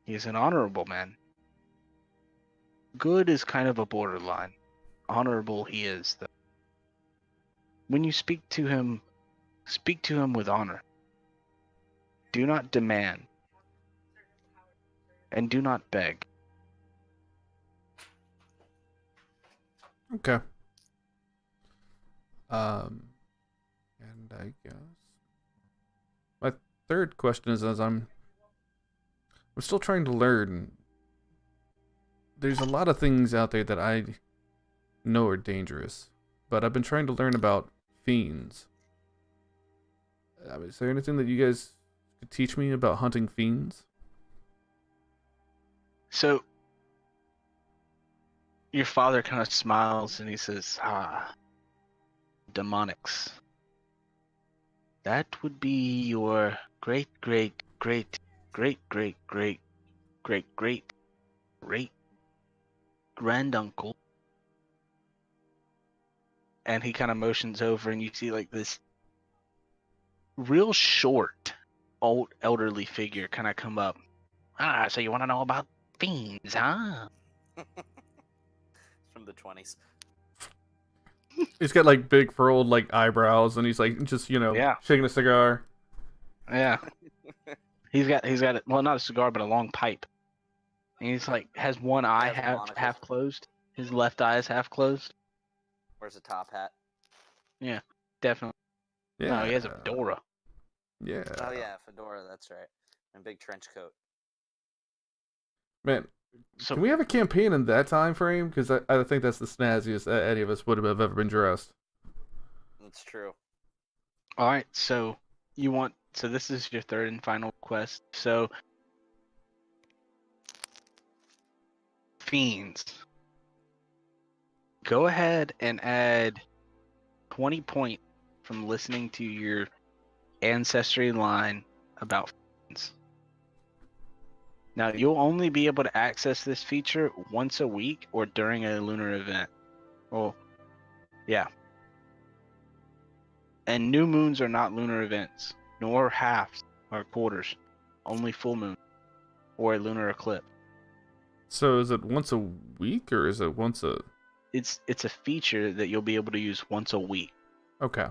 He is an honorable man. Good is kind of a borderline. Honorable he is, though. When you speak to him with honor. Do not demand, and do not beg. Okay. And I guess my third question is, as I'm still trying to learn. There's a lot of things out there that I know are dangerous, but I've been trying to learn about fiends. Is there anything that you guys could teach me about hunting fiends? So, your father kind of smiles and he says, demonics. That would be your great, great, great, great, great, great, great, great, great granduncle. And he kind of motions over, and you see like this real short, old, elderly figure kind of come up. So you want to know about fiends, huh? From the 20s. He's got like big furrowed like eyebrows, and he's like just Yeah. shaking a cigar. Yeah. He's got well, not a cigar, but a long pipe. And he's like has one eye has a monocle. half closed. His left eye is half closed. Wears a top hat. Yeah, definitely. Yeah. No, he has a fedora. Yeah. Oh yeah, fedora. That's right. And big trench coat. Man, So can we have a campaign in that time frame? Because I think that's the snazziest any of us would have ever been dressed. That's true. all right, so this is your third and final quest. So fiends. Go ahead and add 20 points from listening to your ancestry line about fiends. Now, you'll only be able to access this feature once a week or during a lunar event. Well, yeah. And new moons are not lunar events, nor halves or quarters. Only full moon or a lunar eclipse. So is it once a week or is it once a? It's a feature that you'll be able to use once a week. Okay.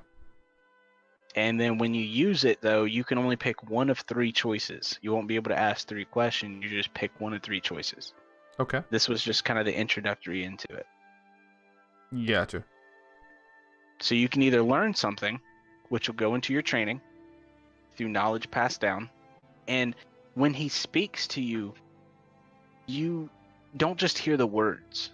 And then when you use it, though, you can only pick one of 3 choices. You won't be able to ask 3 questions. You just pick one of 3 choices. Okay. This was just kind of the introductory into it. Gotcha. So you can either learn something, which will go into your training through knowledge passed down. And when he speaks to you, you don't just hear the words.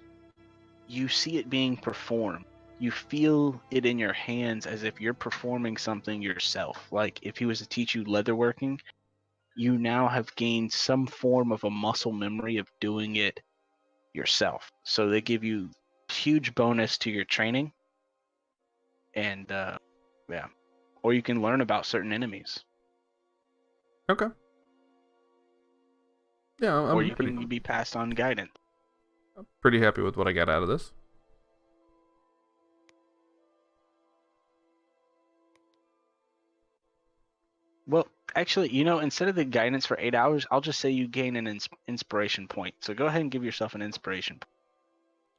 you see it being performed. You feel it in your hands as if you're performing something yourself. Like if he was to teach you leatherworking, you now have gained some form of a muscle memory of doing it yourself. So they give you huge bonus to your training, and yeah, or you can learn about certain enemies, Okay. Yeah, or I'm you can be passed on guidance. pretty happy with what I got out of this. Well, actually, you know, instead of the guidance for 8 hours, I'll just say you gain an inspiration point. So go ahead and give yourself an inspiration point.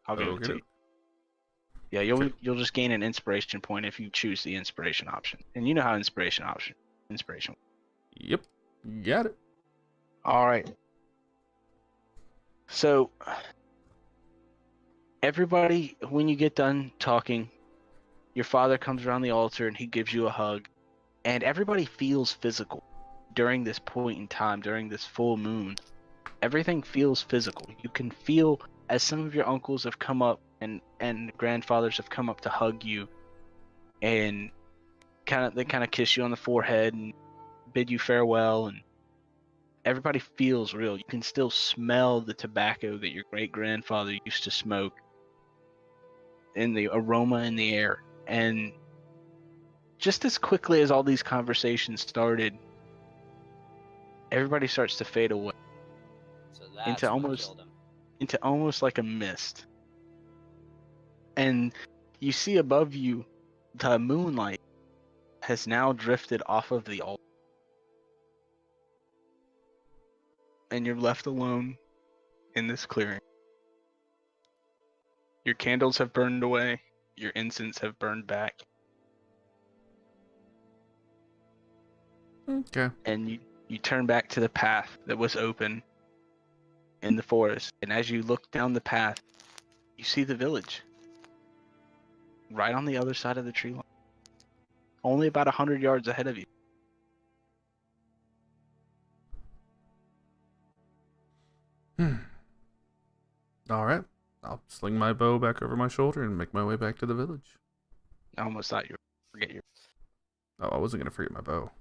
I'll give it to you. Yeah, you'll just gain an inspiration point if you choose the inspiration option. And you know how inspiration. Yep. Got it. All right. So everybody, when you get done talking, your father comes around the altar and he gives you a hug, and everybody feels physical during this point in time, during this full moon. Everything feels physical. You can feel as some of your uncles have come up and grandfathers have come up to hug you, and they kind of kiss you on the forehead and bid you farewell, and everybody feels real. You can still smell the tobacco that your great grandfather used to smoke, and the aroma in the air. And just as quickly as all these conversations started, everybody starts to fade away So that's into what killed him. almost like a mist. And you see above you, the moonlight has now drifted off of the altar. And you're left alone in this clearing. Your candles have burned away. Your incense have burned back. Okay. And you turn back to the path that was open in the forest. And as you look down the path, you see the village. Right on the other side of the tree line. Only about 100 yards ahead of you. All right. I'll sling my bow back over my shoulder and make my way back to the village. I almost thought you were forget your. Oh, I wasn't gonna forget my bow.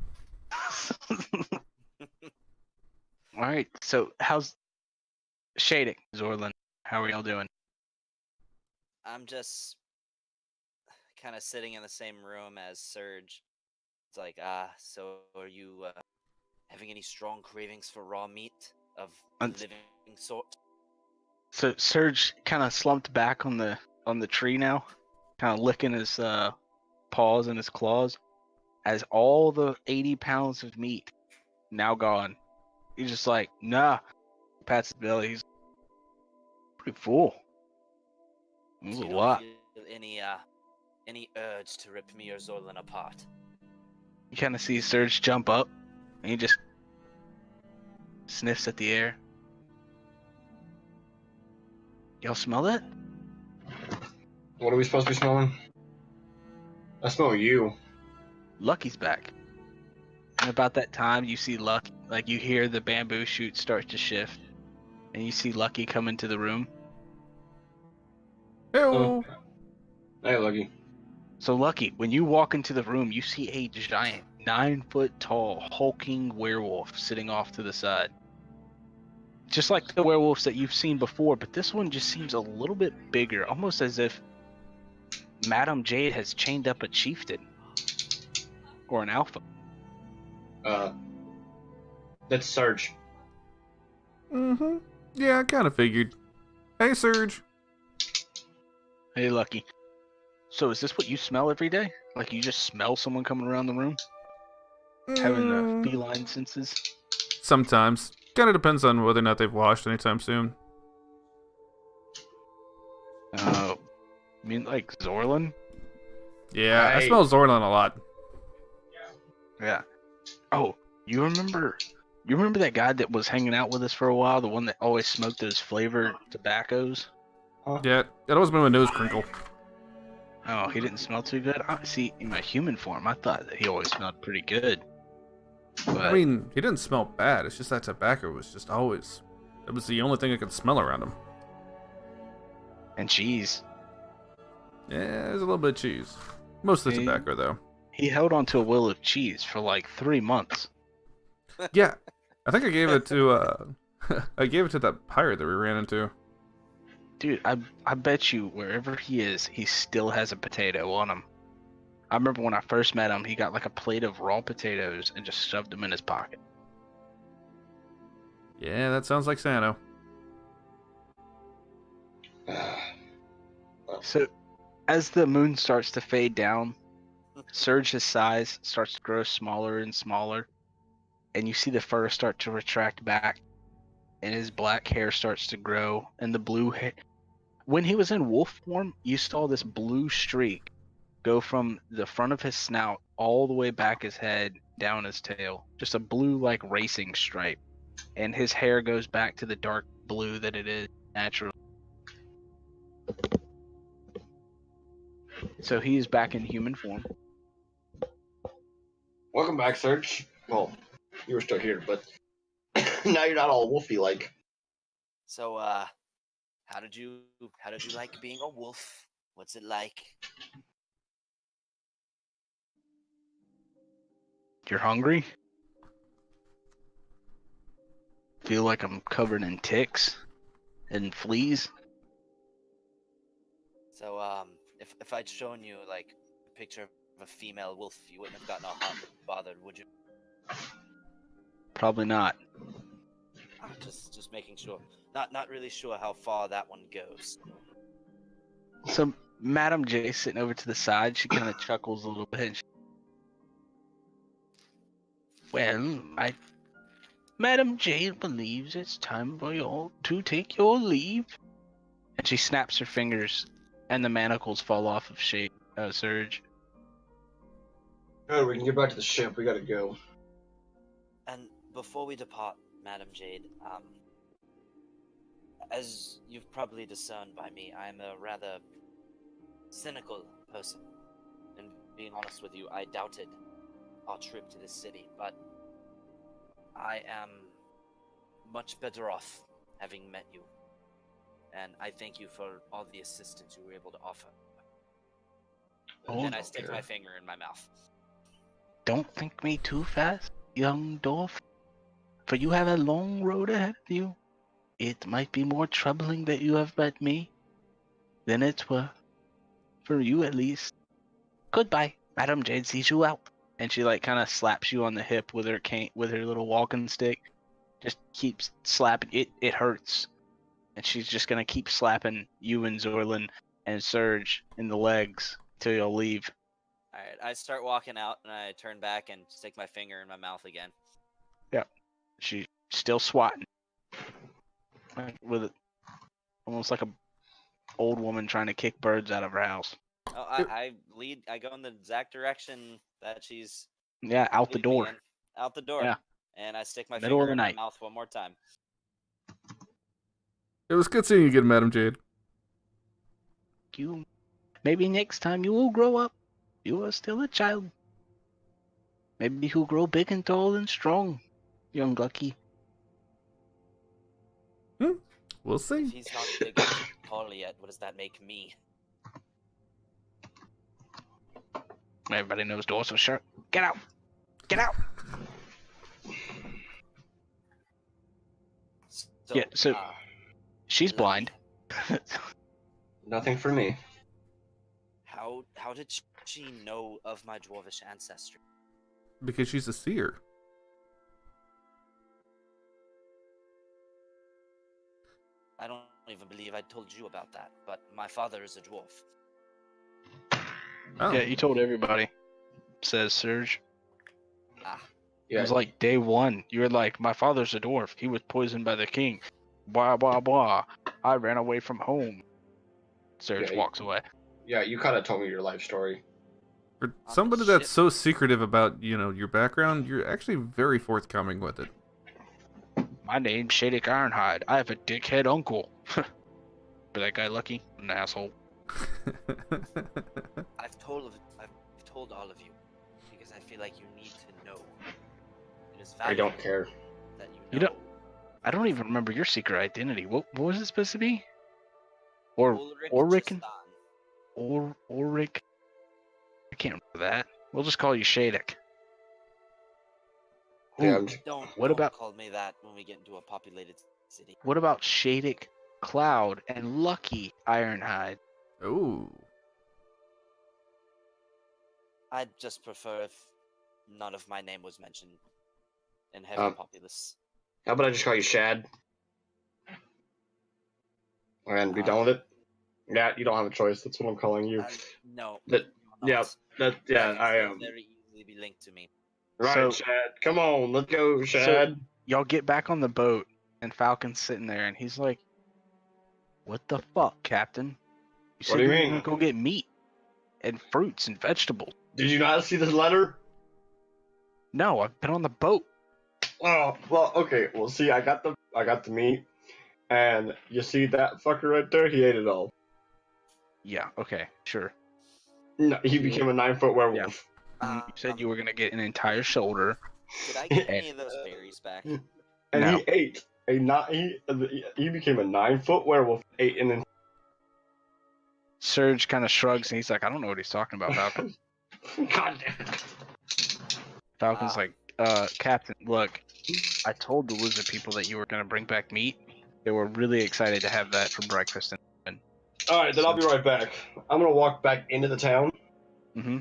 All right. So how's Shading, Zorlin? How are y'all doing? I'm just kind of sitting in the same room as Surge. It's like, so are you having any strong cravings for raw meat of the living sort? So Serge kind of slumped back on the tree now, kind of licking his paws and his claws, as all the 80 pounds of meat now gone. He's just like, nah. Pats his belly. He's pretty full. It was So a you lot. don't feel any urge to rip me or Zorlin apart? You kind of see Serge jump up, and he just sniffs at the air. Y'all smell that? What are we supposed to be smelling? I smell you. Lucky's back. And about that time, you see Lucky, like you hear the bamboo shoot start to shift, and you see Lucky come into the room. Hey-o. Hey, Lucky. So Lucky, when you walk into the room, you see a giant, 9-foot-tall, hulking werewolf sitting off to the side. Just like the werewolves that you've seen before, but this one just seems a little bit bigger, almost as if Madame Jade has chained up a chieftain. Or an alpha. That's Surge. Mm-hmm. Yeah, I kind of figured. Hey, Surge. Hey, Lucky. So is this what you smell every day? Like you just smell someone coming around the room? Having the feline senses? Sometimes. Kind of depends on whether or not they've washed anytime soon. You mean like Zorlin? Yeah, I Hey. smell Zorlin a lot. Yeah. Oh, you remember that guy that was hanging out with us for a while? The one that always smoked those flavored tobaccos? Yeah, it always made my nose crinkle. Oh, he didn't smell too good? See, in my human form, I thought that he always smelled pretty good. But, I mean, he didn't smell bad. It's just that tobacco was just always... It was the only thing I could smell around him. And cheese. Yeah, there's a little bit of cheese. Most of the Hey. tobacco, though. He held onto a will of cheese for like 3 months. Yeah, I think I gave it to I gave it to that pirate that we ran into. Dude, I bet you wherever he is, he still has a potato on him. I remember when I first met him, he got like a plate of raw potatoes and just shoved them in his pocket. Yeah, that sounds like Sano. So, as the moon starts to fade down, Surge's size starts to grow smaller and smaller, and you see the fur start to retract back, and his black hair starts to grow, and the blue hair. When he was in wolf form, you saw this blue streak go from the front of his snout all the way back his head, down his tail. Just a blue, like, racing stripe. And his hair goes back to the dark blue that it is naturally. So he is back in human form. Welcome back, Serge. Well, you were still here, but now you're not all wolfy like. So, how did you like being a wolf? What's it like? You're hungry? Feel like I'm covered in ticks and fleas? So, if I'd shown you like a picture of a female wolf, you wouldn't have gotten all hot and bothered, would you? Probably not. Just making sure. Not really sure how far that one goes. So Madam J sitting over to the side, she kind of chuckles a little bit. And well, Madam J believes it's time for you all to take your leave. And she snaps her fingers, and the manacles fall off of Surge. Good, we can get back to the ship. We gotta go. And before we depart, Madam Jade, as you've probably discerned by me, I'm a rather cynical person. And being honest with you, I doubted our trip to this city, but I am much better off having met you. And I thank you for all the assistance you were able to offer. Oh, And I stick my finger in my mouth. don't think me too fast, young dwarf, for you have a long road ahead of you. It might be more troubling that you have met me than it's worth. For you, at least. Goodbye. Madam Jade sees you out. And she, like, kind of slaps you on the hip with her cane, with her little walking stick. Just keeps slapping. It hurts. And she's just going to keep slapping you and Zorlin and Surge in the legs till you'll leave. Alright, I start walking out, and I turn back and stick my finger in my mouth again. She's still swatting. Like, with it. Almost like a old woman trying to kick birds out of her house. Oh, I go in the exact direction that she's Yeah, out the leading me door. in, out the door. Yeah. And I stick my Middle of finger the in my night. mouth one more time. It was good seeing you again, Madam Jade. You, maybe next time you will grow up. You are still a child. Maybe you'll grow big and tall and strong, young Lucky. We'll If see. he's not big and tall yet, what does that make me? Everybody knows doors are shut. Get out! Get out! So, Yeah, so she's Lucky, blind. Nothing for me. How did she know of my dwarvish ancestry? Because she's a seer. I don't even believe I told you about that, but my father is a dwarf. Oh. Yeah, you told everybody, says Serge. Ah, It was like day one. You were like, my father's a dwarf. He was poisoned by the king. Blah, blah, blah. I ran away from home. Serge Yeah, walks away. Yeah, you kind of told me your life story. For the somebody that's ship. so secretive about, your background, you're actually very forthcoming with it. My name's Shadic Ironhide. I have a dickhead uncle. But that guy Lucky, an asshole. I've told all of you because I feel like you need to know. It is I valuable don't care. that You know. don't- I don't even remember your secret identity. What was it supposed to be? Or Ulrich Ulrichen? Tristan. Ulrich? I can't remember that. We'll just call you Shadek. Yeah, Ooh, Don't What don't about- call me that when we get into a populated city. what about Shadek, Cloud, and Lucky Ironhide? Ooh. I'd just prefer if none of my name was mentioned in heavy populace. How about I just call you Shad? And be done with it? Yeah, you don't have a choice. That's what I'm calling you. No. That- you're yeah, not. that That can I still am. very easily be linked to me. Right, So- Shad. Come on, let's go, Shad. Y'all get back on the boat, and Falcon's sitting there, and he's like, "What the fuck, Captain? You What said do you we were mean? gonna go get meat and fruits and vegetables." Did you not see this letter? No, I've been on the boat. Oh, well, okay. Well, see, I got the meat, and you see that fucker right there? He ate it all. Yeah, okay, sure. No, he became a 9-foot werewolf. You said you were gonna get an entire shoulder. Did I get any of those berries back? And No. he ate he became a 9-foot werewolf. Ate an Surge kind of shrugs, and he's like, "I don't know what he's talking about, Falcon." God damn it. Falcon's like, Captain, look, I told the lizard people that you were gonna bring back meat. They were really excited to have that for breakfast. All right, then I'll be right back. I'm gonna walk back into the town Mm-hmm.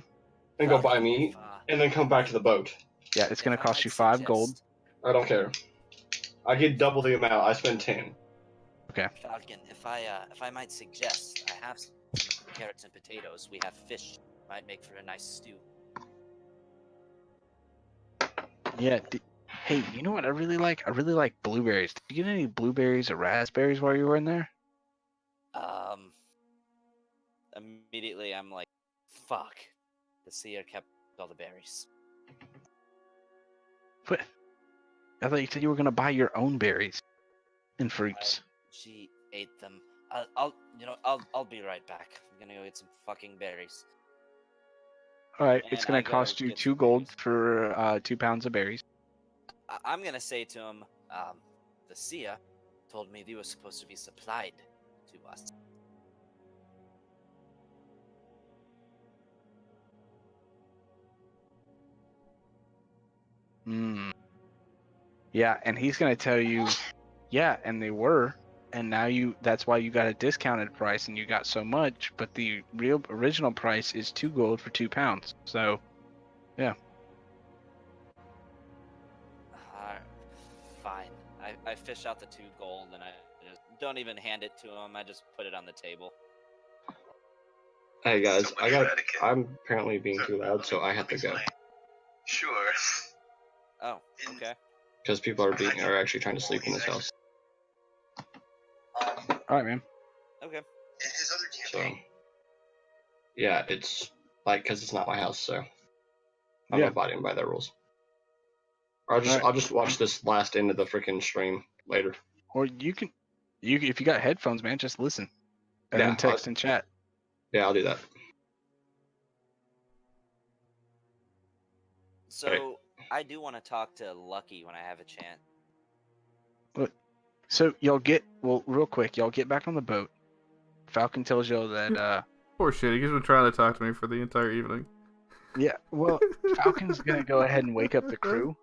and go buy Falcon, meat, if, and then come back to the boat. Yeah, it's gonna if I cost might you 5 gold. suggest, I don't care. I get double the amount. I spend 10. Falcon, if I might suggest, I have some carrots and potatoes. We have fish. Might make for a nice stew. Yeah. Hey, you know what I really like? I really like blueberries. Did you get any blueberries or raspberries while you were in there? Immediately I'm like, fuck. The seer kept all the berries. What? I thought you said you were gonna buy your own berries and fruits. She ate them. I'll be right back. I'm gonna go get some fucking berries. All right, it's And gonna I go cost you get 2 some gold berries. for 2 pounds of berries. I'm gonna say to him, the seer told me they were supposed to be supplied to us. Hmm. Yeah, and he's gonna tell you, yeah, and they were, and now that's why you got a discounted price and you got so much, but the real original price is 2 gold for 2 pounds. So, Fine. I fish out the 2 gold and I just don't even hand it to him. I just put it on the table. Hey guys, I'm apparently being too loud, so I have to go. Sure. Oh, okay. Because people are actually trying to sleep in this house. all right, man. Okay. His other So, campaign. yeah, it's like, because it's not my house, so I'm Yeah. abiding by their rules. Or I'll just watch this last end of the freaking stream later. Or you if you got headphones, man, just listen, and Yeah, then text and chat. Yeah, I'll do that. So I do want to talk to Lucky when I have a chance. So real quick, y'all get back on the boat. Falcon tells y'all that Poor shit. He's been trying to talk to me for the entire evening. yeah, well, Falcon's gonna go ahead and wake up the crew,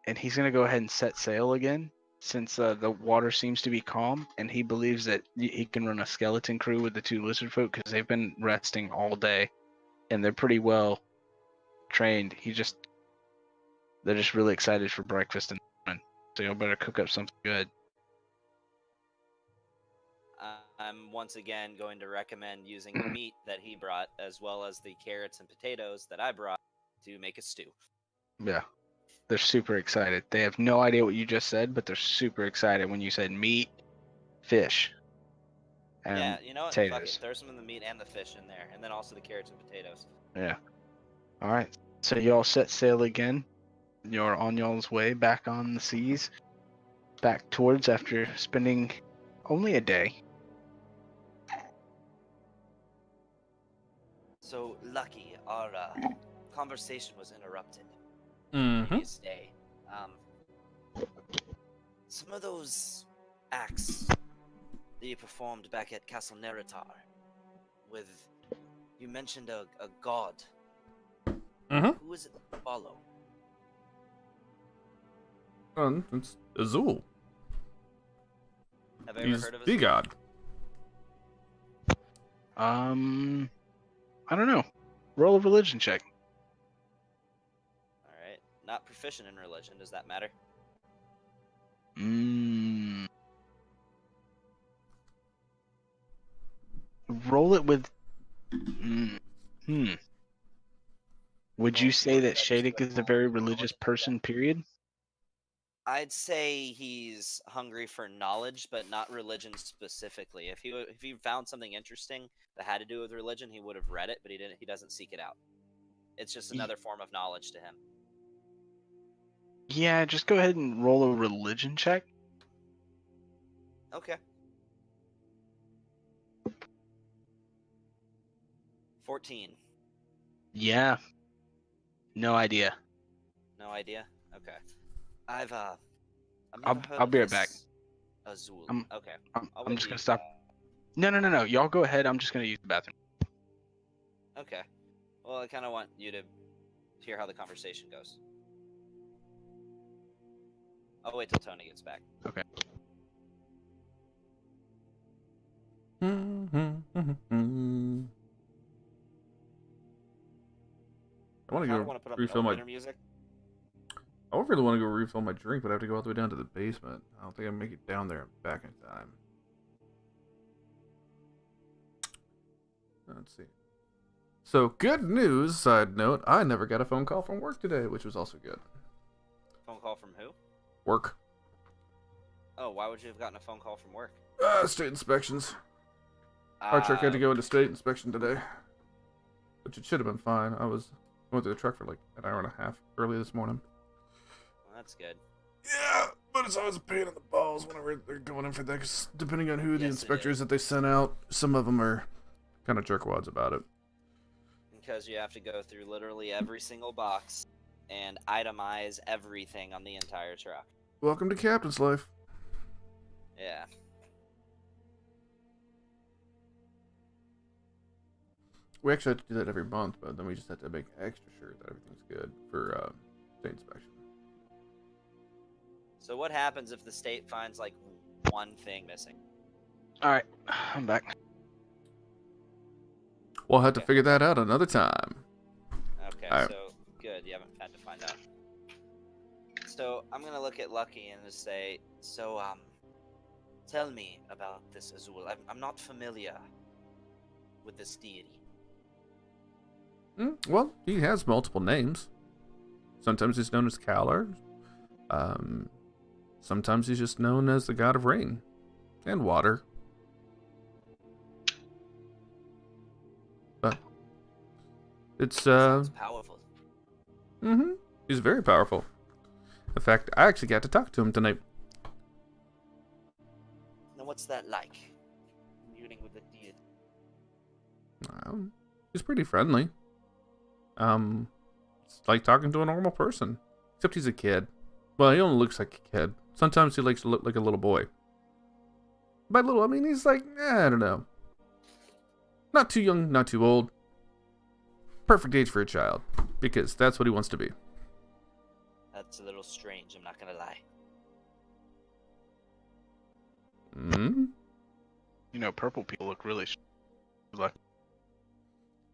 and he's gonna go ahead and set sail again since the water seems to be calm, and he believes that he can run a skeleton crew with the 2 lizard folk because they've been resting all day, and they're pretty well trained. They're just really excited for breakfast and so y'all better cook up something good. I'm once again going to recommend using the meat that he brought as well as the carrots and potatoes that I brought to make a stew. Yeah. They're super excited. They have no idea what you just said, but they're super excited when you said meat, fish, and Yeah, you know what? Fuck it. potatoes. Throw some of the meat and the fish in there, and then also the carrots and potatoes. Yeah. All right. So y'all set sail again. You're on y'all's way back on the seas, back towards after spending only a day. So, Lucky, our conversation was interrupted. Mm-hmm. Previous day. Some of those acts that you performed back at Castle Neritar with, you mentioned a god. Mm-hmm. Who is it that you follow? It's Azul. Have I ever He's heard of the Azul? god. I don't know. Roll a religion check. Alright. Not proficient in religion, does that matter? Roll it with. Would you say that Shadix is a very religious person, period? I'd say he's hungry for knowledge, but not religion specifically. If he found something interesting that had to do with religion, he would have read it, but he didn't. He doesn't seek it out. It's just another form of knowledge to him. Yeah, just go ahead and roll a religion check. Okay. 14. Yeah. No idea. No idea. Okay. I've never I'll- heard I'll of be right this Azul. I'm- Okay. I'm I'll wait just till gonna you- stop. No. Y'all go ahead. I'm just gonna use the bathroom. Okay. Well, I kind of want you to hear how the conversation goes. I'll wait till Tony gets back. Okay. I want I to kind of go want to put up refill my. elevator music. I really want to go refill my drink, but I have to go all the way down to the basement. I don't think I can make it down there and back in time. Let's see. So, good news, side note, I never got a phone call from work today, which was also good. Phone call from who? Work. Oh, why would you have gotten a phone call from work? State inspections. Our truck had to go into state inspection today. Which it should have been fine. I went through the truck for like an hour and a half early this morning. Well, that's good. Yeah, but it's always a pain in the balls whenever they're going in for that, 'cause depending on who the Yes, it inspectors is. that they sent out, some of them are kind of jerkwads about it. Because you have to go through literally every single box and itemize everything on the entire truck. Welcome to Captain's Life. Yeah. We actually have to do that every month, but then we just have to make extra sure that everything's good for state inspection. So what happens if the state finds like one thing missing? All right, I'm back. We'll have to Okay. figure that out another time. Okay, Alright. so good. You haven't had to find out. So I'm gonna look at Lucky and just say, so tell me about this Azul. I'm not familiar with this deity. Well, he has multiple names. Sometimes he's known as Kalar. Sometimes he's just known as the god of rain and water. But it's Sounds powerful. he's very powerful. In fact, I actually got to talk to him tonight. Now what's that like? Communing with the deity. He's pretty friendly. It's like talking to a normal person, except he's a kid. Well, he only looks like a kid. Sometimes he likes to look like a little boy. By little, I mean he's like, I don't know. Not too young, not too old. Perfect age for a child, because that's what he wants to be. That's a little strange, I'm not gonna lie. You know, purple people look really like.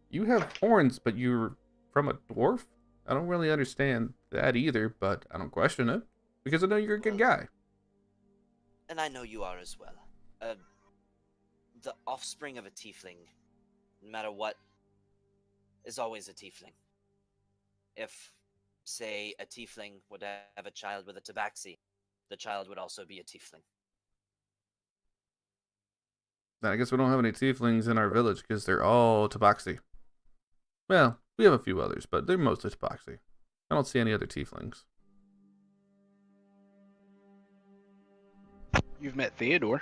You have horns, but you're from a dwarf? I don't really understand that either, but I don't question it, because I know you're a good guy. And I know you are as well. The offspring of a tiefling, no matter what, is always a tiefling. If, say, a tiefling would have a child with a tabaxi, the child would also be a tiefling. I guess we don't have any tieflings in our village, because they're all tabaxi. Well, we have a few others, but they're mostly tabaxi. I don't see any other tieflings. You've met Theodore.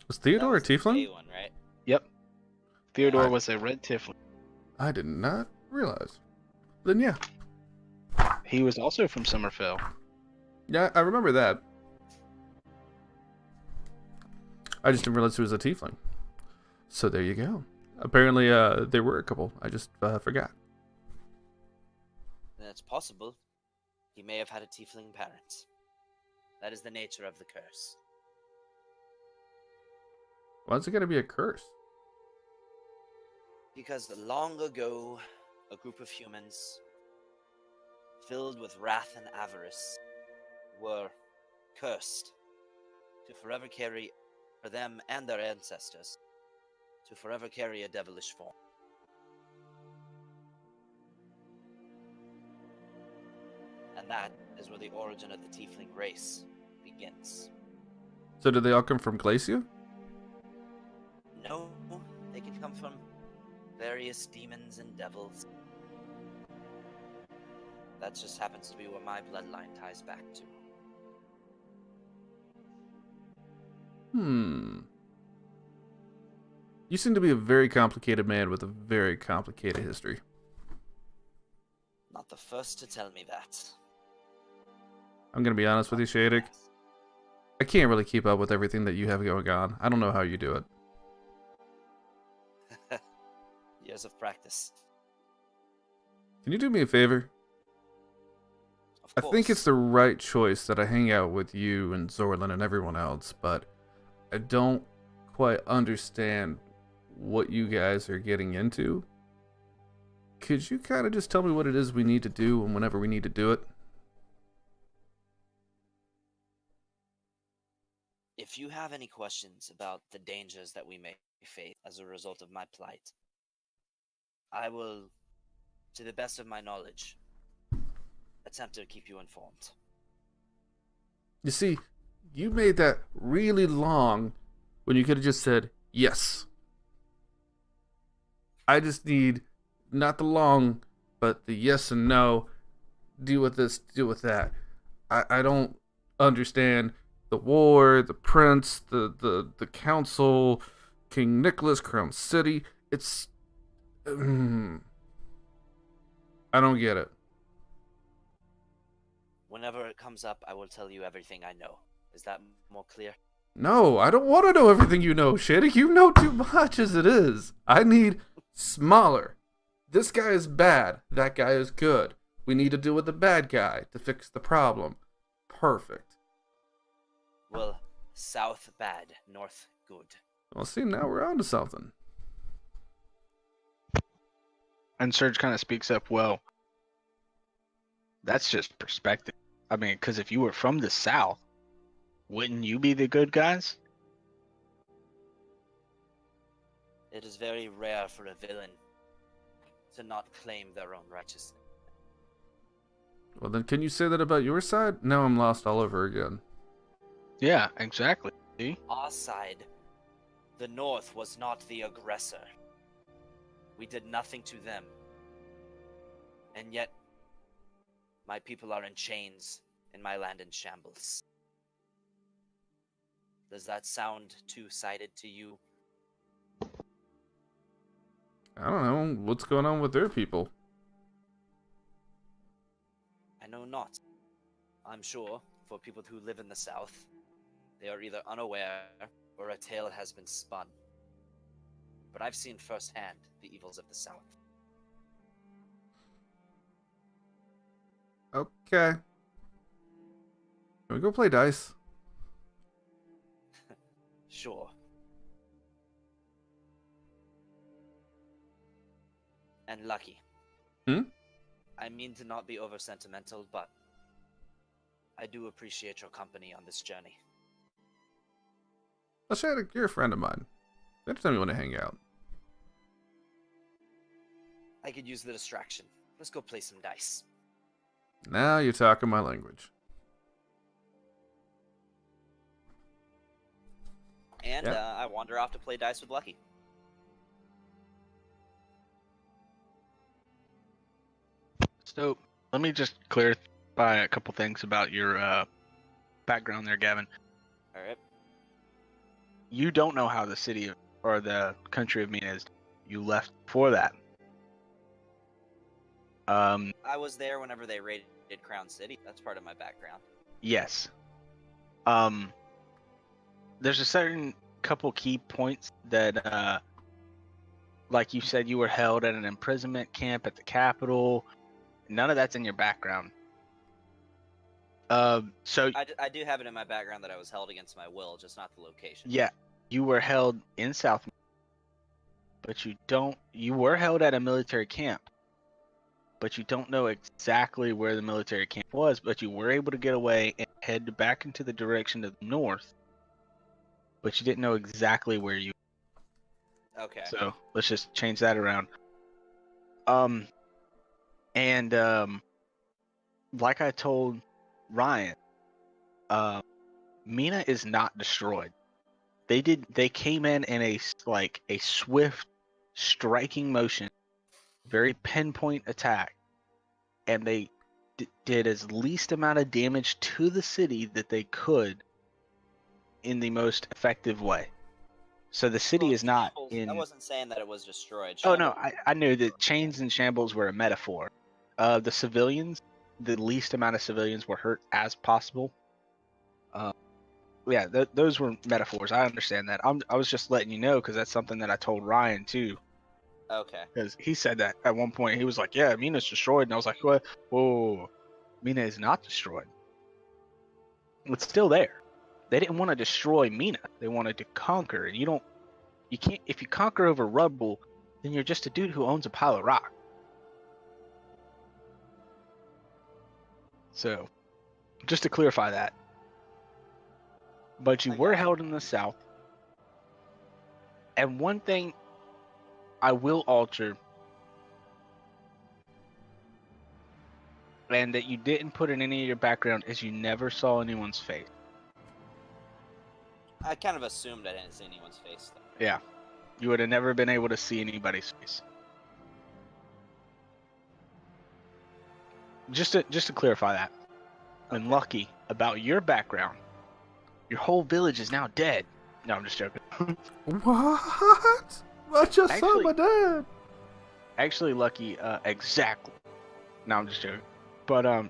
Was That Theodore a was the tiefling? gay one, right? Yep. Theodore I- was a red tiefling. I did not realize. Then yeah. He was also from Summerfell. Yeah, I remember that. I just didn't realize it was a tiefling. So there you go. Apparently, there were a couple. I just forgot. Then it's possible he may have had a tiefling parent. That is the nature of the curse. Why is it gonna be a curse? Because long ago, a group of humans, filled with wrath and avarice, were cursed to forever carry, for them and their ancestors, to forever carry a devilish form. And that is where the origin of the tiefling race begins. So did they all come from Glacia? No, they can come from various demons and devils. That just happens to be where my bloodline ties back to. You seem to be a very complicated man with a very complicated history. Not the first to tell me that. I'm gonna be honest with you, Shadik. I can't really keep up with everything that you have going on. I don't know how you do it. Years of practice. Can you do me a favor? Of I course. think it's the right choice that I hang out with you and Zorlin and everyone else, but I don't quite understand what you guys are getting into. Could you kind of just tell me what it is we need to do and whenever we need to do it? If you have any questions about the dangers that we may face as a result of my plight, I will, to the best of my knowledge, attempt to keep you informed. You see, you made that really long when you could have just said yes. I just need not the long, but the yes and no. Deal with this, deal with that. I don't understand the war, the prince, the council, King Nicholas, Crown City. It's I don't get it. Whenever it comes up, I will tell you everything I know. Is that more clear? No, I don't want to know everything you know, Shadik. You know too much as it is. I need smaller. This guy is bad. That guy is good. We need to deal with the bad guy to fix the problem. Perfect. Well, south bad, north good. Well, see, now we're on to something. And Serge kind of speaks up, well, that's just perspective. I mean, because if you were from the South, wouldn't you be the good guys? It is very rare for a villain to not claim their own righteousness. Well, then can you say that about your side? Now I'm lost all over again. Yeah, exactly. See? Our side, the North, was not the aggressor. We did nothing to them. And yet, my people are in chains, and my land in shambles. Does that sound two-sided to you? I don't know. What's going on with their people? I know not. I'm sure, for people who live in the South, they are either unaware or a tale has been spun. But I've seen firsthand the evils of the South. Okay. Can we go play dice? Sure. And Lucky. I mean to not be over sentimental, but I do appreciate your company on this journey. Well, Shadik, you're a friend of mine. Anytime you want to hang out. I could use the distraction. Let's go play some dice. Now you're talking my language. And Yeah. I wander off to play dice with Lucky. So let me just clarify a couple things about your background there, Gavin. Alright. You don't know how the city or the country of Mina is. You left before that. I was there whenever they raided Crown City. That's part of my background. Yes. There's a certain couple key points that, like you said, you were held at an imprisonment camp at the Capitol. None of that's in your background. So I do have it in my background that I was held against my will, just not the location. yeah, you were held in South, but you were held at a military camp, but you don't know exactly where the military camp was, but you were able to get away and head back into the direction of the north, but you didn't know exactly where you Okay. So let's just change that around. Like I told Ryan, Mina is not destroyed. They came in a swift striking motion, very pinpoint attack, and they did as least amount of damage to the city that they could in the most effective way. So the city is not Shambles, in. I wasn't saying that it was destroyed. Oh no, Shambles- I knew that chains and shambles were a metaphor. The civilians, the least amount of civilians were hurt as possible. Yeah, those were metaphors. I understand that. I was just letting you know because that's something that I told Ryan too. Okay. Because he said that at one point. He was like, "Yeah, Mina's destroyed," and I was like, "What? Whoa, Mina is not destroyed. It's still there. They didn't want to destroy Mina. They wanted to conquer. And you can't. If you conquer over rubble, then you're just a dude who owns a pile of rock." So, just to clarify that. But you I were got it. held in the South. And one thing I will alter, and that you didn't put in any of your background, is you never saw anyone's face. I kind of assumed I didn't see anyone's face, though. Yeah. You would have never been able to see anybody's face. Just to clarify that. And Lucky, about your background, your whole village is now dead. No, I'm just joking. What? I just saw Actually- my dad. Actually, Lucky, exactly. No, I'm just joking. But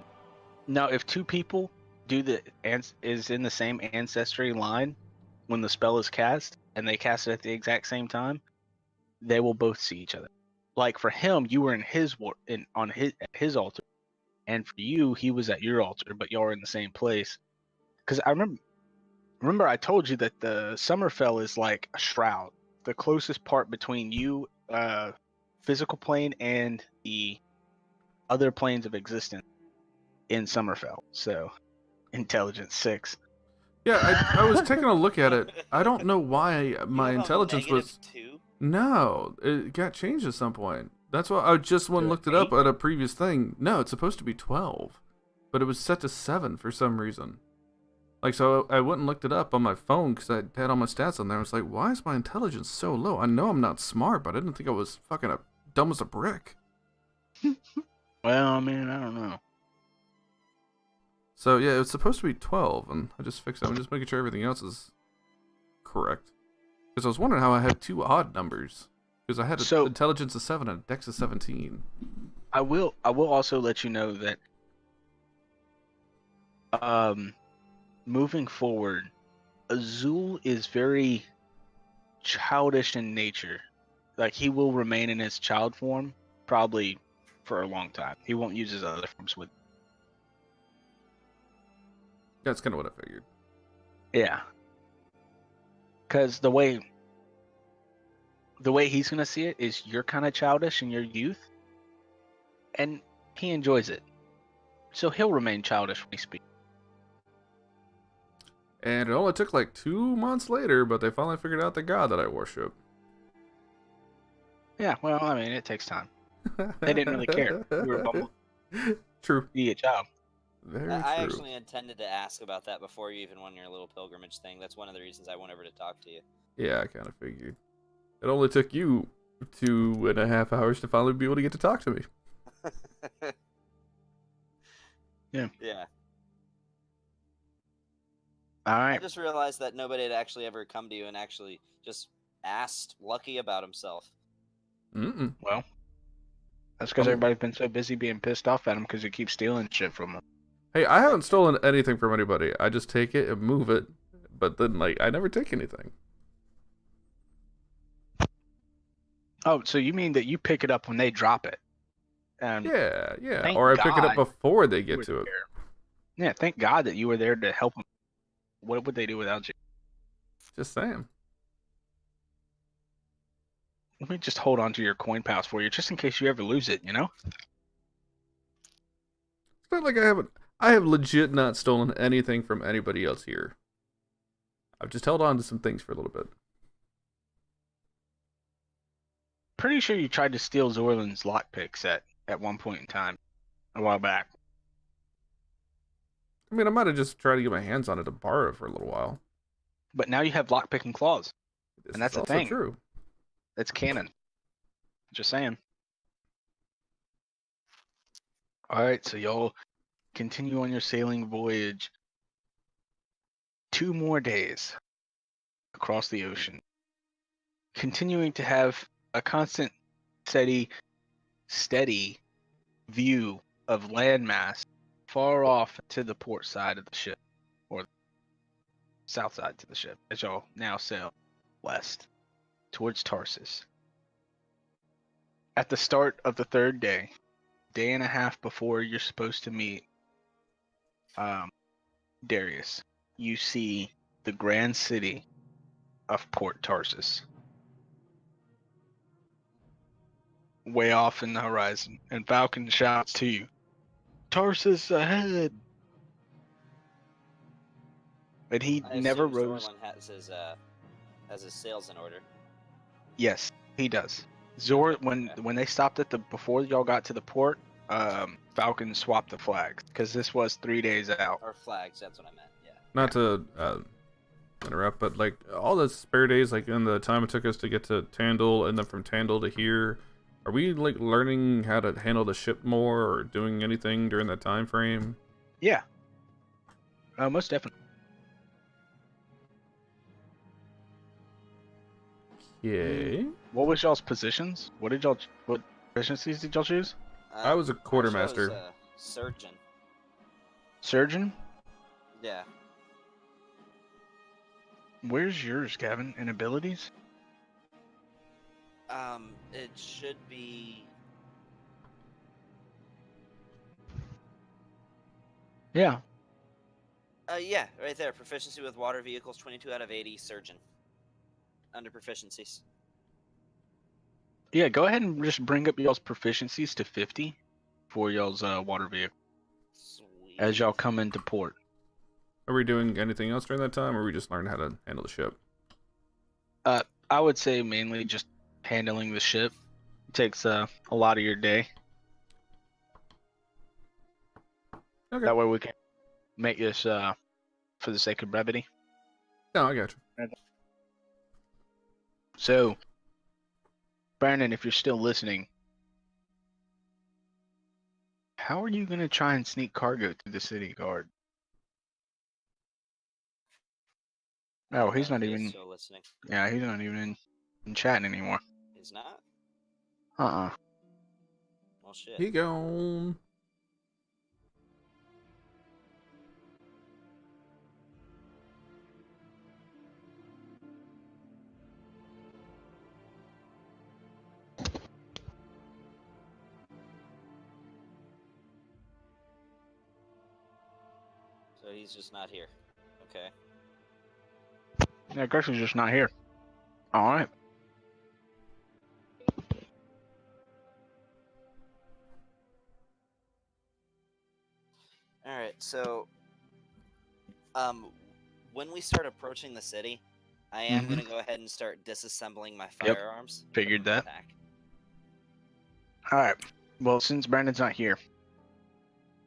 now if two people is in the same ancestry line when the spell is cast and they cast it at the exact same time, they will both see each other. Like for him, you were in at his altar, and for you, he was at your altar, but y'all were in the same place. Because I remember I told you that the Summerfell is like a shroud, the closest part between you, physical plane, and the other planes of existence in Summerfell. So, intelligence 6. Yeah, I was taking a look at it. I don't know why my You have a intelligence was. -2? No, it got changed at some point. That's why I just went and looked it up at a previous thing. No, it's supposed to be 12, but it was set to 7 for some reason. Like, so I went and looked it up on my phone because I had all my stats on there. I was like, why is my intelligence so low? I know I'm not smart, but I didn't think I was fucking dumb as a brick. Well, I mean, I don't know. So yeah, it's supposed to be 12, and I just fixed it. I'm just making sure everything else is correct. Because I was wondering how I had 2 odd numbers. Because I had So- intelligence of 7 and a dex of 17. I will also let you know that moving forward, Azul is very childish in nature. Like he will remain in his child form probably for a long time. He won't use his other forms with. That's kind of what I figured. Yeah. Cuz the way he's going to see it is you're kind of childish in your youth and he enjoys it. So he'll remain childish when he speaks. And it only took like 2 months later, but they finally figured out the god that I worship. Yeah, well, I mean, it takes time. They didn't really care. You were a bumble True. idiot child. Very I true. actually intended to ask about that before you even won your little pilgrimage thing. That's one of the reasons I went over to talk to you. Yeah, I kind of figured. It only took you 2.5 hours to finally be able to get to talk to me. Yeah. Yeah. All I right. just realized that nobody had actually ever come to you and actually just asked Lucky about himself. Mm-mm. Well, that's because everybody's been so busy being pissed off at him because he keeps stealing shit from them. Hey, I haven't stolen anything from anybody. I just take it and move it, but then, like, I never take anything. Oh, so you mean that you pick it up when they drop it? Yeah, yeah. Thank Or I pick it up God before they you get were to it. there. Yeah, thank God that you were there to help them. What would they do without you? Just saying. Let me just hold on to your coin pals for you, just in case you ever lose it. You know. It's not like I have legit not stolen anything from anybody else here. I've just held on to some things for a little bit. Pretty sure you tried to steal Zorlin's lockpicks at one point in time, a while back. I mean, I might have just tried to get my hands on it to borrow it for a little while. But now you have lockpicking claws. This And that's is a also thing. true. That's canon. Just saying. All right, so y'all continue on your sailing voyage. 2 more days across the ocean, continuing to have a constant, steady view of landmass far off to the port side of the ship, or south side to the ship, as y'all now sail west towards Tarsus. At the start of the 3rd day, day and a half before you're supposed to meet Darius, you see the grand city of Port Tarsus way off in the horizon, and Falcon shouts to you, "Tarsus ahead!" But he I never assume rose. Zorlin has his sails in order. Yes, he does. Zor, Okay, when okay. when they stopped at the before y'all got to the port, Falcon swapped the flags because this was 3 days out. Or flags, that's what I meant. Yeah. Not to interrupt, but like all the spare days, like in the time it took us to get to Tandle and then from Tandle to here, are we like learning how to handle the ship more or doing anything during that time frame? Yeah, most definitely. Yay. What was y'all's positions? What proficiencies did y'all choose? I was a I quartermaster. chose, surgeon. Surgeon. Yeah. Where's yours, Gavin? And abilities? It should be. Yeah. Yeah, right there. Proficiency with water vehicles, 22 out of 80. Surgeon. Under proficiencies. Yeah, go ahead and just bring up y'all's proficiencies to 50 for y'all's water vehicle Sweet. as y'all come into port. Are we doing anything else during that time, or are we just learning how to handle the ship? I would say mainly just handling the ship. It takes a lot of your day. Okay. That way we can make this for the sake of brevity. No, I got you. So, Brandon, if you're still listening, how are you going to try and sneak cargo through the city guard? Oh, he's not He is even. still listening. Yeah, he's not even in chatting anymore. He's not? Uh-uh. Well, shit. He gone. So he's just not here. Okay. Yeah, Gertrude's just not here. All right. All right. So, when we start approaching the city, I am Mhm. gonna go ahead and start disassembling my Yep, firearms. figured that. Back. All right. Well, since Brandon's not here,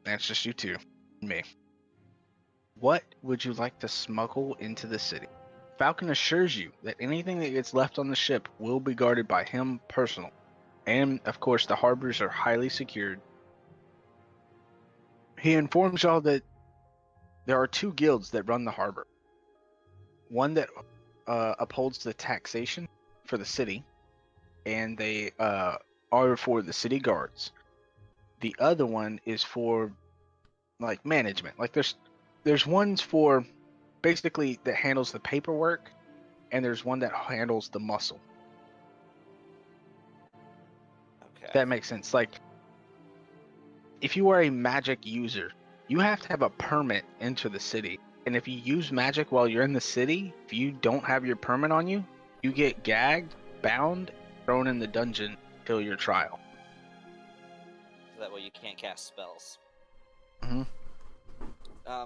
that's just you two and me. What would you like to smuggle into the city? Falcon assures you that anything that gets left on the ship will be guarded by him personally. And, of course, the harbors are highly secured. He informs y'all that there are 2 guilds that run the harbor. One that upholds the taxation for the city, and they are for the city guards. The other one is for like management. Like there's ones for basically that handles the paperwork, and there's one that handles the muscle. That makes sense. Like, if you are a magic user, you have to have a permit into the city. And if you use magic while you're in the city, if you don't have your permit on you, you get gagged, bound, thrown in the dungeon till your trial. So that way you can't cast spells. Mhm.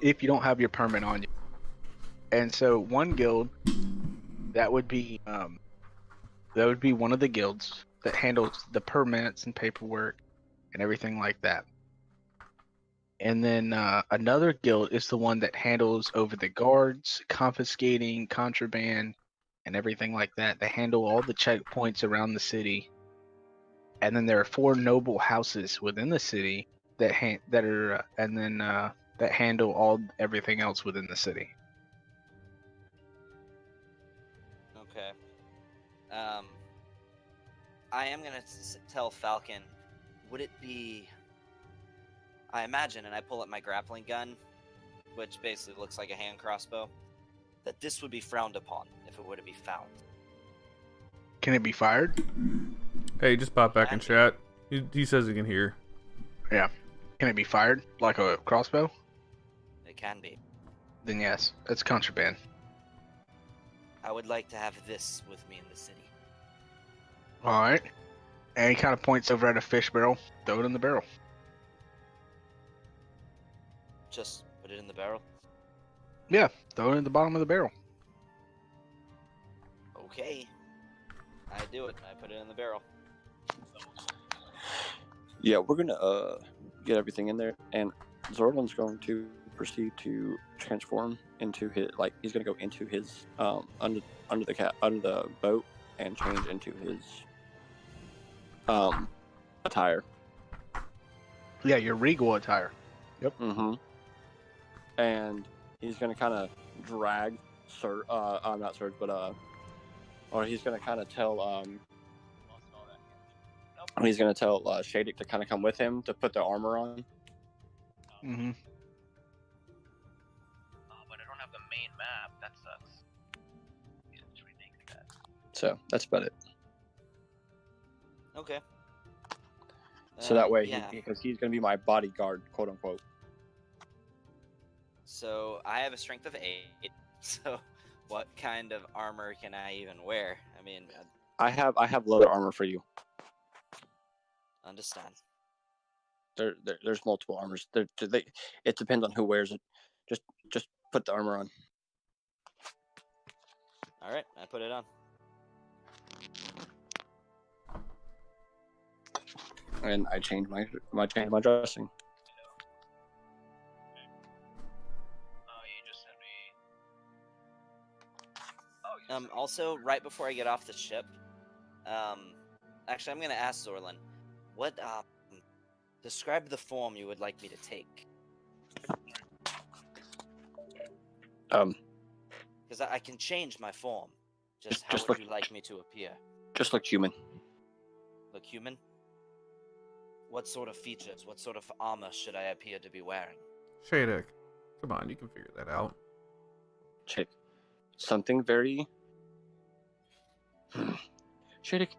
If If you don't have your permit on you. And so one guild, that would be one of the guilds that handles the permits and paperwork and everything like that. And then another guild is the one that handles over the guards, confiscating contraband, and everything like that. They handle all the checkpoints around the city. And then there are 4 noble houses within the city that handle everything else within the city. Okay. I am gonna tell Falcon. Would it be? I imagine, and I pull up my grappling gun, which basically looks like a hand crossbow, that this would be frowned upon if it were to be found. Can it be fired? Hey, just pop back in chat. He says he can hear. Yeah. Can it be fired like a crossbow? It can be. Then yes, that's contraband. I would like to have this with me in the city. All right. And he kind of points over at a fish barrel. Throw it in the barrel. Just put it in the barrel. Yeah, throw it in the bottom of the barrel. Okay. I do it. I put it in the barrel. Yeah, we're gonna get everything in there, and Zorlan's going to proceed to transform into his, like, he's gonna go into his under the boat and change into his attire. Yeah, your regal attire. Yep. Mm-hmm. And he's gonna kind of drag not Serge, but or he's gonna kind of tell he's gonna tell Shadik to kind of come with him to put the armor on. Mm-hmm. But I don't have the main map. That sucks. Yeah, just rethink that. So that's about it. Okay. So that way, yeah. because he's gonna be my bodyguard, quote unquote. So I have a strength of 8. So what kind of armor can I even wear? I mean, I have leather armor for you. understand. There's multiple armors. It depends on who wears it. Just put the armor on. All right, I put it on. And I change my dressing. Oh, you just sent me. Also, right before I get off the ship, actually, I'm gonna ask Zorlan, what describe the form you would like me to take. Because I can change my form. How would you like me to appear? Just look human. Look human? What sort of features, what sort of armor should I appear to be wearing? Shadik, come on, you can figure that out. Check. Something very... Shadik,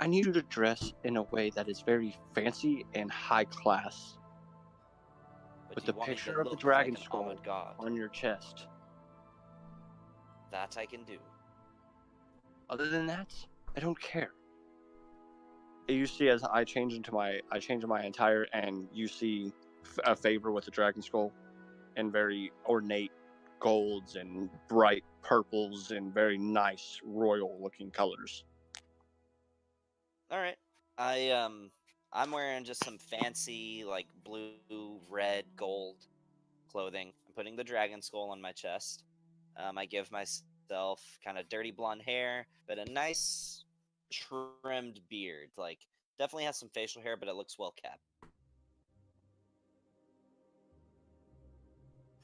I need you to dress in a way that is very fancy and high class. But With you the want me to picture of the look dragon like an skull armored god. on your chest. That I can do. Other than that, I don't care. You see, as I change into my attire, and you see a favor with the dragon skull, and very ornate golds and bright purples and very nice royal-looking colors. All right. I'm wearing just some fancy like blue, red, gold clothing. I'm putting the dragon skull on my chest. I give myself kind of dirty blonde hair, but a nice trimmed beard. Like, definitely has some facial hair, but it looks well kept.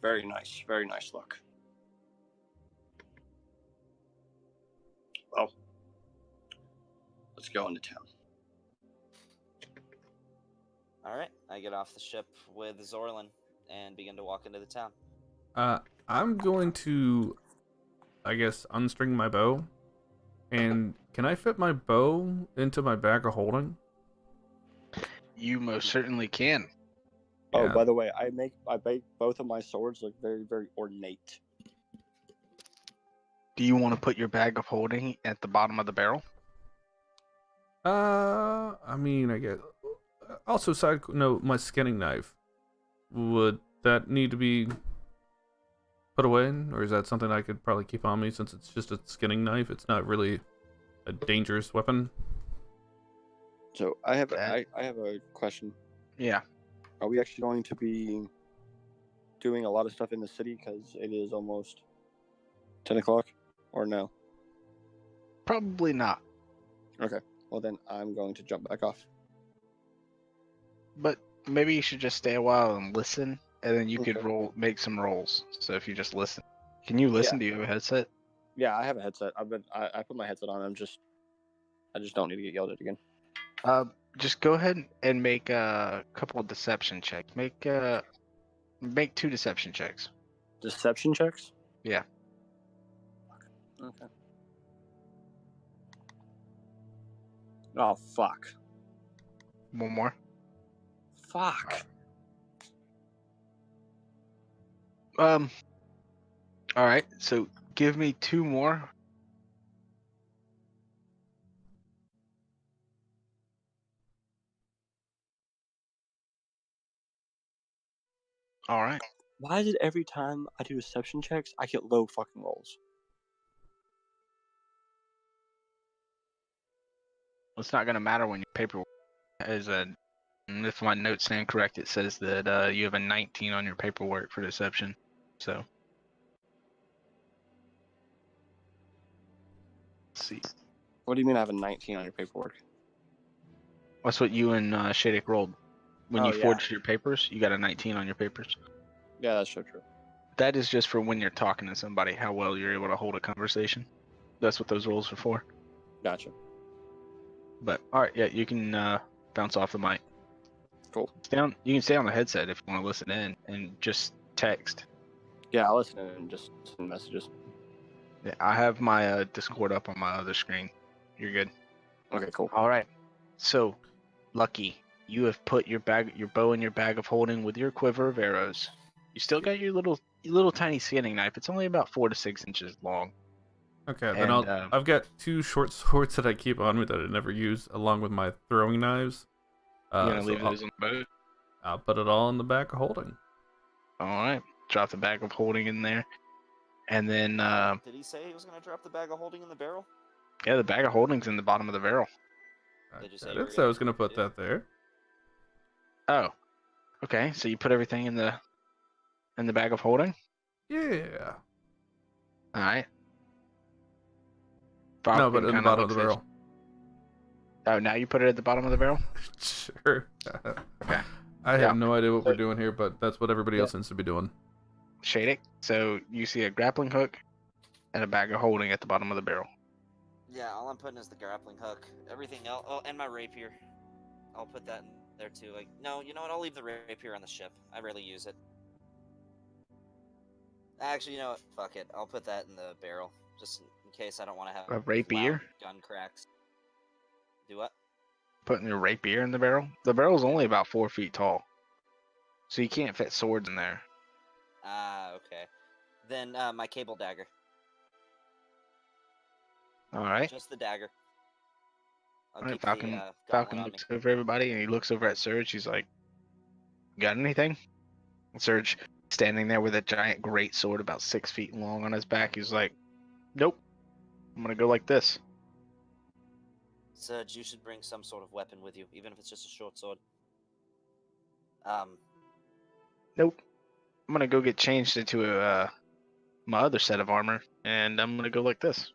Very nice look. Well, let's go into town. All right. I get off the ship with Zorlan and begin to walk into the town. I'm going to, I guess, unstring my bow. And can I fit my bow into my bag of holding? You most certainly can. Oh, Yeah. by the way, I make both of my swords look very, very ornate. Do you want to put your bag of holding at the bottom of the barrel? I mean, I guess. Also, side note, my skinning knife. Would that need to be put away, or is that something I could probably keep on me since it's just a skinning knife? It's not really a dangerous weapon. So I have That- I have a question. Yeah. Are we actually going to be doing a lot of stuff in the city because it is almost 10 o'clock, or no? Probably not. Okay. Well, then I'm going to jump back off. But maybe you should just stay a while and listen, and then you could Okay. make some rolls. So if you just listen, can you listen? Do you have a headset? Yeah, I have a headset. I put my headset on. I just don't need to get yelled at again. Just go ahead and make a couple of deception checks. Make 2 deception checks. Deception checks? Yeah. Okay. Oh, fuck. One more. Fuck. All right. So give me 2 more. All right. Why is it every time I do deception checks, I get low fucking rolls? It's not gonna matter when your paperwork is a. If my notes stand correct, it says that you have a 19 on your paperwork for deception. So. Let's see. What do you mean I have a 19 on your paperwork? That's what you and Shadek rolled. When Oh, you yeah. forged your papers, you got a 19 on your papers. Yeah, that's so true. That is just for when you're talking to somebody, how well you're able to hold a conversation. That's what those rolls are for. Gotcha. But all right, yeah, you can bounce off the mic. Cool. You can stay on the headset if you want to listen in and just text. Yeah, I'll listen and just send messages. Yeah, I have my Discord up on my other screen. You're good. Okay, cool. All right. So, Lucky, you have put your bow in your bag of holding with your quiver of arrows. You still got your little tiny skinning knife. It's only about 4 to 6 inches long. Okay, then And, I've got 2 short swords that I keep on me that I never use, along with my throwing knives. You're gonna So leave those on the boat. I'll put it all in the back of holding. All right. Drop the bag of holding in there, and then Did he say he was going to drop the bag of holding in the barrel? yeah, the bag of holding's in the bottom of the barrel. Did you say I you were didn't say I gonna was gonna put do? that there. Oh, okay. So you put everything in the bag of holding. Yeah. All right. No, Falcon but in the kinda bottom of the looks at- barrel. Oh, now you put it at the bottom of the barrel. Sure. Okay. I Yeah. have no idea what we're doing here, but that's what everybody else seems to be doing. Shadek. So you see a grappling hook and a bag of holding at the bottom of the barrel. Yeah, all I'm putting is the grappling hook. Everything else, oh, and my rapier. I'll put that in there too. Like, no, you know what? I'll leave the rapier on the ship. I rarely use it. Actually, you know what? Fuck it. I'll put that in the barrel, just in case I don't want to have A rapier? loud gun cracks. Do what? Putting your rapier in the barrel. The barrel's only about 4 feet tall, so you can't fit swords in there. Ah, okay. Then my cable dagger. All right. Just the dagger. I'll All right, keep Falcon. the gauntlet Falcon on me. looks over everybody and he looks over at Surge. He's like, "Got anything?" And Surge, standing there with a giant great sword about 6 feet long on his back, he's like, "Nope. I'm gonna go like this." Serge, you should bring some sort of weapon with you, even if it's just a short sword. Nope. I'm gonna go get changed into my other set of armor, and I'm gonna go like this.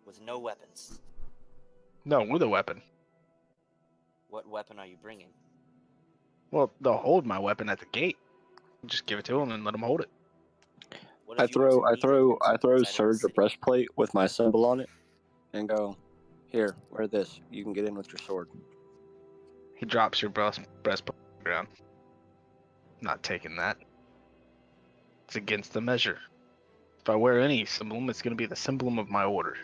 With no weapons. No, with a weapon. What weapon are you bringing? Well, they'll hold my weapon at the gate. Just give it to them and let them hold it. What I if you were to throw meet them Surge a outside of the city? breastplate with my symbol on it, and go, here, wear this. You can get in with your sword. He drops your breastplate on the ground. Not taking that. It's against the measure. If I wear any symbol, it's gonna be the symbol of my order.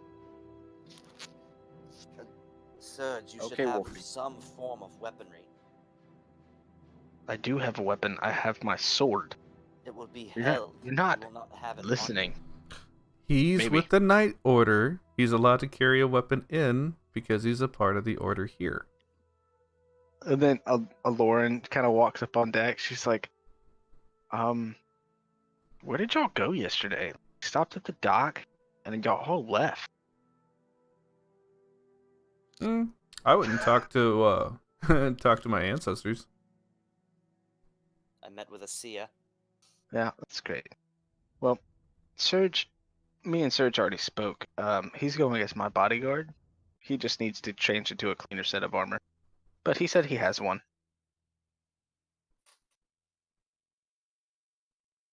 Surge, you should Okay, have Wolfie. some form of weaponry. I do have a weapon. I have my sword. It will be You're not- held. you're not You will not have it on Listening. you. He's Maybe. with the Night Order. He's allowed to carry a weapon in because he's a part of the Order here. And then Lauren kind of walks up on deck. She's like, where did y'all go yesterday? Stopped at the dock, and then y'all all left. I wouldn't talk to talk to my ancestors. I met with a seer. Yeah, that's great. Well, Serge, me and Serge already spoke. He's going as my bodyguard. He just needs to change into a cleaner set of armor. But he said he has one.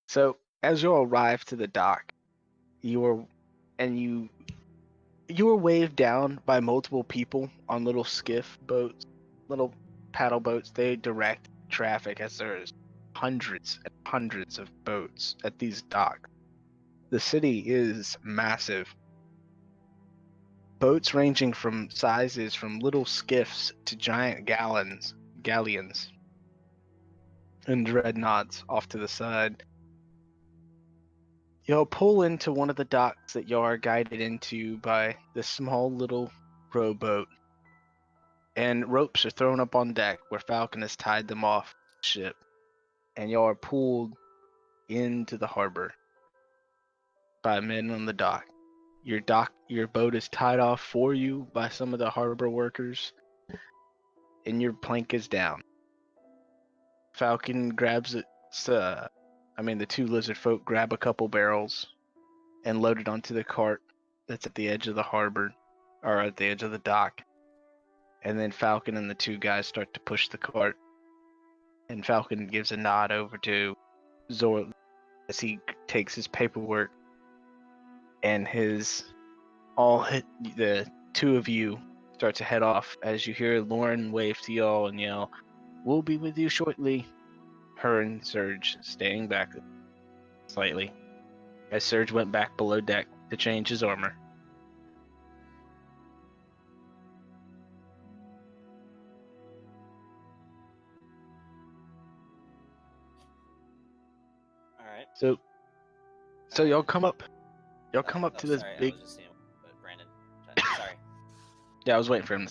So, as you arrive to the dock, you were waved down by multiple people on little skiff boats, little paddle boats. They direct traffic as there's hundreds and hundreds of boats at these docks. The city is massive. Boats ranging from sizes from little skiffs to giant galleons, and dreadnoughts off to the side. Y'all pull into one of the docks that y'all are guided into by this small little rowboat, and ropes are thrown up on deck where Falcon has tied them off the ship, and y'all are pulled into the harbor by men on the dock. Your boat is tied off for you by some of the harbor workers, and your plank is down. Falcon grabs it. The two lizard folk grab a couple barrels and load it onto the cart that's at the edge of the harbor, or at the edge of the dock. And then Falcon and the two guys start to push the cart. And Falcon gives a nod over to Zor as he takes his paperwork, and the two of you start to head off as you hear Lauren wave to y'all and yell, "We'll be with you shortly." Her and Serge staying back slightly as Serge went back below deck to change his armor. Alright. So y'all come up. Y'all come up to this sorry, big. I was just seeing Brandon. Sorry. Yeah, I was waiting for him.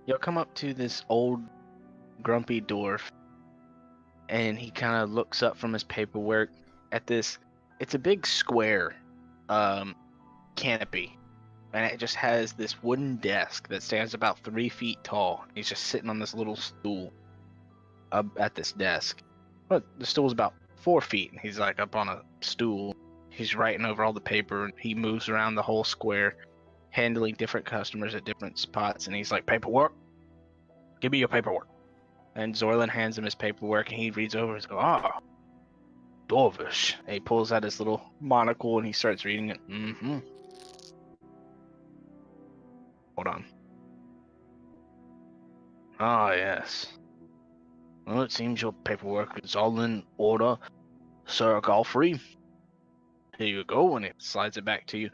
Y'all come up to this old, grumpy dwarf, and he kind of looks up from his paperwork at this. It's a big square canopy, and it just has this wooden desk that stands about 3 feet tall. He's just sitting on this little stool at this desk. But the stool's about 4 feet, and he's like up on a stool. He's writing over all the paper, and he moves around the whole square, handling different customers at different spots, and he's like, "Paperwork? Give me your paperwork." And Zorlin hands him his paperwork, and he reads over and goes, Dorvish. And he pulls out his little monocle, and he starts reading it. Hold on. Ah, yes. Well, it seems your paperwork is all in order, Sir Godfrey. Here you go, and it slides it back to you.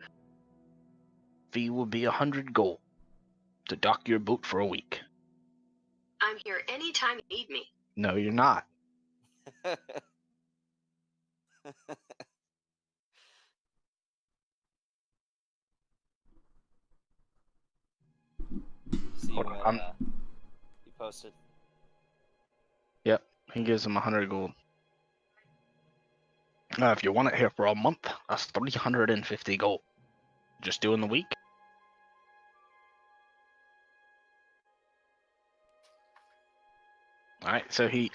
Fee will be 100 gold to dock your boat for a week. I'm here anytime you need me. No, you're not. See Hold what on, you posted. Yep, he gives him 100 gold. If you want it here for a month, that's 350 gold. Just doing the week? Alright, so he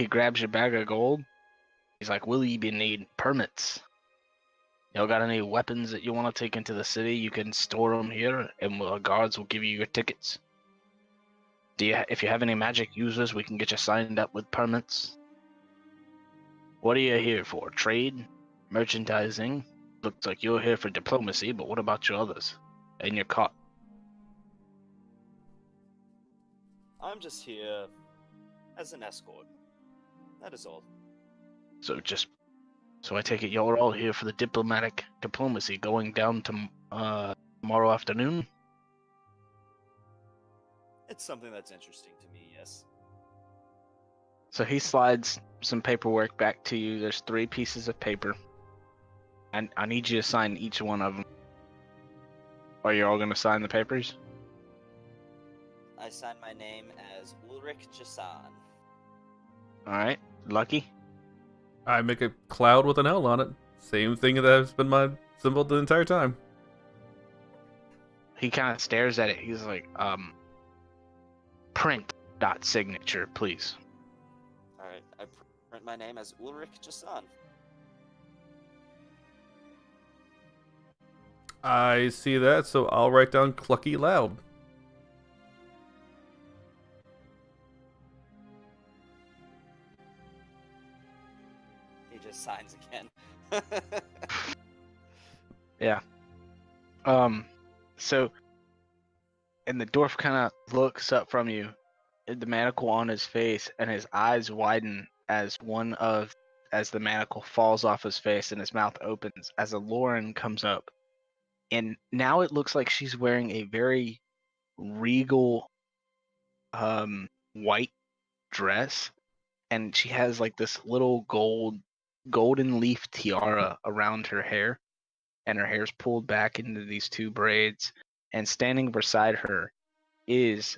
grabs your bag of gold. He's like, "Will you be need permits? Y'all got any weapons that you want to take into the city? You can store them here, and the guards will give you your tickets. If you have any magic users, we can get you signed up with permits. What are you here for? Trade? Merchandising? Looks like you're here for diplomacy, but what about your others? And your cot?" I'm just here as an escort. That is all. So I take it y'all are all here for the diplomacy going down to tomorrow afternoon? It's something that's interesting to me, yes. So he slides some paperwork back to you. There's 3 pieces of paper. And I need you to sign each one of them. Are you all going to sign the papers? I sign my name as Ulrich Jasan. Alright. Lucky? I make a cloud with an L on it. Same thing that has been my symbol the entire time. He kind of stares at it. He's like, print dot signature, please. Alright, I print my name as Ulrich Jasan. I see that, so I'll write down Clucky Loud. He just signs again. Yeah. So, and the dwarf kind of looks up from you, the manacle on his face, and his eyes widen as the manacle falls off his face and his mouth opens as a Lauren comes up. And now it looks like she's wearing a very regal, white dress, and she has like this little golden leaf tiara around her hair, and her hair's pulled back into these 2 braids. And standing beside her is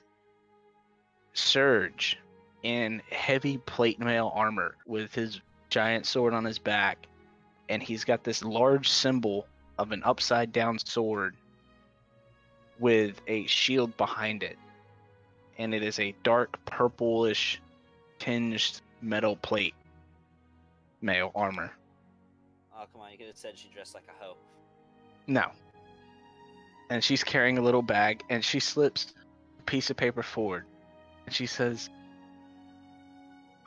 Surge in heavy plate mail armor with his giant sword on his back, and he's got this large symbol of an upside down sword with a shield behind it, and it is a dark purplish tinged metal plate mail armor. Oh, come on, you could have said she dressed like a hoe. No. And she's carrying a little bag, and she slips a piece of paper forward, and she says,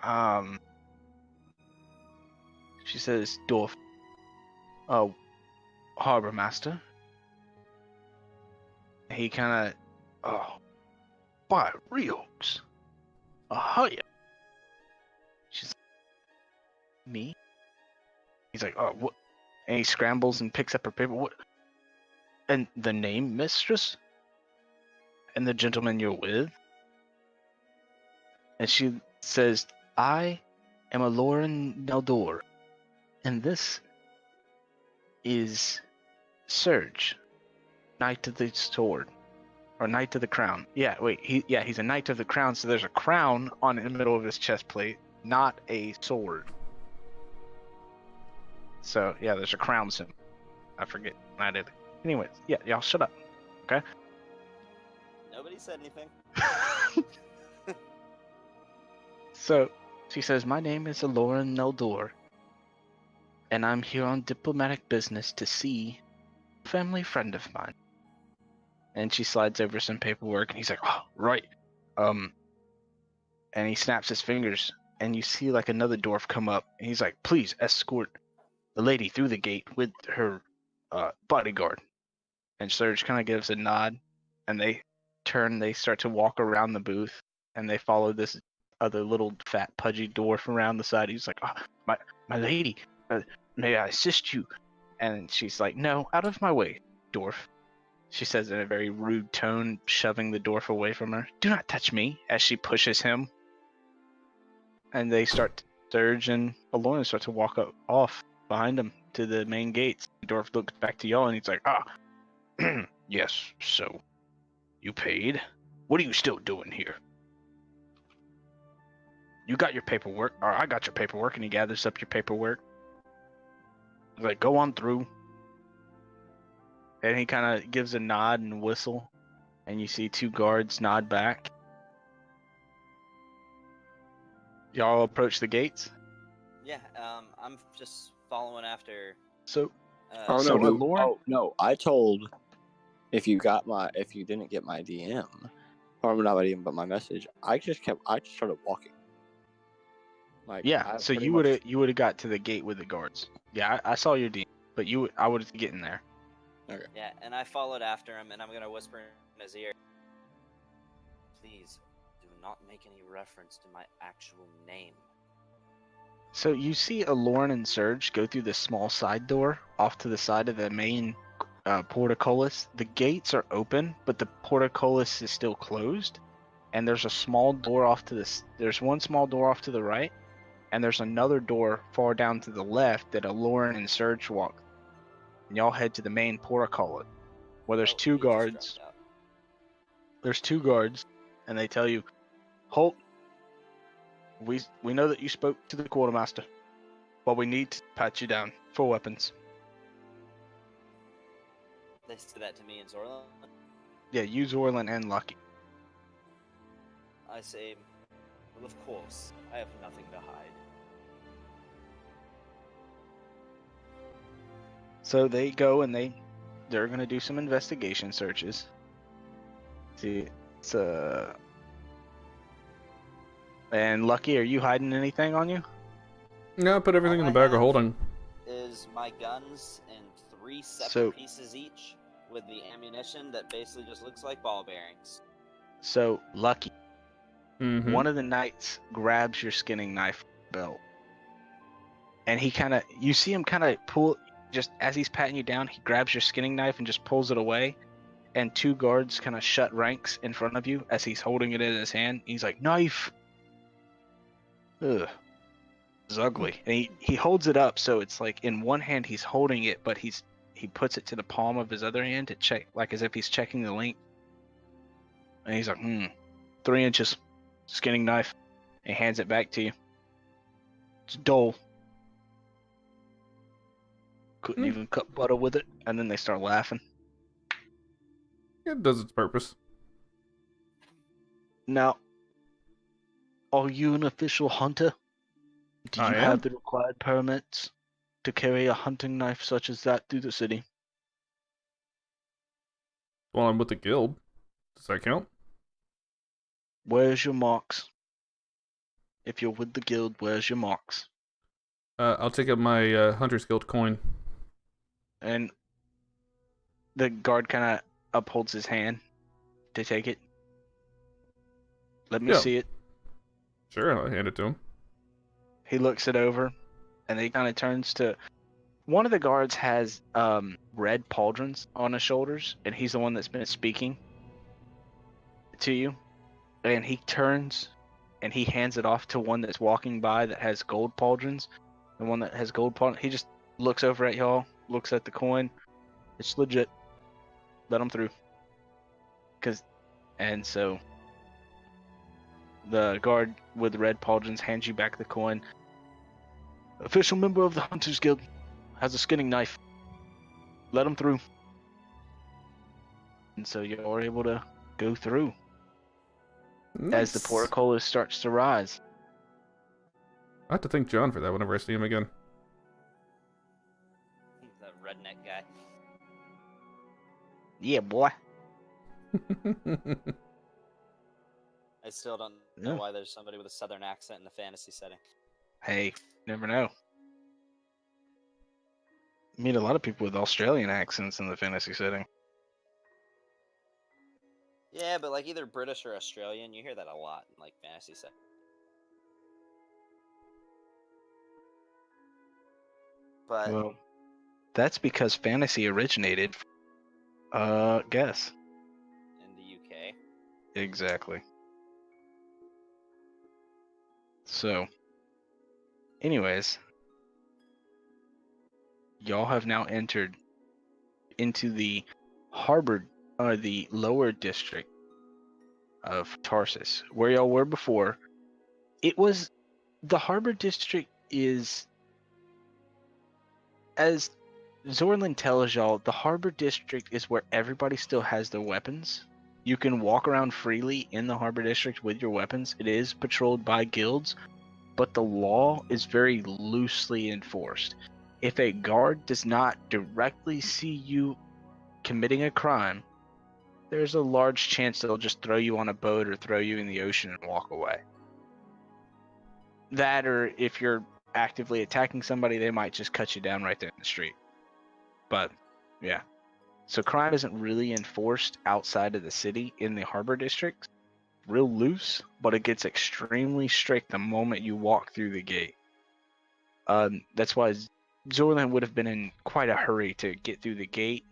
Dwarf, Harbor Master. He kind of, by Reals. Hiya. She's like, me? He's like, oh, what? And he scrambles and picks up her paper. What? And the name, mistress? And the gentleman you're with? And she says, I am a Lauren Naldor, and this is Surge, Knight of the Sword, or Knight of the Crown. Yeah, wait, he's a Knight of the Crown, so there's a crown on in the middle of his chest plate, not a sword. So, yeah, there's a crown symbol. I forget when I did it. Anyways, yeah, y'all shut up, okay? Nobody said anything. So, she says, my name is Lauren Naldor, and I'm here on diplomatic business to see a family friend of mine. And she slides over some paperwork, and he's like, oh, right. And he snaps his fingers, and you see like another dwarf come up, and he's like, please escort the lady through the gate with her bodyguard. And Surge kind of gives a nod, and they start to walk around the booth, and they follow this other little fat pudgy dwarf around the side. He's like, oh, my lady, may I assist you? And she's like, no, out of my way, dwarf. She says in a very rude tone, shoving the dwarf away from her. Do not touch me, as she pushes him. And they start to Surge and Aloran start to walk off behind him to the main gates. The dwarf looks back to y'all, and he's like, yes, so you paid? What are you still doing here? You got your paperwork, or I got your paperwork, and he gathers up your paperwork. He's like, go on through. And he kind of gives a nod and whistle, and you see 2 guards nod back. Y'all approach the gates? Yeah, I'm just following after. So, Oh So no, Lauren- oh no! I told if you didn't get my DM, or not my DM, but my message, I just started walking. Like, yeah, I so pretty you much- would have got to the gate with the guards. Yeah, I saw your DM, but I would get in there. Yeah, and I followed after him, and I'm gonna whisper in his ear. Please, do not make any reference to my actual name. So you see Aloran and Surge go through this small side door off to the side of the main portcullis. The gates are open, but the portcullis is still closed. and there's a small door off to there's one small door off to the right, and there's another door far down to the left that Lauren and Serge walk. And y'all head to the main portcullis, where there's Oh, two he just guards. dropped out. There's two guards, and they tell you, Holt, we know that you spoke to the quartermaster, but we need to pat you down for weapons. They said that to me in Zorla. Yeah, you, Zorlin, and Lucky. I say, well, of course, I have nothing to hide. So they go and they're gonna do some investigation searches. See, it's and Lucky, are you hiding anything on you? No, put everything in All the I bag of have holding. Is my guns in 3 separate So- pieces each, with the ammunition that basically just looks like ball bearings. So Lucky, Mm-hmm. one of the knights grabs your skinning knife belt, and you see him kind of pull, just as he's patting you down, he grabs your skinning knife and just pulls it away, and two guards kind of shut ranks in front of you as he's holding it in his hand. He's like, knife! Ugh. It's ugly. And he holds it up, so it's like in one hand he's holding it, but he puts it to the palm of his other hand to check, like as if he's checking the length. And he's like, 3 inches, skinning knife. And he hands it back to you. It's dull. Couldn't even cut butter with it. And then they start laughing. It does its purpose. Now, are you an official hunter? Do you I have am. the required permits to carry a hunting knife such as that through the city? Well, I'm with the guild. Does that count? Where's your marks? If you're with the guild, where's your marks? I'll take up my Hunter's Guild coin. And the guard kind of upholds his hand to take it. Let me Yeah. see it. Sure, I'll hand it to him. He looks it over, and he kind of turns to... One of the guards has red pauldrons on his shoulders, and he's the one that's been speaking to you. And he turns, and he hands it off to one that's walking by that has gold pauldrons. The one that has gold pauldrons, he just looks over at y'all, looks at the coin. It's legit. Let him through. And so the guard with the red pauldrons hands you back the coin. Official member of the Hunters Guild has a skinning knife. Let him through. And so you are able to go through as the Nice. portcullis starts to rise. I have to thank John for that whenever I see him again. The redneck guy. Yeah, boy. I still don't know Yeah. why there's somebody with a southern accent in a fantasy setting. Hey, never know. Meet a lot of people with Australian accents in the fantasy setting. Yeah, but like either British or Australian, you hear that a lot in like fantasy settings. But Well, that's because fantasy originated. Guess. in the UK, Exactly. So, anyways, y'all have now entered into the harbor, the lower district of Tarsus, where y'all were before. It was the harbor district is, as Zorlin tells y'all, the harbor district is where everybody still has their weapons. You can walk around freely in the harbor district with your weapons. It is patrolled by guilds, but the law is very loosely enforced. If a guard does not directly see you committing a crime, there's a large chance they'll just throw you on a boat or throw you in the ocean and walk away. That, or if you're actively attacking somebody, they might just cut you down right there in the street. But, yeah. So crime isn't really enforced outside of the city in the harbor district. Real loose, but it gets extremely strict the moment you walk through the gate. That's why Zorlan would have been in quite a hurry to get through the gate,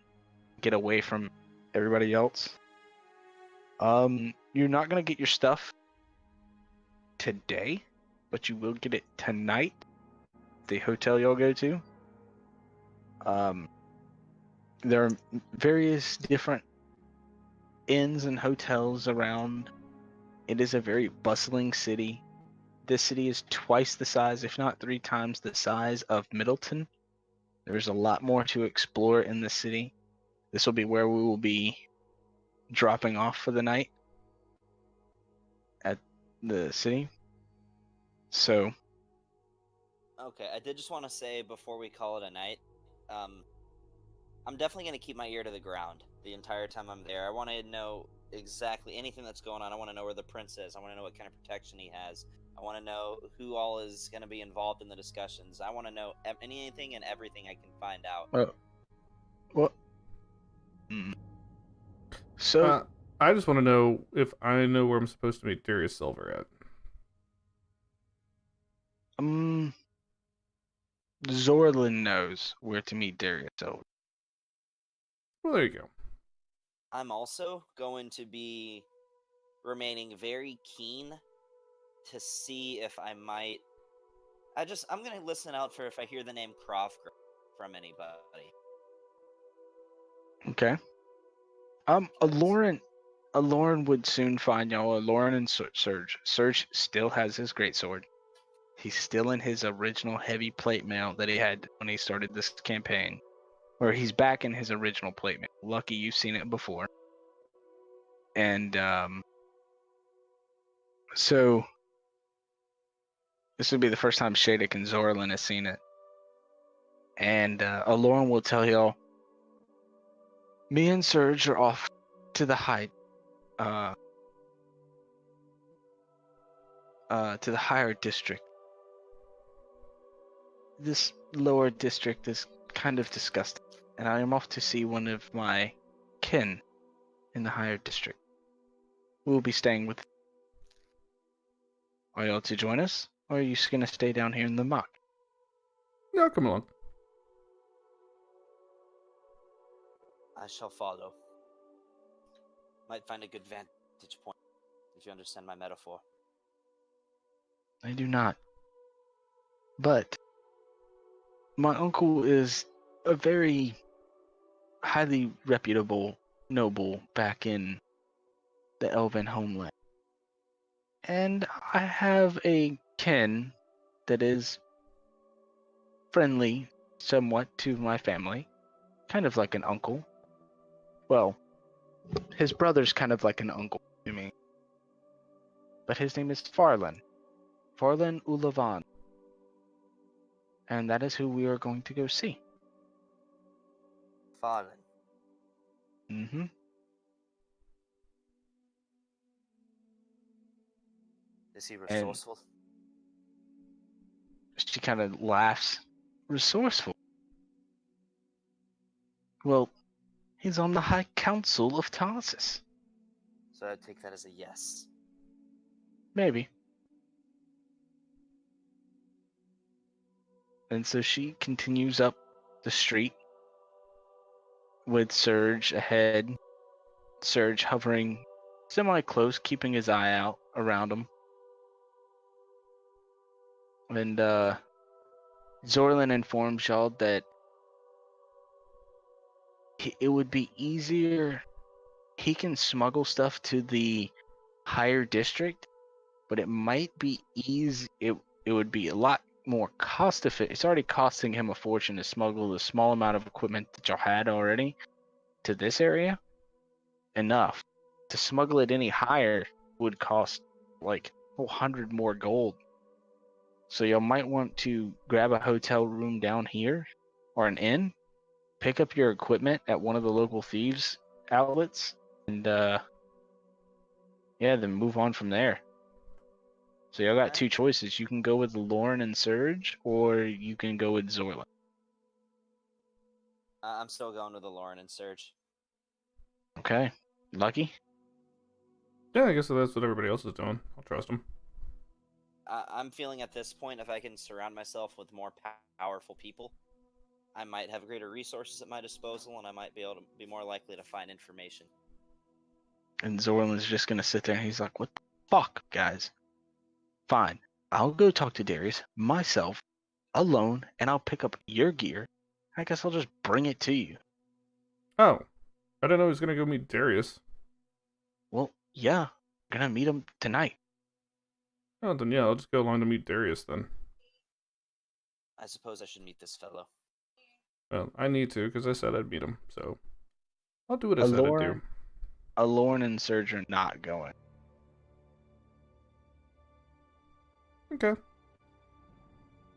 get away from everybody else. you're not gonna get your stuff today, but you will get it tonight. The hotel you'll go to. There are various different inns and hotels around. It is a very bustling city. This city is twice the size, if not 3 times the size of Middleton. There's a lot more to explore in the city. This will be where we will be dropping off for the night at the city. So, Okay, I did just want to say before we call it a night, I'm definitely going to keep my ear to the ground the entire time I'm there. I want to know exactly anything that's going on. I want to know where the prince is. I want to know what kind of protection he has. I want to know who all is going to be involved in the discussions. I want to know anything and everything I can find out. what? So, I just want to know if I know where I'm supposed to meet Darius Silver at. Zorlin knows where to meet Darius Silver. Well, there you go. I'm also going to be remaining very keen to see if I might. I'm going to listen out for if I hear the name Croft from anybody. Okay. Aloran would soon find y'all. Aloran and Surge. Surge still has his greatsword. He's still in his original heavy plate mail that he had when he started this campaign. Or he's back in his original plate mail. Lucky you've seen it before. And so this would be the first time Shadek and Zorlin has seen it. And Aloran will tell y'all, me and Surge are off to the height. To the higher district. This lower district is kind of disgusting, and I am off to see one of my kin in the higher district. We'll be staying with. Are y'all to join us, or are you just gonna stay down here in the muck? No, come along. I shall follow. Might find a good vantage point, if you understand my metaphor. I do not. But my uncle is a very highly reputable noble back in the Elven homeland. And I have a kin that is friendly somewhat to my family, kind of like an uncle. Well, his brother's kind of like an uncle to me. But his name is Farlan. Farlan Ulavan. And that is who we are going to go see. Fallen. Mm-hmm. Is he resourceful? She kind of laughs. Resourceful? Well, he's on the High Council of Tarsus. So I'd take that as a yes. Maybe. And so she continues up the street with Surge ahead. Surge hovering semi-close, keeping his eye out around him. And Zorlin informs y'all that it would be easier. He can smuggle stuff to the higher district, but it might be easy. It would be a lot more cost efficient. It's already costing him a fortune to smuggle the small amount of equipment that y'all had already to this area. Enough to smuggle it any higher would cost like 100 more gold. So y'all might want to grab a hotel room down here or an inn, pick up your equipment at one of the local thieves outlets, and then move on from there. So y'all got two choices. You can go with Lauren and Surge, or you can go with Zorla. I'm still going with the Lauren and Surge. Okay. Lucky? Yeah, I guess that's what everybody else is doing. I'll trust them. I'm feeling at this point, if I can surround myself with more powerful people, I might have greater resources at my disposal, and I might be able to be more likely to find information. And Zorlin's just gonna sit there and he's like, what the fuck, guys? Fine. I'll go talk to Darius myself, alone, and I'll pick up your gear. I guess I'll just bring it to you. Oh, I didn't know he was gonna go meet Darius. Well, yeah. I'm gonna meet him tonight. Oh, then yeah, I'll just go along to meet Darius then. I suppose I should meet this fellow. Well, I need to, because I said I'd meet him, so I'll do what I said I'd do. Alorn and Serge are not going. Okay.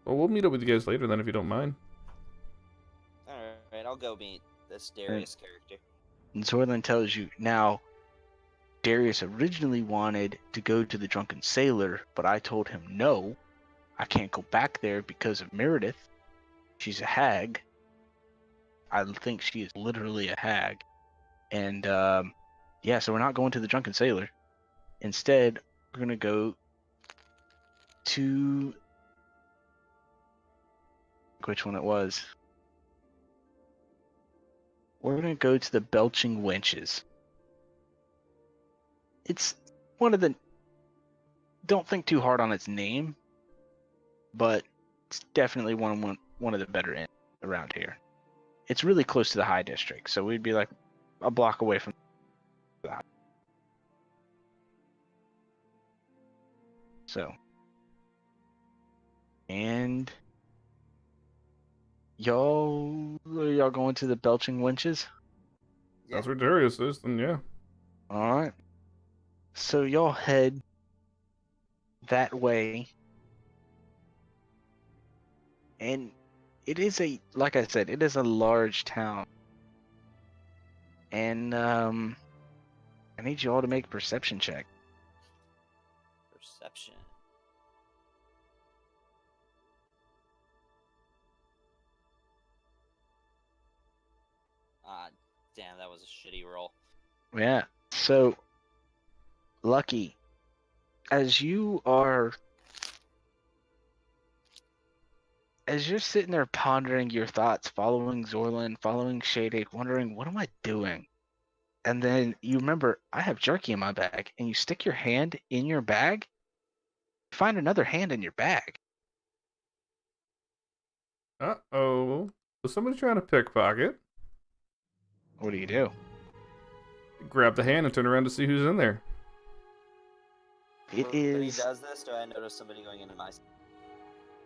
Well, we'll meet up with you guys later then, if you don't mind. Alright, I'll go meet this Darius character. And Zorlin tells you, now, Darius originally wanted to go to the Drunken Sailor, but I told him no. I can't go back there because of Meredith. She's a hag. I think she is literally a hag. And, yeah, so we're not going to the Drunken Sailor. Instead, we're going to go to... which one it was. We're going to go to the Belching Wenches. It's one of the... Don't think too hard on its name, but it's definitely one of the better inns around here. It's really close to the High District, so we'd be like a block away from the High. So, and y'all going to the Belching Wenches? That's where Darius is, then yeah. All right. So y'all head that way, and it is like I said, it is a large town, and I need you all to make a perception check. Perception. Ah, damn, that was a shitty roll. Yeah. So, Lucky, as you're sitting there pondering your thoughts, following Zorlin, following Shade 8, wondering, what am I doing? And then you remember, I have jerky in my bag, and you stick your hand in your bag, find another hand in your bag. Uh-oh. Was somebody trying to pickpocket? What do you do? Grab the hand and turn around to see who's in there. It When he is... does this, do I notice somebody going into my...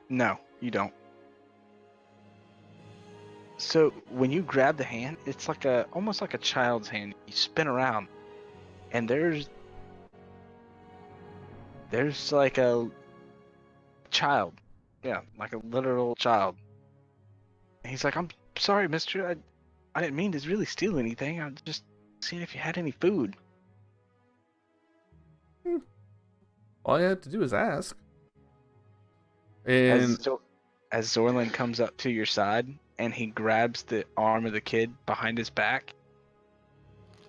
No, you don't. So when you grab the hand, it's like almost like a child's hand. You spin around, and there's like a child, yeah, like a literal child. And he's like, "I'm sorry, mister. I didn't mean to really steal anything. I'm just seeing if you had any food." All you had to do is ask. And As Zorlin comes up to your side, and he grabs the arm of the kid behind his back,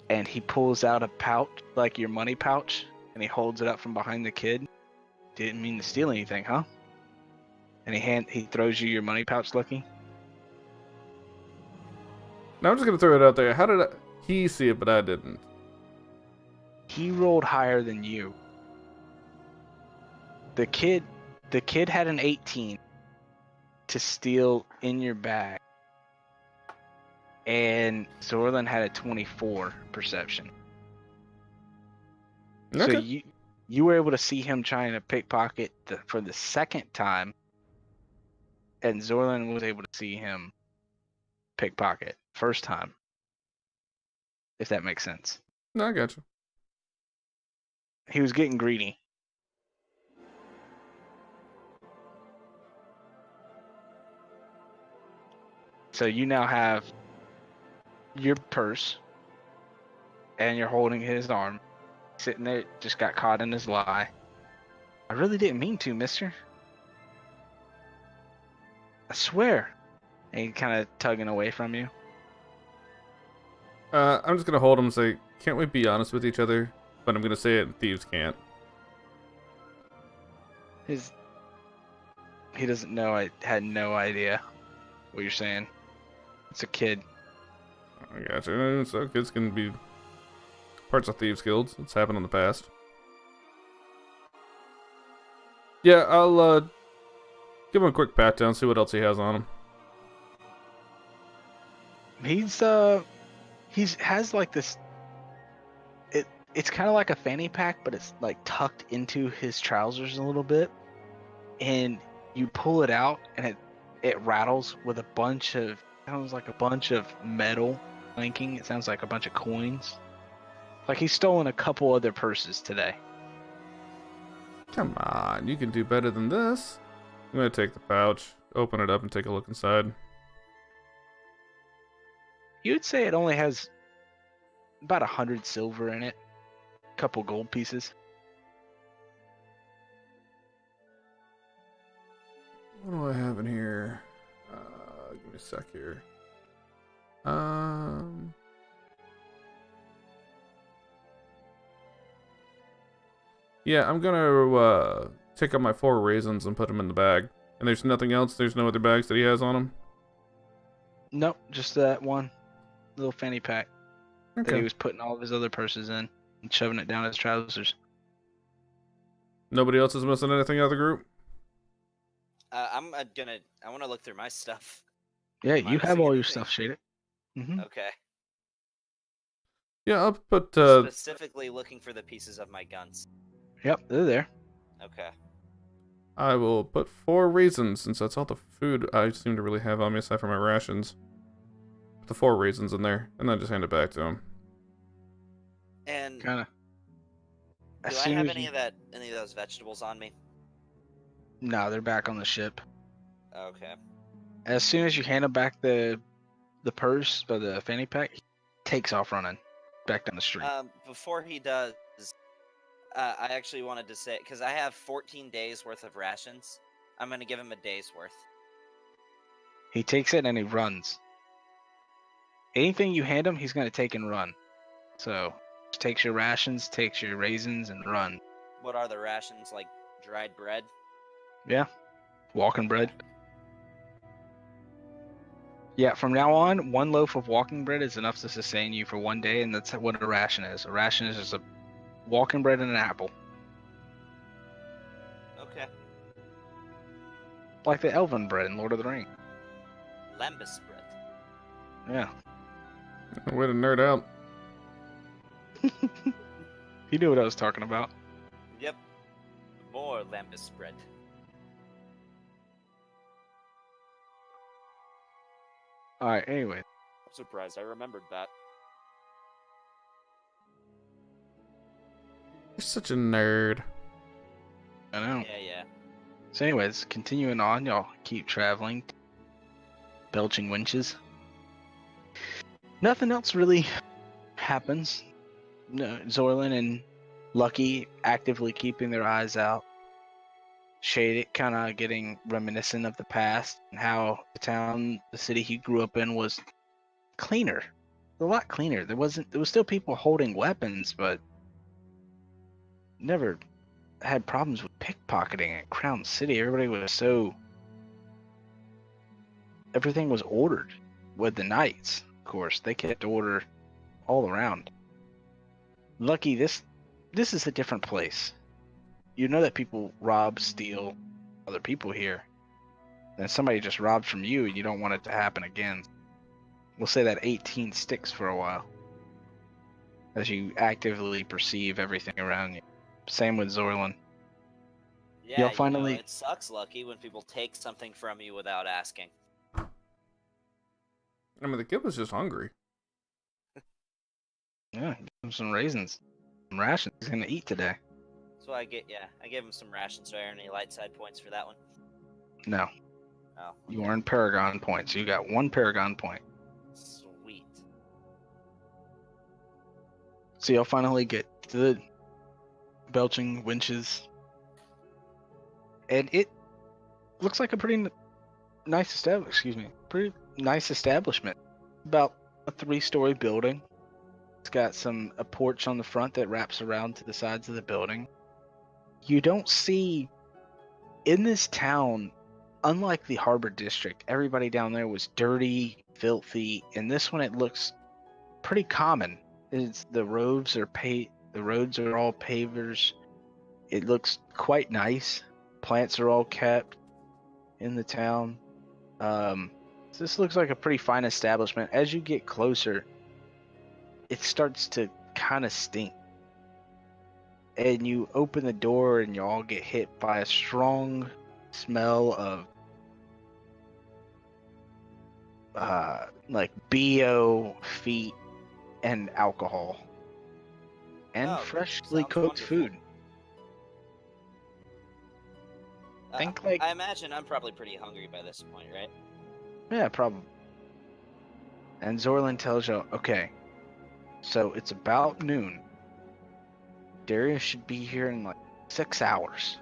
and he pulls out a pouch, like your money pouch, and he holds it up from behind the kid. Didn't mean to steal anything, huh? And he throws you your money pouch, Lucky. now I'm just gonna throw it out there. How did he see it, but I didn't? He rolled higher than you. The kid had an 18 to steal in your bag, and Zorlin had a 24 perception. Okay. So you were able to see him trying to pickpocket for the second time, and Zorlin was able to see him pickpocket first time. If that makes sense. No, I got you. He was getting greedy. So you now have your purse, and you're holding his arm, sitting there, just got caught in his lie. I really didn't mean to, mister. I swear. And he kind of tugging away from you. I'm just gonna hold him and say, can't we be honest with each other? But I'm gonna say it, thieves can't. He doesn't know. I had no idea what you're saying. It's a kid. I got you. So kids can be Parts of thieves guilds. It's happened in the past. Yeah, I'll give him a quick pat down, see what else he has on him. He's has like this. It's kind of like a fanny pack, but it's like tucked into his trousers a little bit, and you pull it out, and it rattles with a bunch of sounds like a bunch of metal clanking. It sounds like a bunch of coins. Like he's stolen a couple other purses today. Come on, you can do better than this. I'm gonna take the pouch, open it up, and take a look inside. You would say it only has about 100 silver in it, a couple gold pieces. What do I have in here? Give me a sec here. Yeah, I'm gonna take out my 4 raisins and put them in the bag. And there's nothing else? There's no other bags that he has on him? Nope, just that one little fanny pack that he Okay. was putting all of his other purses in and shoving it down his trousers. Nobody else is missing anything out of the group? I want to look through my stuff. Yeah, Am I you have missing all your anything? stuff shaded. Mm-hmm. Okay. Yeah, I'll put, Specifically looking for the pieces of my guns. Yep, they're there. Okay. I will put 4 raisins, since that's all the food I seem to really have on me aside from my rations. Put the 4 raisins in there, and then just hand it back to him. And Kind of. do I have any of those vegetables on me? No, they're back on the ship. Okay. As soon as you hand him back the purse or the fanny pack, he takes off running back down the street. Before he does, I actually wanted to say, because I have 14 days worth of rations, I'm going to give him a day's worth. He takes it and he runs. Anything you hand him, he's going to take and run. So, just takes your rations, takes your raisins, and run. What are the rations, like dried bread? Yeah. Walking bread. Yeah, from now on, 1 loaf of walking bread is enough to sustain you for 1 day, and that's what a ration is. A ration is just a walking bread and an apple. Okay. Like the elven bread in Lord of the Rings. Lembas bread. Yeah. Way to nerd out. You knew what I was talking about. Yep. More lembas bread. Alright, anyway. I'm surprised I remembered that. You're such a nerd. I know. Yeah. So anyways, continuing on, y'all keep traveling. Belching winches. Nothing else really happens. No, Zorlin and Lucky actively keeping their eyes out. Shaded kind of getting reminiscent of the past and how the city he grew up in was cleaner. A lot cleaner. There was still people holding weapons, but never had problems with pickpocketing at Crown City. Everything was ordered with the knights. Of course, they kept order all around. Lucky, this is a different place. You know that people rob, steal other people here. Then somebody just robbed from you, and you don't want it to happen again. We'll say that 18 sticks for a while, as you actively perceive everything around you. Same with Zorlin. Yeah, You'll finally- it sucks, Lucky, when people take something from you without asking. I mean, the kid was just hungry. Yeah, give him some raisins, some rations. He's gonna eat today. So I gave him some rations, so I earn any light side points for that one. No, Oh, you earn Paragon points. You got 1 Paragon point. sweet. So you'll finally get to the belching winches. And it looks like a pretty nice establishment. About a 3-story building. It's got a porch on the front that wraps around to the sides of the building. You don't see in this town, unlike the Harbor District, everybody down there was dirty, filthy. In this one, it looks pretty common. It's the roads are The roads are all pavers. It looks quite nice. Plants are all kept in the town. So this looks like a pretty fine establishment. As you get closer, it starts to kind of stink. And you open the door and you all get hit by a strong smell of like BO, feet, and alcohol. And Oh, freshly sounds cooked wonderful. food. Think like, I imagine I'm probably pretty hungry by this point, right? yeah, probably. And Zorlin tells you, okay, so it's about noon. Darius should be here in like 6 hours.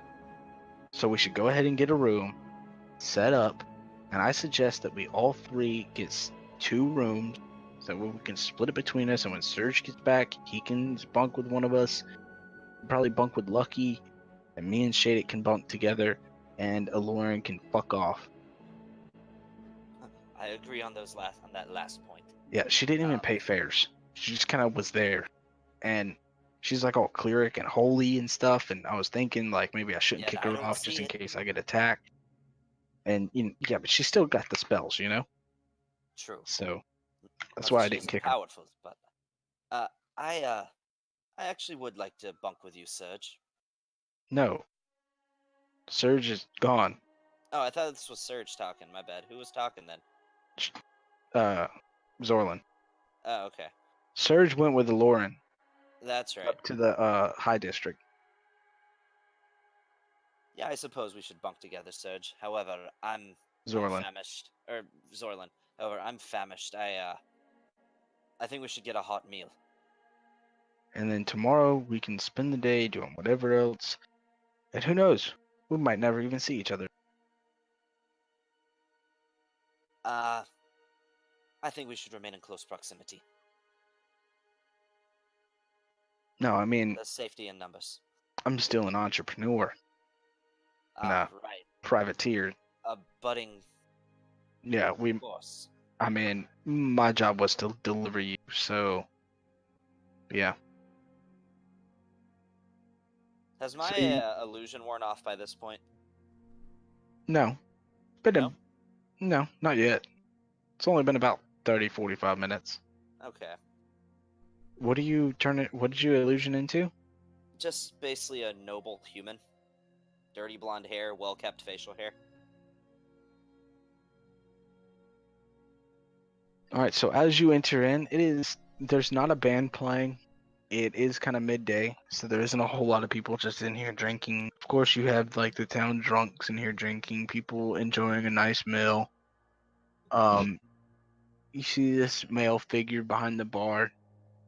So we should go ahead and get a room set up. And I suggest that we all three get 2 rooms so we can split it between us. And when Serge gets back, he can bunk with one of us. Probably bunk with Lucky. And me and Shaded can bunk together. And Aloran can fuck off. I agree on that last point. Yeah, she didn't even pay fares. She just kind of was there. And she's like all cleric and holy and stuff. And I was thinking like maybe I shouldn't kick I her don't off just see in it. case I get attacked. And yeah, but she still got the spells, you know? True. So that's Not why that I she didn't isn't kick her. powerful, but I actually would like to bunk with you, Serge. No. Serge is gone. Oh, I thought this was Serge talking. My bad. Who was talking then? Zorlin. Oh, okay. Serge went with the Lauren That's right. up to the high district. Yeah, I suppose we should bunk together, Serge. However, I'm Zorlin. famished. Or Zorlin. However, I'm famished. I think we should get a hot meal. And then tomorrow we can spend the day doing whatever else. And who knows? We might never even see each other. I think we should remain in close proximity. No, I mean, There's safety in numbers. I'm still an entrepreneur. Nah, Right. privateer. A budding Yeah, boss. I mean, my job was to deliver you, so yeah. Has my So you- illusion worn off by this point? No. Been No? no, not yet. It's only been about 30, 45 minutes. Okay. What did you illusion into? Just basically a noble human. Dirty blonde hair, well-kept facial hair. Alright, so as you enter in, there's not a band playing. It is kind of midday, so there isn't a whole lot of people just in here drinking. Of course, you have like the town drunks in here drinking, people enjoying a nice meal. You see this male figure behind the bar.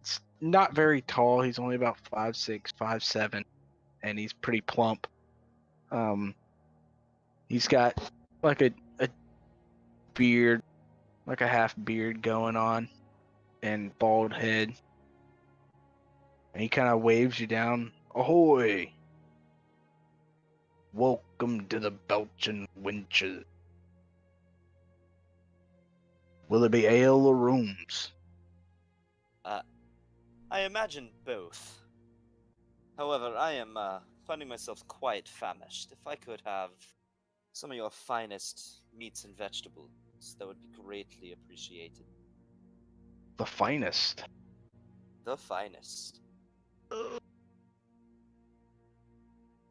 It's not very tall. He's only about 5'6", 5'7", and he's pretty plump. He's got like a beard, like a half beard going on, and bald head. And he kind of waves you down. Ahoy! Welcome to the Belching Winches. Will it be ale or rooms? I imagine both. However, I am finding myself quite famished. If I could have some of your finest meats and vegetables, that would be greatly appreciated. The finest. The finest. Let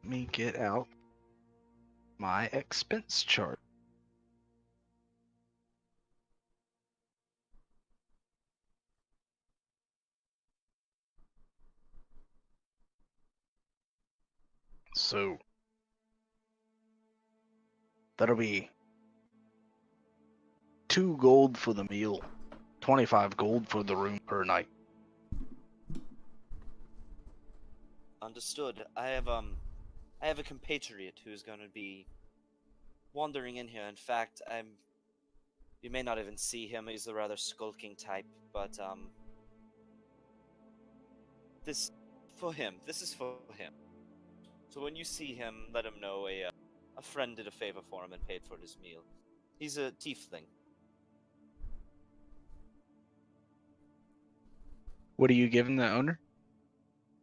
me get out my expense chart. So that'll be 2 gold for the meal, 25 gold for the room per night. Understood. I have a compatriot who's going to be wandering in here. In fact, you may not even see him. He's a rather skulking type, but this is for him. So when you see him, let him know a friend did a favor for him and paid for his meal. He's a tiefling. What are you giving the owner?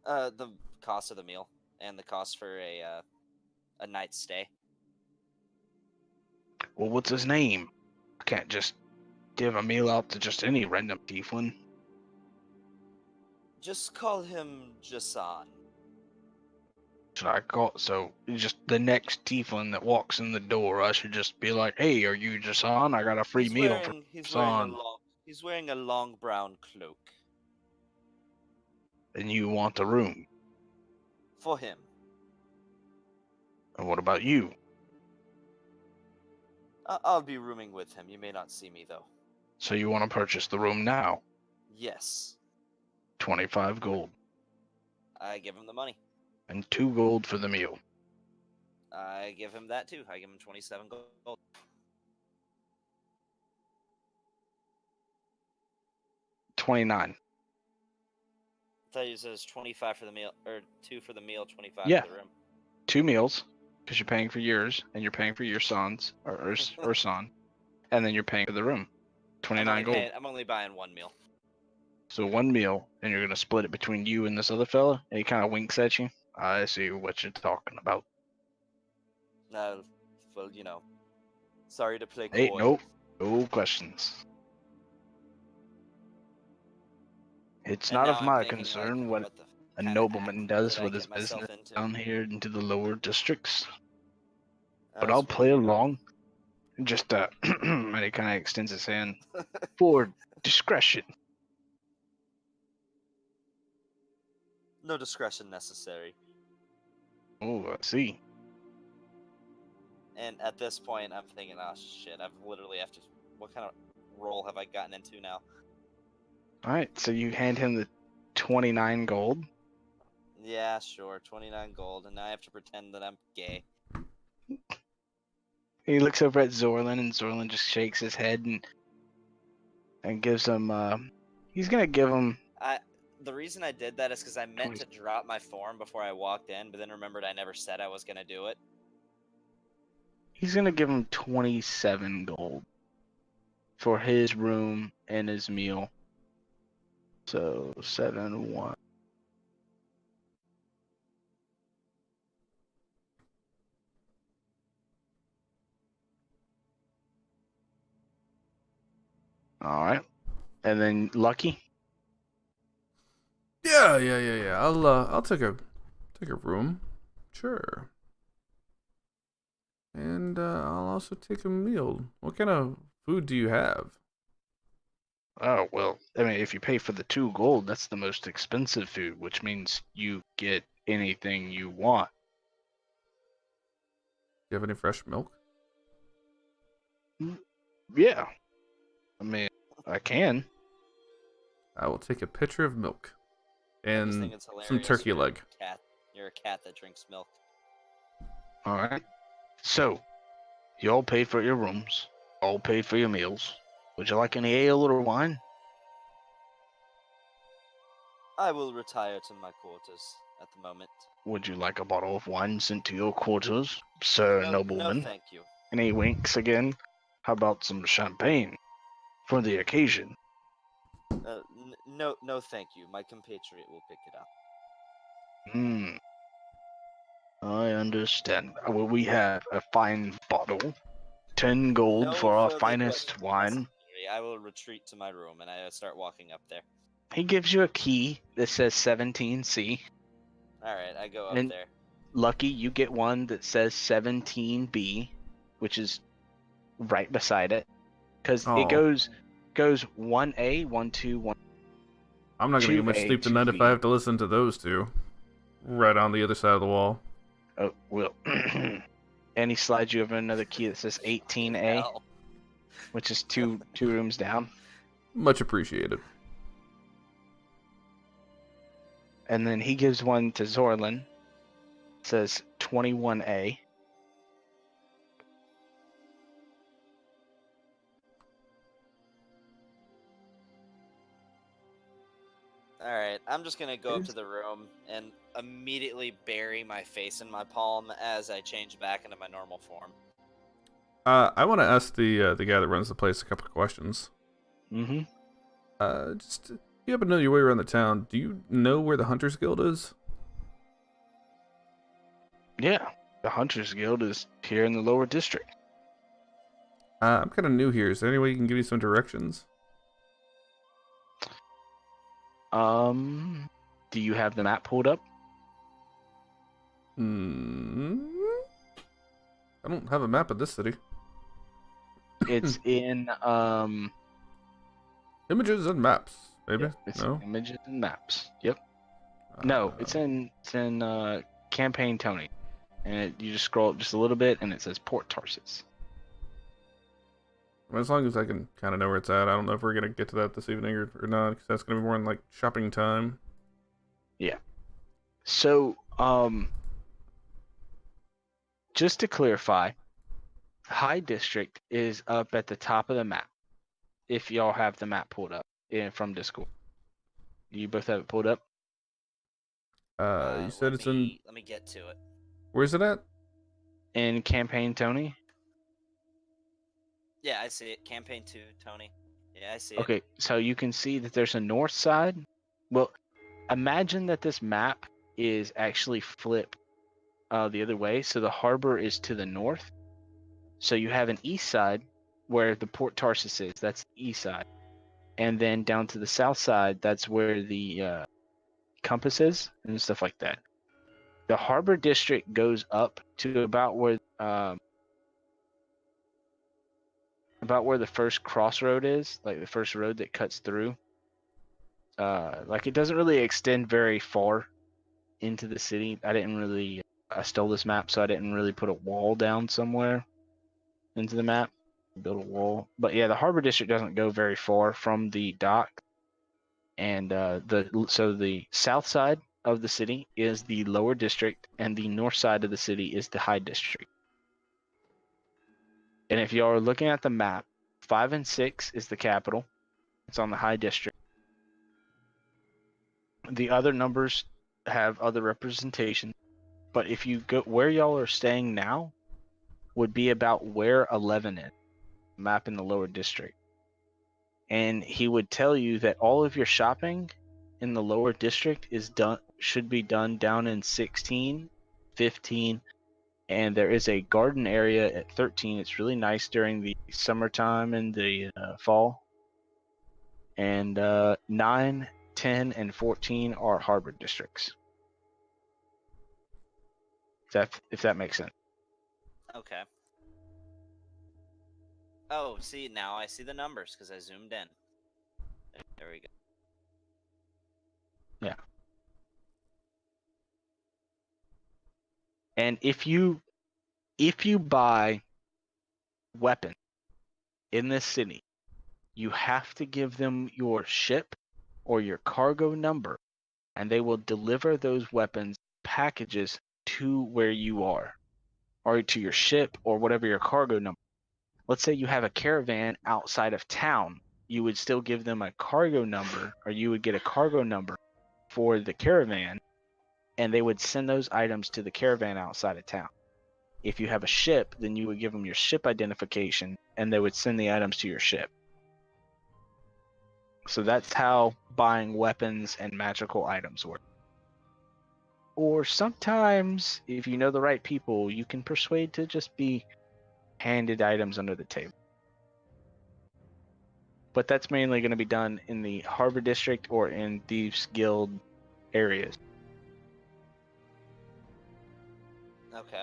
The cost of the meal and the cost for a night's stay. Well, what's his name? I can't just give a meal out to just any random tiefling. Just call him Jason. Should I call so just the next tiefling that walks in the door? I should just be like, "Hey, are you Jason? I got a free meal for Jason." He's wearing a long brown cloak. And you want the room? For him. And what about you? I'll be rooming with him. You may not see me though. So you want to purchase the room now? Yes. 25 gold. I give him the money. And 2 gold for the meal. I give him that too. I give him 27 gold. 29. I thought you said it's 25 for the meal, or 2 for the meal, 25 Yeah. for the room. 2 meals, because you're paying for yours, and you're paying for your son's, or son, and then you're paying for the room. 29 gold. I'm only buying 1 meal. So 1 meal, and you're going to split it between you and this other fella, and he kind of winks at you. I see what you're talking about. Well, you know, sorry to play coy. Hey, nope. No questions. It's And not now of I'm my thinking, concern like, what the a kinda nobleman act does did I with get his myself business into? down here into the lower districts. I But was I'll play wondering. along. Just, and he kind of extends his hand for discretion. No discretion necessary. Oh, I see. And at this point, I'm thinking, oh shit, I've literally have to. What kind of role have I gotten into now? Alright, so you hand him the 29 gold. Yeah, sure, 29 gold, and now I have to pretend that I'm gay. He looks over at Zorlin, and Zorlin just shakes his head and gives him, he's gonna give him... The reason I did that is because I meant to drop my form before I walked in, but then remembered I never said I was gonna do it. He's gonna give him 27 gold for his room and his meal. So 7, 1. All right, and then Lucky. Yeah. I'll take a room, sure. And I'll also take a meal. What kind of food do you have? Oh, well, I mean, if you pay for the 2 gold, that's the most expensive food, which means you get anything you want. Do you have any fresh milk? Yeah. I mean, I can. I will take a pitcher of milk. I just And think it's hilarious. some turkey leg. You're a cat that drinks milk. All right. So, you all paid for your rooms, all paid for your meals. Would you like any ale or wine? I will retire to my quarters at the moment. Would you like a bottle of wine sent to your quarters, sir nobleman? No, thank you. And he winks again. How about some champagne for the occasion? No, thank you. My compatriot will pick it up. I understand. Well, we have a fine bottle. 10 gold for our further finest questions wine. necessary. I will retreat to my room, and I start walking up there. He gives you a key that says 17C. Alright, I go up And there. Lucky, you get one that says 17B, which is right beside it. Because it goes 1A, 1, 2, 1. I'm not gonna get much 2A, sleep tonight if 2B. I have to listen to those two. Right on the other side of the wall. Oh, well. And he slides you over another key that says 18A, Hell. which is two rooms down. Much appreciated. And then he gives one to Zorlin. It says 21A. Alright, I'm just gonna go up to the room and immediately bury my face in my palm as I change back into my normal form. I want to ask the guy that runs the place a couple of questions. Mm-hmm. Just You happen to know your way around the town. Do you know where the Hunters Guild is? Yeah, the Hunters Guild is here in the lower district. I'm kind of new here. Is there any way you can give me some directions? Do you have the map pulled up? Hmm. I don't have a map of this city. It's in Images and maps, maybe. yeah, it's No. images and maps. Yep. No, it's in Campaign Tony, and you just scroll up just a little bit, and it says Port Tarsus. As long as I can kind of know where it's at. I don't know if we're gonna get to that this evening or not, because that's gonna be more in like shopping time. Yeah. So, just to clarify, High District is up at the top of the map. If y'all have the map pulled up from Discord, you both have it pulled up. You said it's in. Let me get to it. Where's it at? In Campaign Tony. Yeah, I see it. Campaign 2, Tony. Yeah, I see it. Okay, so you can see that there's a north side. Well, imagine that this map is actually flipped the other way. So the harbor is to the north. So you have an east side where the Port Tarsus is. That's the east side. And then down to the south side, that's where the compass is and stuff like that. The harbor district goes up to about where the first crossroad is, like the first road that cuts through. Like it doesn't really extend very far into the city. I stole this map, so I didn't really put a wall down somewhere into the map, build a wall. But yeah, the harbor district doesn't go very far from the dock, and so the south side of the city is the lower district, and the north side of the city is the high district. And if y'all are looking at the map, 5 and 6 is the capital. It's on the high district. The other numbers have other representation, but if you go where y'all are staying now, would be about where 11 is, map in the lower district. And he would tell you that all of your shopping in the lower district should be done down in 16, 15, and there is a garden area at 13. It's really nice during the summertime and the fall. And 9, 10, and 14 are harbor districts. If that makes sense. Okay. Oh, see, now I see the numbers because I zoomed in. There we go. Yeah. And if you buy weapons in this city, you have to give them your ship or your cargo number, and they will deliver those weapons packages to where you are, or to your ship or whatever your cargo number. Let's say you have a caravan outside of town, you would still give them a cargo number, or you would get a cargo number for the caravan, and they would send those items to the caravan outside of town. If you have a ship, then you would give them your ship identification, and they would send the items to your ship. So that's how buying weapons and magical items work. Or sometimes, if you know the right people, you can persuade to just be handed items under the table. But that's mainly going to be done in the Harbor District or in Thieves Guild areas. Okay.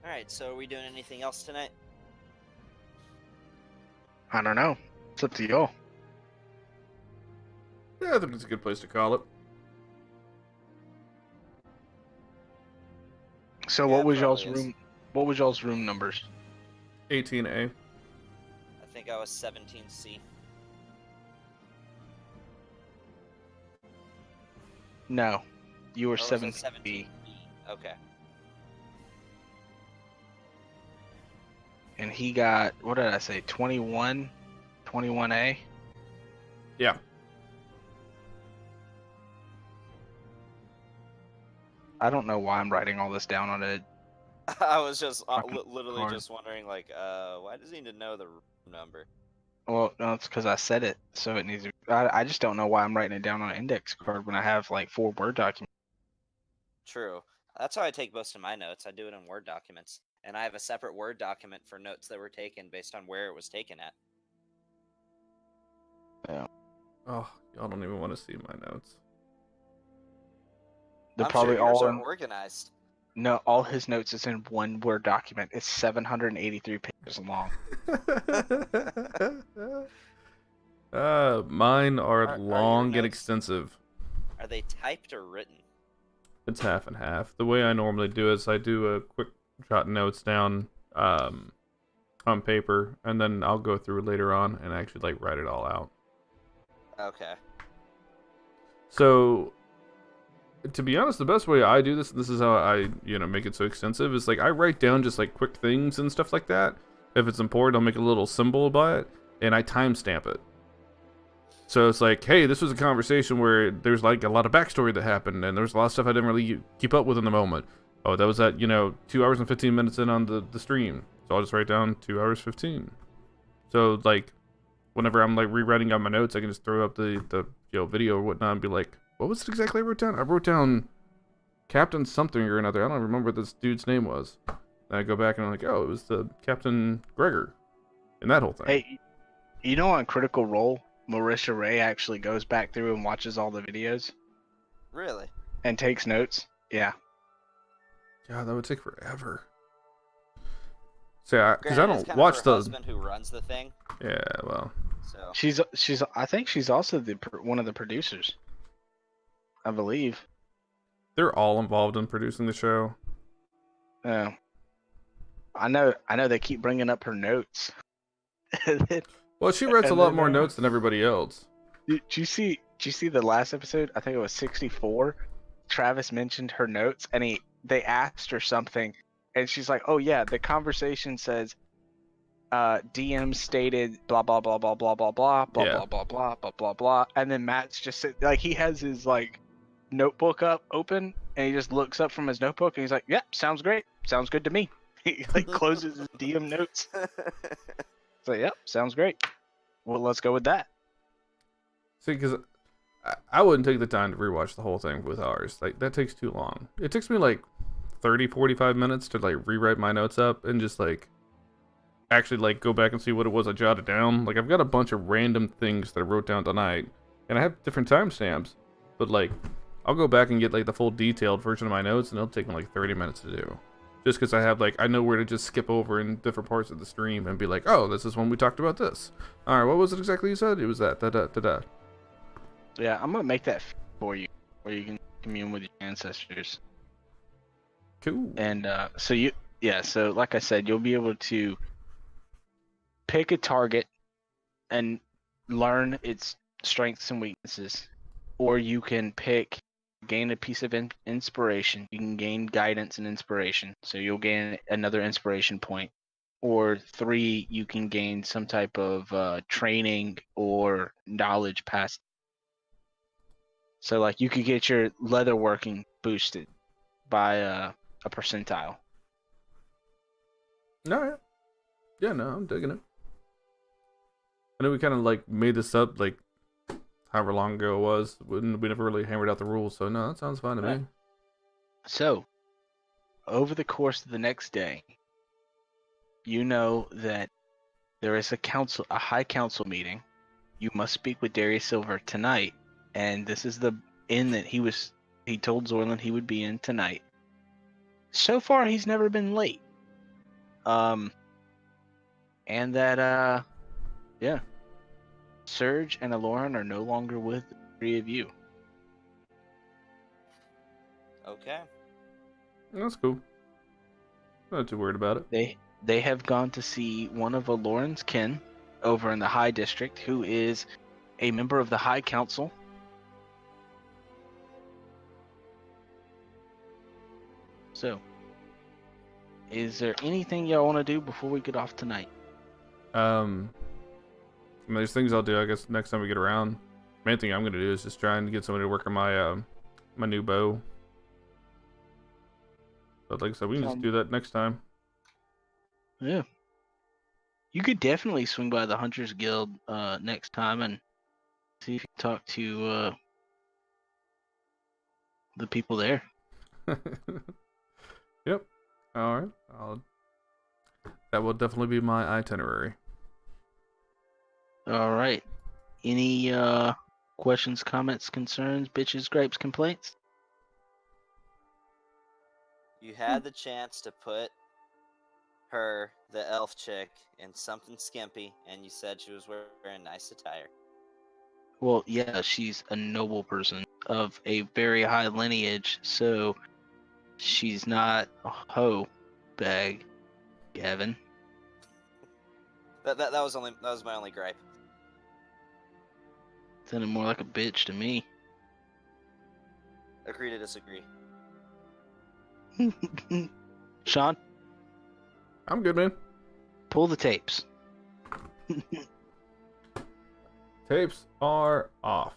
Alright, so are we doing anything else tonight? I don't know. It's up to y'all. Yeah, I think it's a good place to call it. So Yeah, what was y'all's probably is. room? What was y'all's room numbers? 18A. I think I was 17C. No, you were Or was 17B. it 17B? Okay. And he got, what did I say, 21? 21A? Yeah. I don't know why I'm writing all this down on a I was just Fucking literally hard. just wondering, like, why does he need to know the room number? Well, no, it's because I said it, so it needs to. I just don't know why I'm writing it down on an index card when I have like 4 Word documents. True. That's how I take most of my notes. I do it in Word documents, and I have a separate Word document for notes that were taken based on where it was taken at. Yeah. Oh, y'all don't even want to see my notes. They're I'm probably sure yours all are in. organized. No, all his notes is in 1 Word document. It's 783 pages long. Mine are Are your long and notes- extensive. Are they typed or written? It's half and half. The way I normally do is I do a quick jot notes down on paper, and then I'll go through later on and actually like write it all out. Okay. So, to be honest, the best way I do this, and this is how I, make it so extensive, is like I write down just like quick things and stuff like that. If it's important, I'll make a little symbol by it, and I timestamp it. So it's like, hey, this was a conversation where there's like a lot of backstory that happened, and there was a lot of stuff I didn't really keep up with in the moment. Oh, that was at 2 hours and 15 minutes in on the stream, so I'll just write down 2 hours 15. So like, whenever I'm like rewriting out my notes, I can just throw up the video or whatnot and be like, what was it exactly I wrote down? I wrote down Captain something or another. I don't remember what this dude's name was. Then I go back and I'm like, oh, it was the Captain Gregor, and that whole thing. Hey, you know on Critical Role, Marisha Ray actually goes back through and watches all the videos Really? and takes notes. Yeah. God, that would take forever. So, because I Granted, it's don't kind watch of her the. husband who runs the thing. Yeah, well, So She's I think she's also one of the producers. I believe. they're all involved in producing the show. Yeah. I know they keep bringing up her notes. Well, she writes a And lot then, more notes than everybody else. Did you see the last episode? I think it was 64. Travis mentioned her notes, and they asked her something, and she's like, "Oh yeah, the conversation says, DM stated blah blah blah blah blah blah blah blah Yeah. blah blah blah blah blah blah," and then Matt's just like he has his like notebook open, and he just looks up from his notebook, and he's like, "Yep, sounds great, sounds good to me." He like closes his DM notes. So yep, sounds great. Well, let's go with that. See, because I wouldn't take the time to rewatch the whole thing with ours. Like, that takes too long. It takes me like 30, 45 minutes to like rewrite my notes up and just like actually like go back and see what it was I jotted down. Like, I've got a bunch of random things that I wrote down tonight, and I have different timestamps, but like I'll go back and get like the full detailed version of my notes, and it'll take me like 30 minutes to do. Just because I have like, I know where to just skip over in different parts of the stream and be like, oh, this is when we talked about this. All right, what was it exactly you said? It was that, da-da. Yeah, I'm gonna make that for you, where you can commune with your ancestors. Cool. And so like I said, you'll be able to pick a target and learn its strengths and weaknesses, or you can gain a piece of inspiration. You can gain guidance and inspiration, so you'll gain another inspiration point. Or 3, you can gain some type of training or knowledge past. So like you could get your leatherworking boosted by a percentile. Alright. Yeah, no, I'm digging it. I know we kind of like made this up like however long ago it was. We never really hammered out the rules, so no, that sounds fine to me. So, over the course of the next day, you know that there is a high council meeting. You must speak with Darius Silver tonight, and this is the inn that he told Zorlin he would be in tonight. So far, he's never been late. And that yeah, Serge and Aloran are no longer with the 3 of you. okay. That's cool. Not too worried about it. They have gone to see one of Aloran's kin over in the High District, who is a member of the High Council. So, is there anything y'all want to do before we get off tonight? I mean, there's things I'll do, I guess, next time we get around. Main thing I'm gonna do is just try and get somebody to work on my my new bow. But like I said, we can just do that next time. Yeah. You could definitely swing by the Hunters Guild next time and see if you can talk to the people there. Yep. All right. That will definitely be my itinerary. All right. Any questions, comments, concerns, bitches, gripes, complaints? You had the chance to put her, the elf chick, in something skimpy, and you said she was wearing nice attire. Well, yeah, she's a noble person of a very high lineage, so she's not a hoe bag, Gavin. That was my only gripe. Sounded more like a bitch to me. Agree to disagree. Sean, I'm good, man. pull the tapes. Tapes are off.